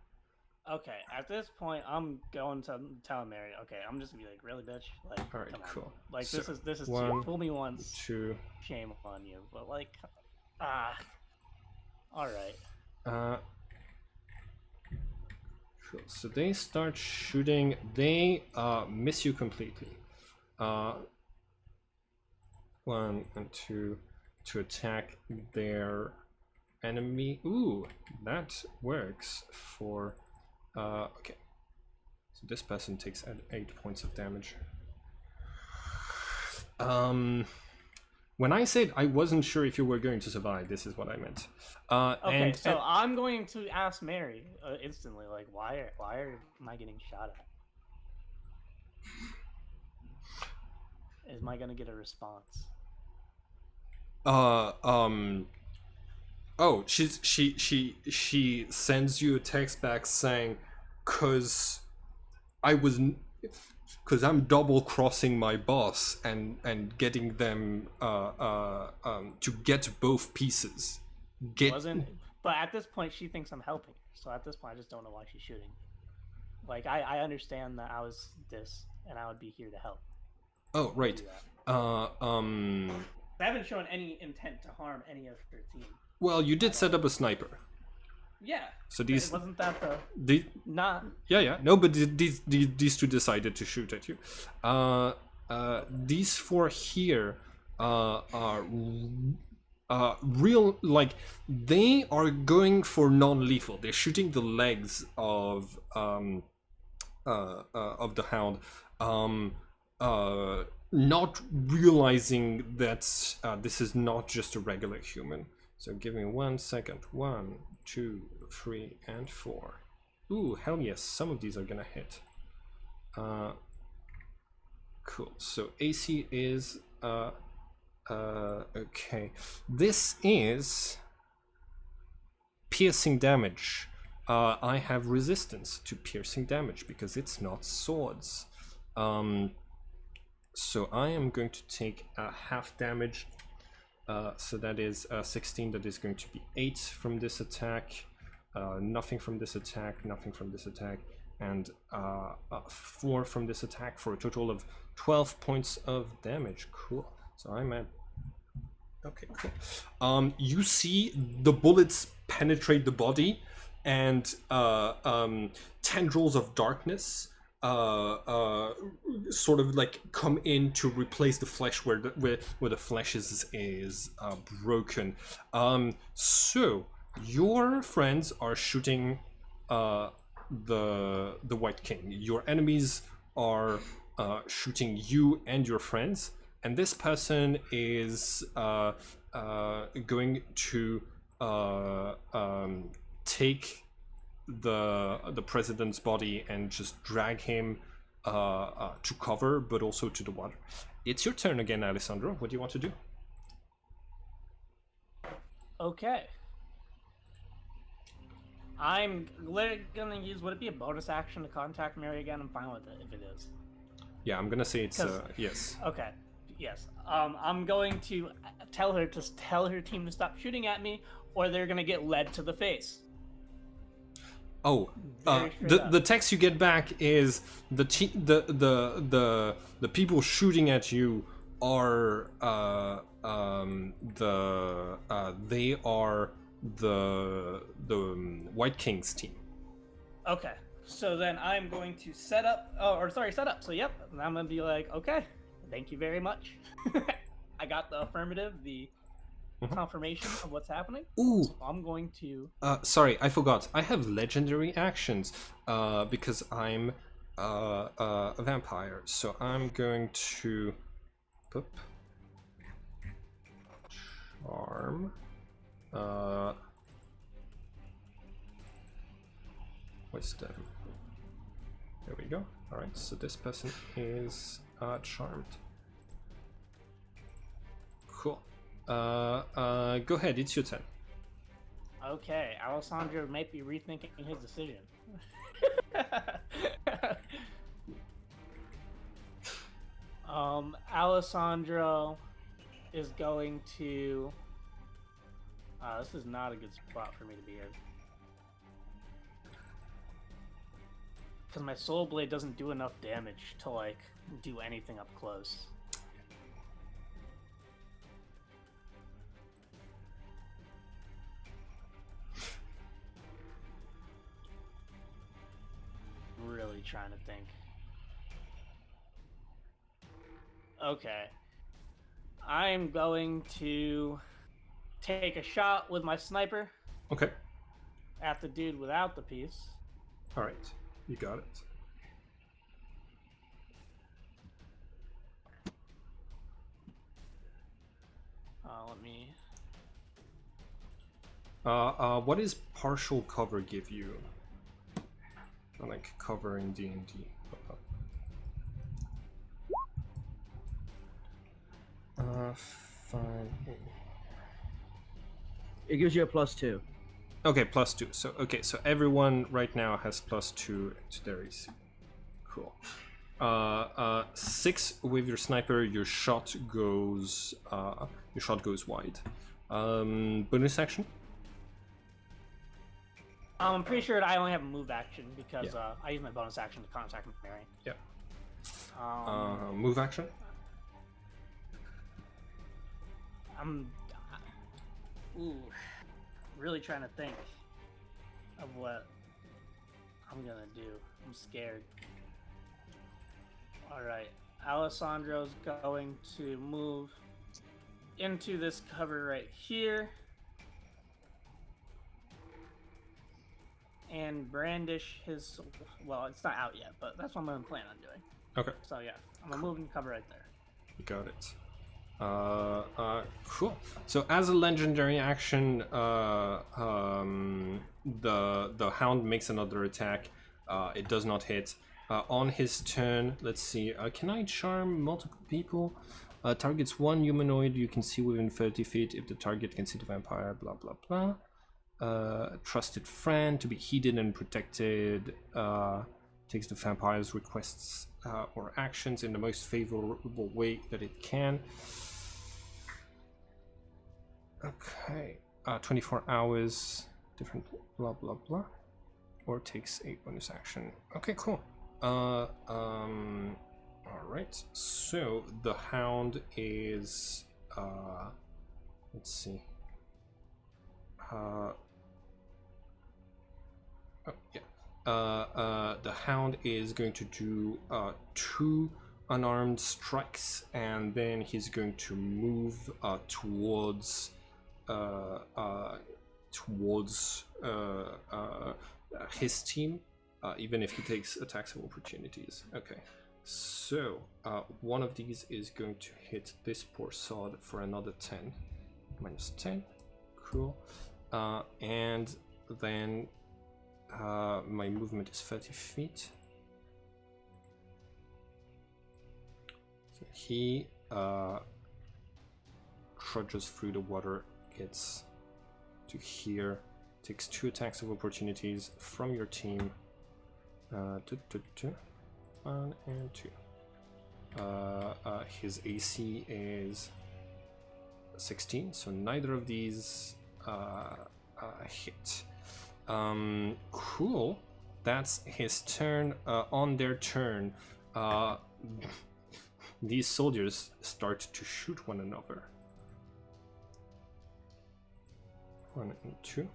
Okay, at this point, I'm going to tell Mary. Okay, I'm just gonna be like, really, bitch? Like, All right, come on. cool. Like, So, this is one, too. Fool me once, 2. shame on you. But like, all right. Cool. So they start shooting. They miss you completely. 1 and 2 to attack their enemy. Ooh, that works for. Okay. So this person takes 8 points of damage. When I said I wasn't sure if you were going to survive, this is what I meant. Okay, so I'm going to ask Mary instantly, like, why am I getting shot at? Am I gonna get a response? Oh, she sends you a text back saying, "Cause I'm double crossing my boss and getting them to get both pieces." But at this point she thinks I'm helping her, so at this point I just don't know why she's shooting. Like, I understand that I was this and I would be here to help. Oh, right. I haven't shown any intent to harm any of her team. Well, you did set up a sniper. Yeah. So these wasn't that not yeah. No, but these two decided to shoot at you. These 4 here are real, like, they are going for non-lethal. They're shooting the legs of the hound, not realizing that this is not just a regular human. So give me 1 second. 1, 2, 3, and 4. Ooh, hell yes, some of these are gonna hit. Cool. So AC is okay. This is piercing damage. I have resistance to piercing damage because it's not swords. So I am going to take half damage. So that is 16. That is going to be 8 from this attack. Nothing from this attack. Nothing from this attack. And 4 from this attack for a total of 12 points of damage. Cool. So I'm at. Okay, cool. You see the bullets penetrate the body, and tendrils of darkness sort of like come in to replace the flesh where the flesh is broken. So your friends are shooting the White King. Your enemies are shooting you and your friends, and this person is going to take the president's body and just drag him to cover, but also to the water. It's your turn again, Alessandro. What do you want to do? Okay. I'm literally gonna use. Would it be a bonus action to contact Mary again? I'm fine with it if it is. Yeah, I'm gonna say it's yes. Okay. Yes. I'm going to tell her team to stop shooting at me, or they're gonna get led to the face. Oh, Very straight up. the text you get back is the people shooting at you are they are the White King's team. Okay. So then I'm going to set up. Set up. So yep, I'm gonna be like, okay, thank you very much. I got the affirmative, the confirmation of what's happening. Ooh. So I'm going to. Sorry, I forgot. I have legendary actions because I'm a vampire. So I'm going to boop, charm. Wisdom. There we go. All right. So this person is charmed. Cool. Go ahead. It's your turn. Okay, Alessandro might be rethinking his decision. Alessandro is going to. This is not a good spot for me to be in. Because my soul blade doesn't do enough damage to like do anything up close. Really trying to think. Okay. I'm going to take a shot with my sniper Okay. at the dude without the piece. All right. You got it. Let me. What does partial cover give you? Like cover in D&D. Fine. It gives you a +2. Okay, +2. So okay, so everyone right now has +2 to their AC. Cool. 6 with your sniper. Your shot goes wide. Bonus action. I'm pretty sure I only have a move action because I use my bonus action to contact Mary. Yeah. Move action. I'm really trying to think of what I'm gonna do. I'm scared. Alright, Alessandro's going to move into this cover right here and brandish his, well, it's not out yet, but that's what I'm gonna plan on doing. Okay. So yeah, I'm gonna move and cover right there. You got it. Cool. So as a legendary action, the hound makes another attack. It does not hit. On his turn, let's see. Can I charm multiple people? Targets one humanoid you can see within 30 feet. If the target can see the vampire, blah blah blah. Trusted friend to be hidden and protected. Takes the vampire's requests or actions in the most favorable way that it can. Okay, 24 hours, different blah blah blah, or takes a bonus action. Okay, cool. All right. So the hound is let's see. Oh yeah. the hound is going to do 2 unarmed strikes, and then he's going to move towards his team, even if he takes attacks of opportunities. Okay, so one of these is going to hit this poor sod for another 10, minus 10. Cool. And then my movement is 30 feet. So he trudges through the water, gets to here, takes 2 attacks of opportunities from your team. 1 and 2. His AC is 16, so neither of these hit. Cool. That's his turn. On their turn, these soldiers start to shoot one another. 1 and 2.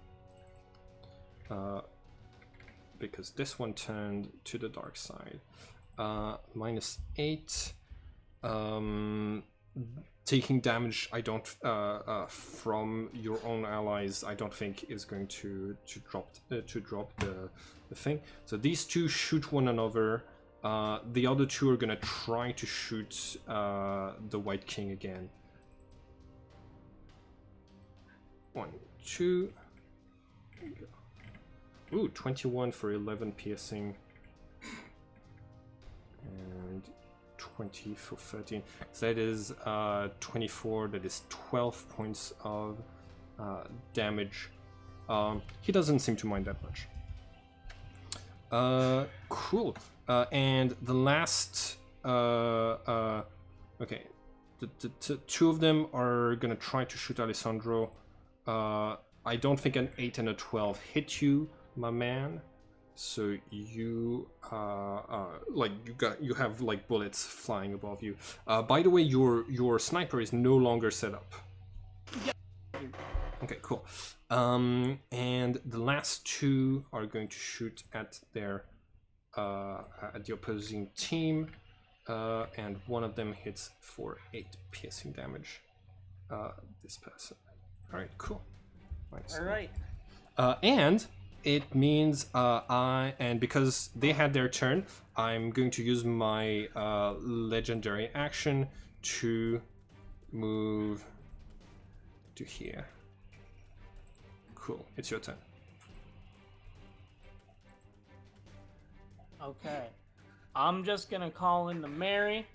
Because this one turned to the dark side. Minus 8. Taking damage, I don't from your own allies, I don't think is going to drop the thing. So these 2 shoot one another. The other 2 are gonna try to shoot the White King again. 1, 2. Ooh, 21 for 11 piercing. And 20 for 13. So that is 24. That is 12 points of damage. He doesn't seem to mind that much. Cool. And the last... okay. The 2 of them are gonna try to shoot Alessandro. I don't think an 8 and a 12 hit you, my man. So you you have like bullets flying above you. By the way, your sniper is no longer set up. Okay, cool. And the last 2 are going to shoot at their at the opposing team, and one of them hits for 8 piercing damage. This person. All right, cool. Nice. All right. And it means and because they had their turn, I'm going to use my legendary action to move to here. Cool, it's your turn. Okay. I'm just gonna call in to Mary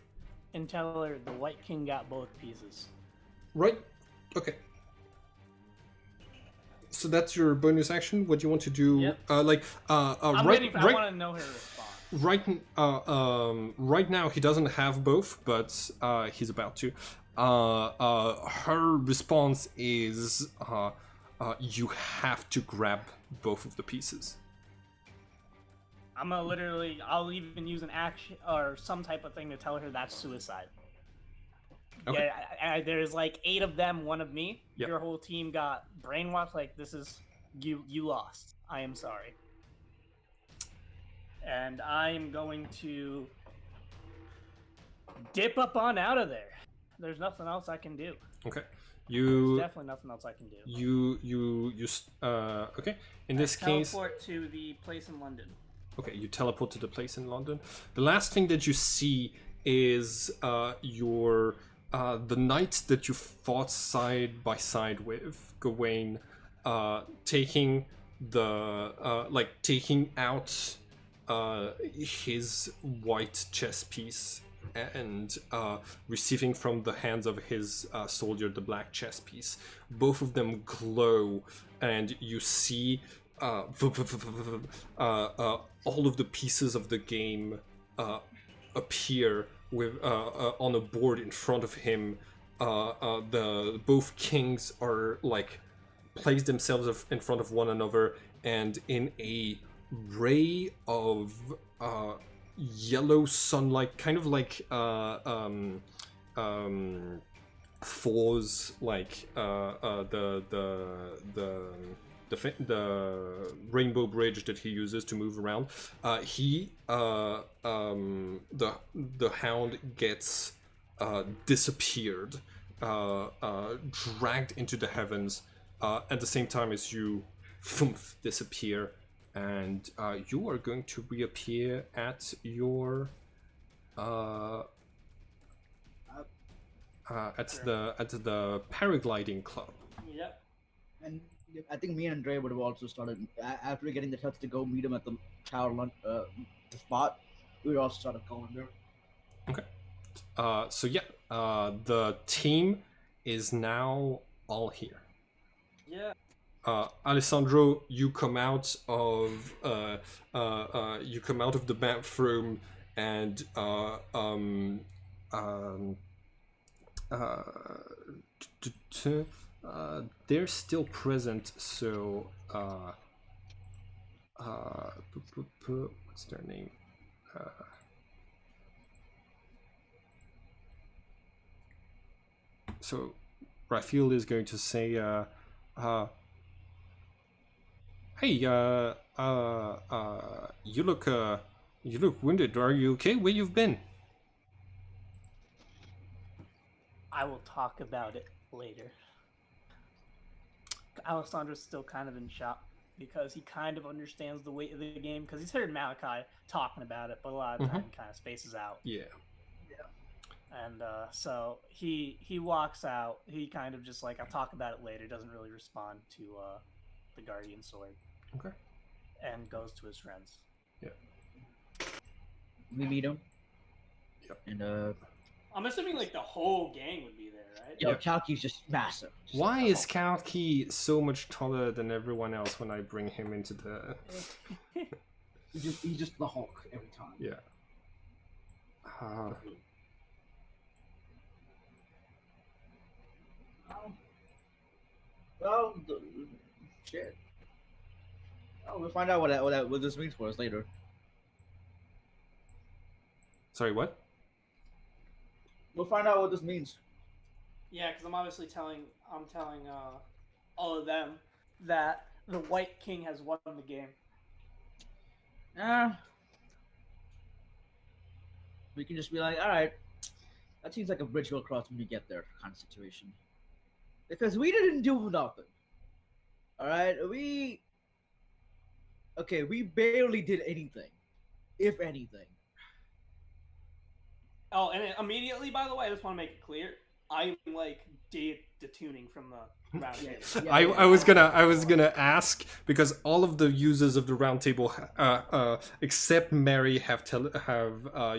and tell her the White King got both pieces. Right, okay. So that's your bonus action. What do you want to do? Yep. I want to know her response. Right now he doesn't have both, but he's about to. Her response is, you have to grab both of the pieces. I'm gonna literally, I'll even use an action or some type of thing to tell her that's suicide. Okay. Yeah, there's like 8 of them, 1 of me. Yep. Your whole team got brainwashed. Like, this is you lost. I am sorry. And I am going to dip up on out of there. There's nothing else I can do. Okay. There's definitely nothing else I can do. Okay. In this case, teleport to the place in London. Okay, you teleport to the place in London. The last thing that you see is the knight that you fought side by side with, Gawain, taking out his white chess piece and receiving from the hands of his soldier the black chess piece. Both of them glow, and you see all of the pieces of the game appear with on a board in front of him. The both kings are like placed themselves in front of one another, and in a ray of yellow sunlight, kind of like Thor's, like the the rainbow bridge that he uses to move around. The hound gets disappeared, dragged into the heavens, at the same time as you disappear, and you are going to reappear at your at the paragliding club. Yep. And I think me and Andre would have also started after getting the touch to go meet him at the tower the spot. We would also started going there. Okay. So yeah, the team is now all here. Yeah. Alessandro, you come out of the bathroom, and they're still present. So what's their name? So Raphael is going to say, "Hey, you look wounded. Are you okay? Where you've been?" I will talk about it later. Alessandro's still kind of in shock because he kind of understands the weight of the game because he's heard Malachi talking about it, but a lot of time he kind of spaces out. Yeah. And so he walks out. He kind of just like, I'll talk about it later. Doesn't really respond to the Guardian Sword. Okay. And goes to his friends. Yeah. We meet him. Yep. And I'm assuming like the whole gang would be there, right? yo, Chalky's just massive. Just Why is Kalki so much taller than everyone else when I bring him into the? he's just the Hulk every time. Yeah. Well, shit. Oh, we'll find out what this means for us later. Sorry, what? We'll find out what this means. Yeah, because I'm obviously telling all of them that the White King has won the game. We can just be like, all right, that seems like a bridge we'll cross when we get there, kind of situation. Because we didn't do nothing. All right, we barely did anything, if anything. Oh, and immediately, by the way, I just want to make it clear, I'm like detuning from the round table. I was gonna ask, because all of the users of the round table, except Mary, have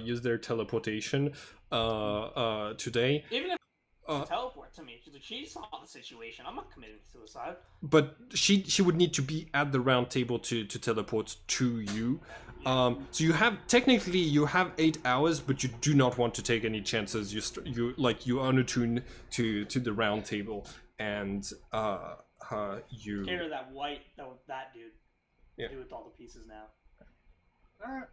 used their teleportation today. Even if teleport to me, she saw the situation. I'm not committing suicide. But she would need to be at the round table to teleport to you. So you have 8 hours, but you do not want to take any chances. You are attuned to the round table, and you care of that dude. Yeah. Do with all the pieces now. Alright.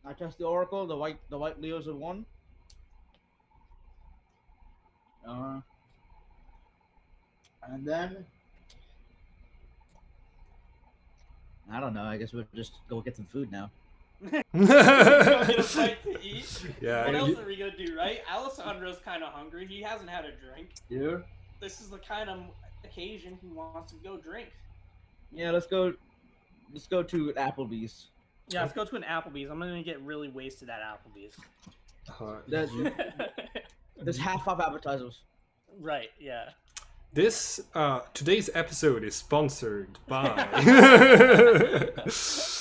I test the Oracle. The white Leos have won. And then I don't know. I guess we'll just go get some food now. Go get a bite to eat. Yeah. What else are we gonna do, right? Alessandro's kind of hungry. He hasn't had a drink. Yeah. This is the kind of occasion he wants to go drink. Yeah. Let's go to Applebee's. Yeah, let's go to an Applebee's. I'm gonna get really wasted at Applebee's. There's half-off appetizers. Right. Yeah. This today's episode is sponsored by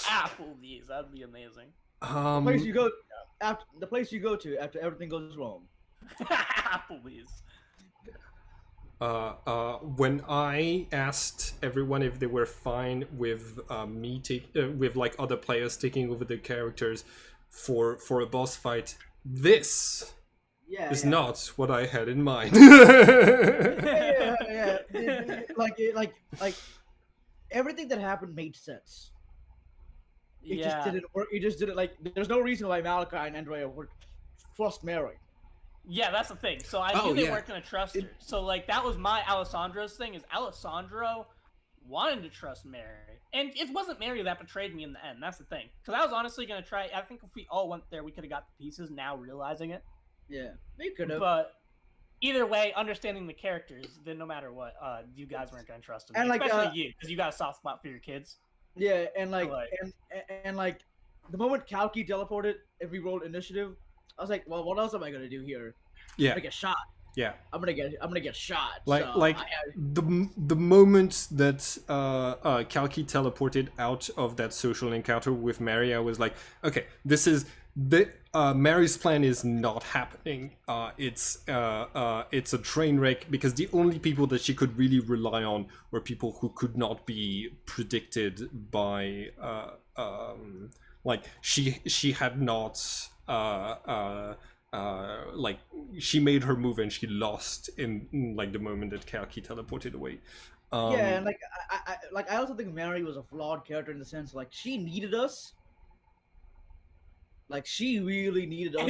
Applebee's. That'd be amazing. The place you go to after everything goes wrong. Applebee's. When I asked everyone if they were fine with with like other players taking over the characters for a boss fight, this is not what I had in mind. Yeah. Like everything that happened made sense. It just didn't work. You just didn't like. There's no reason why Malachi and Andrea would trust Mary. Yeah, that's the thing. So I knew they weren't gonna trust her. So like that was my Alessandro's thing. Is Alessandro wanted to trust Mary, and it wasn't Mary that betrayed me in the end. That's the thing, because I was honestly gonna try. I think if we all went there, we could have got the pieces. Now realizing it, Yeah, they could have. but either way, understanding the characters, then no matter what, you guys weren't gonna trust them, And, like, especially you, because you got a soft spot for your kids. Yeah, and like, Like- and like, the moment Kalki teleported and we rolled initiative, I was like, well, what else am I gonna do here? I'm Yeah, gonna get shot. yeah. I'm gonna get shot. Like so like I had, the moment that Kalki teleported out of that social encounter with Mary, I was like, okay, this is the Mary's plan is not happening. It's a train wreck because the only people that she could really rely on were people who could not be predicted by like she had not like she made her move and she lost in like the moment that Kalki teleported away. yeah, and like I also think Mary was a flawed character in the sense like she needed us. Like she really needed us.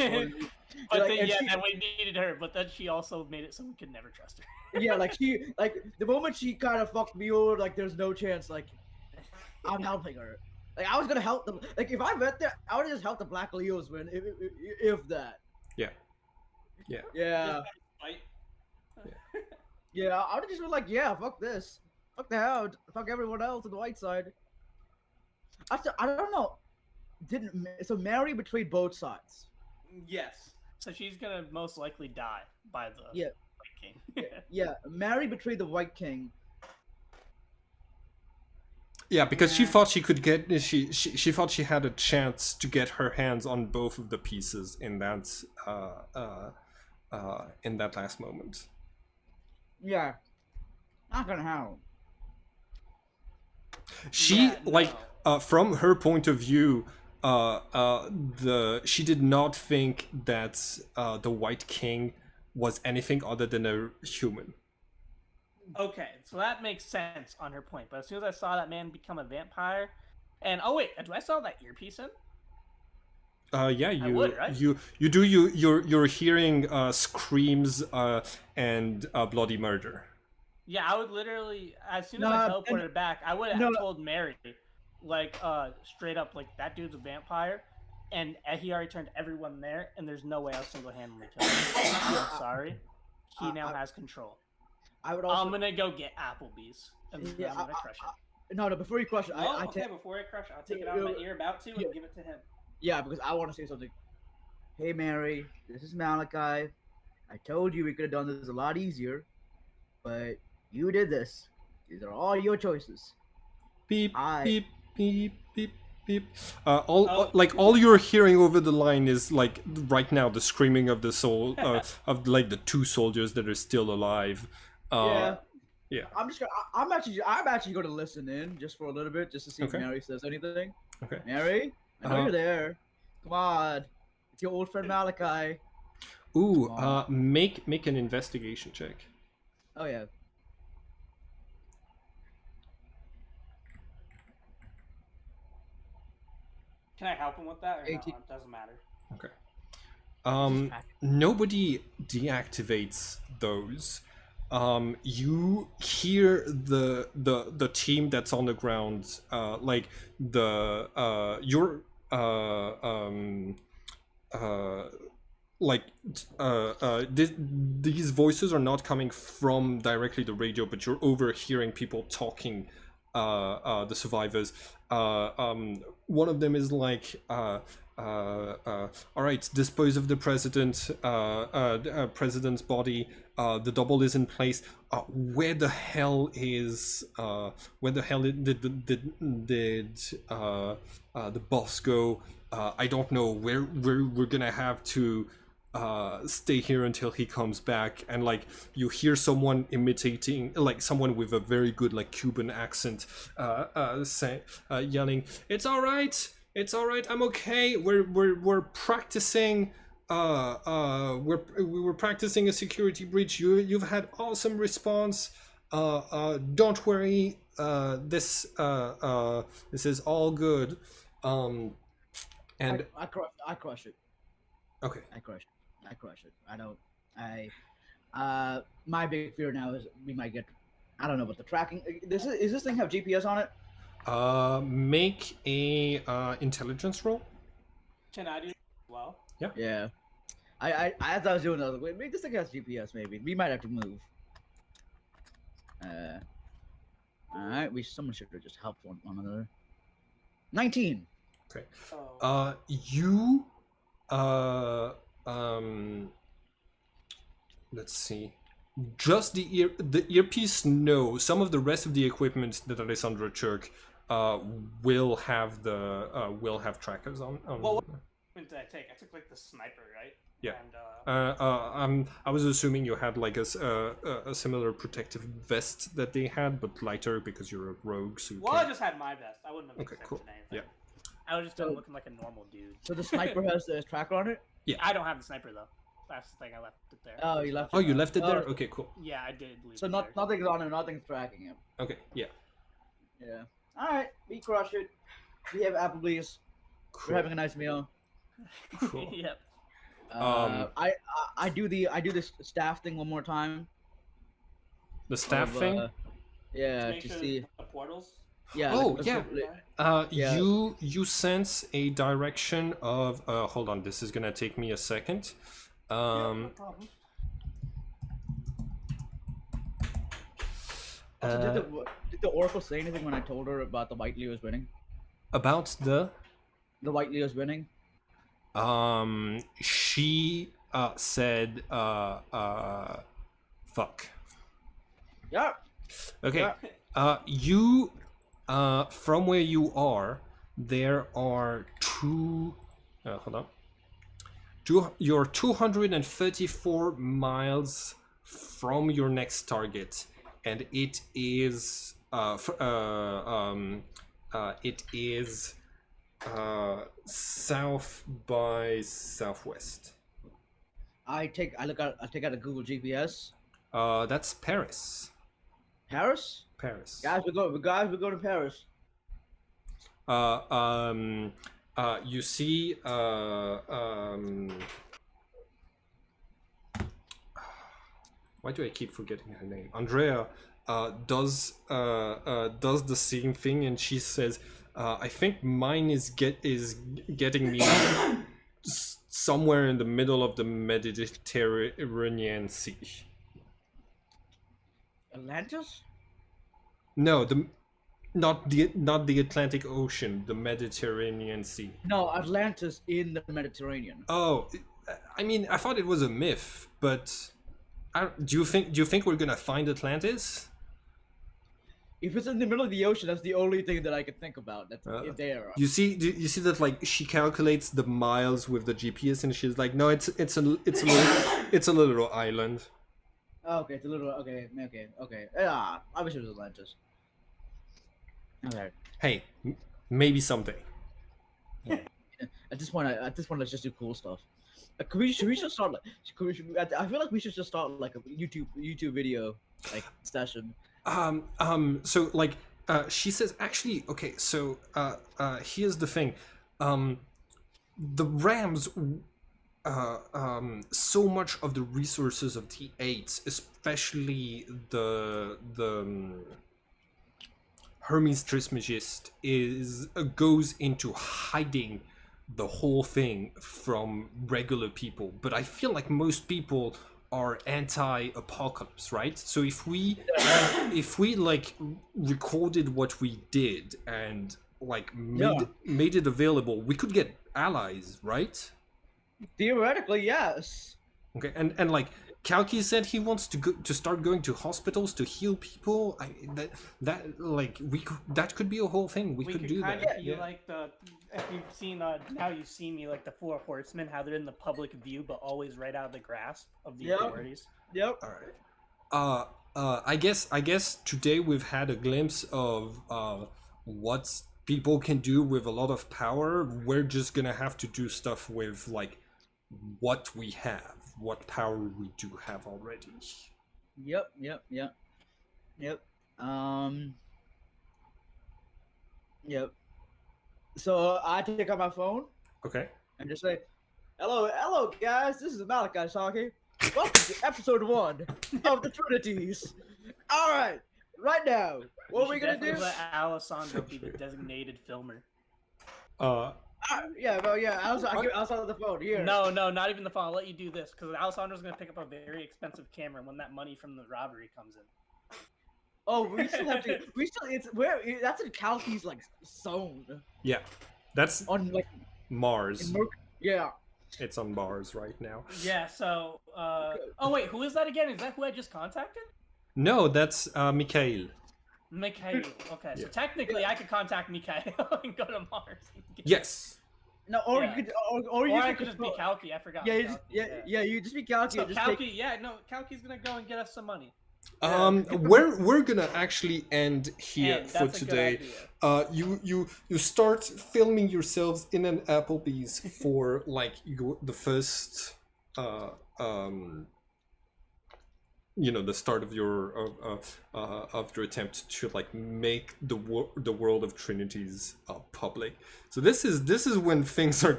But like, then, and yeah, she- then we needed her, but then she also made it so we could never trust her. yeah, like the moment she kind of fucked me over, like there's no chance. Like I'm helping her. Like I was gonna help them. Like if I went there, I would just help the Black Leos win, if that. Yeah. Yeah. Just fight. Yeah, I would have just been like, yeah, fuck this. Fuck the Hound. Fuck everyone else on the white side. I don't know. So Mary betrayed both sides. Yes. So she's gonna most likely die by the Yeah. White King. Yeah, Mary betrayed the White King. Yeah, because she Yeah. thought she could get she thought she had a chance to get her hands on both of the pieces in that last moment. Yeah. Not gonna happen. She Yeah, like no. from her point of view, she did not think that the White King was anything other than a human. Okay, so that makes sense on her point. But as soon as I saw that man become a vampire, and oh wait, do I saw that earpiece in? Yeah, you would, right? you're hearing screams and bloody murder. Yeah, I would literally, as soon as No, I and- teleported back, I would have no. told Mary, like, straight up, like, that dude's a vampire, and he already turned everyone there, and there's no way I'll single-handedly kill him. I'm sorry. He now has control. I would also. I'm gonna go get Applebee's, and then Yeah, I'm gonna crush it. No, before you crush it, Oh, I okay, take. before I crush it, I'll take it out of my ear, about to, Yeah. and give it to him. Yeah, because I want to say something. Hey, Mary, this is Malachi. I told you we could have done this a lot easier, but you did this. These are all your choices. Beep I- beep beep beep beep. Oh. All you're hearing over the line is like right now the screaming of the soul of like the two soldiers that are still alive. Yeah. Yeah. I'm just gonna. I'm actually going to listen in just for a little bit, just to see Okay. if Mary says anything. Okay. Mary, I know Uh-huh. you're there. Come on, it's your old friend Malachi. Ooh, Come on. make an investigation check. Oh yeah. Can I help him with that, or no? 18. It doesn't matter. Okay. fact. Nobody deactivates those. You hear the team that's on the ground, like these voices are not coming from directly the radio, but you're overhearing people talking. The survivors. One of them is like, all right, dispose of the president, president's body. The double is in place. Where the hell did the boss go? I don't know. We're gonna have to stay here until he comes back. And like you hear someone imitating, like someone with a very good like Cuban accent, yelling, "It's all right, I'm okay. We're practicing. We were practicing a security breach. You've had awesome response. Don't worry. This is all good." And I crush it. okay. I crush it. I don't. My big fear now is we might get I don't know, but the tracking. Is this thing have GPS on it? Make a intelligence roll. Can I do as well? Yeah. As I was doing, I was like, wait, maybe this thing has GPS. Maybe we might have to move. All right. Someone should have just helped one another. 19. Okay. Oh. You let's see. Just the earpiece. No, some of the rest of the equipment that Alessandro took will have trackers on. What did I take? I took like the sniper, right? Yeah. And I was assuming you had like a similar protective vest that they had, but lighter because you're a rogue. So I just had my vest. I wouldn't have Okay, accepted cool. anything. Yeah. I was just looking like a normal dude. So the sniper has the tracker on it. I don't have the sniper though. That's the thing. I left it there. Oh, you left. Oh, you left it there? Oh. Okay, cool. Yeah, I did leave. So it there. nothing's on him. Nothing's tracking him. Okay, yeah. Yeah. All right. We crush it. We have Applebee's. Cool. We're having a nice meal. Cool. Yep. I do this staff thing one more time. The staff of, thing? Yeah, Make to sure see. the portals. Yeah. Oh, let's yeah. go- Yeah. You sense a direction of hold on, this is gonna take me a second. No problem. Also, did the Oracle say anything when I told her about the White Leos winning? About the White Leos winning? she said fuck. Yeah. Okay. You from where you are, there are two hold on. You're 234 miles from your next target, and it is south by southwest. I take out a Google GPS. That's Paris. Paris? Paris. Guys, we go to Paris. You see why do I keep forgetting her name? Andrea does the same thing, and she says, I think mine is getting me somewhere in the middle of the Mediterranean Sea. Atlantis? No, not the Atlantic Ocean, the Mediterranean Sea. No, Atlantis in the Mediterranean. Oh, I mean, I thought it was a myth, but do you think we're gonna find Atlantis? If it's in the middle of the ocean, that's the only thing that I could think about. That's there. You see that, like, she calculates the miles with the GPS, and she's like, no, it's a little island. Oh, okay, it's a little. Okay. Yeah, I wish it was Atlantis. Okay. Hey, maybe someday. At this point, let's just do cool stuff. Should we just start like? I feel like we should just start like a YouTube video like session. So like, she says, actually, okay, so here's the thing. The Rams, so much of the resources of T8, especially the Hermes Trismegist, goes into hiding the whole thing from regular people. But I feel like most people are anti-apocalypse, right? So if we like recorded what we did and like made it available, we could get allies, right? Theoretically, yes. Okay, and like Kalki said, he wants to start going to hospitals to heal people. That could be a whole thing. We could do kind that. of be like if you've seen Now You See Me, like the Four Horsemen, how they're in the public view but always right out of the grasp of the authorities. Yep. All right. I guess today we've had a glimpse of what people can do with a lot of power. We're just gonna have to do stuff with like what we have, what power we do have already. Yep. Yep. So I take out my phone. Okay. And just say, hello guys, this is Malachi talking. Welcome to episode 1 of the Trinities. All right, right now. What are we gonna do? Definitely let Alessandro be the designated filmer. Yeah, well, yeah. I was on the phone here. No, not even the phone. I'll let you do this because Alessandro's gonna pick up a very expensive camera when that money from the robbery comes in. Oh, we still have to. We still. It's where. That's in Kalki's like zone. Yeah, that's On like. Mars. Yeah. It's on Mars right now. Yeah. So. Oh wait, who is that again? Is that who I just contacted? No, that's Mikhail. Mikhail. Okay, so Yeah. technically I could contact Mikhail and go to Mars. Yes. No, or Yeah. you could, or Or you I could could just be control- Kalki. I forgot. Yeah, Kalki, yeah. You just be Kalki. So and just Kalki, take- yeah, no, Kalki's gonna go and get us some money. We're gonna actually end here And for that's a good today. idea. You start filming yourselves in an Applebee's for like the first the start of your attempt to like make the world of Trinities public. So this is when things are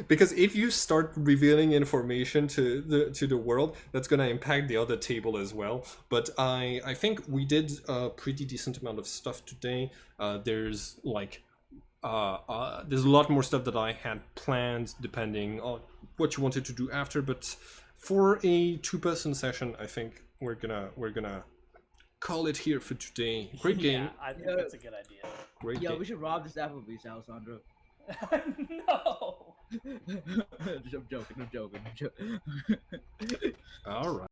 because if you start revealing information to the world, that's gonna impact the other table as well. But I think we did a pretty decent amount of stuff today. There's like there's a lot more stuff that I had planned depending on what you wanted to do after, but for a 2-person session, I think we're gonna call it here for today. Great game. Yeah, I think that's a good idea. Great Yeah, game. we should rob this Applebee's, Alessandro. No. I'm joking. All right.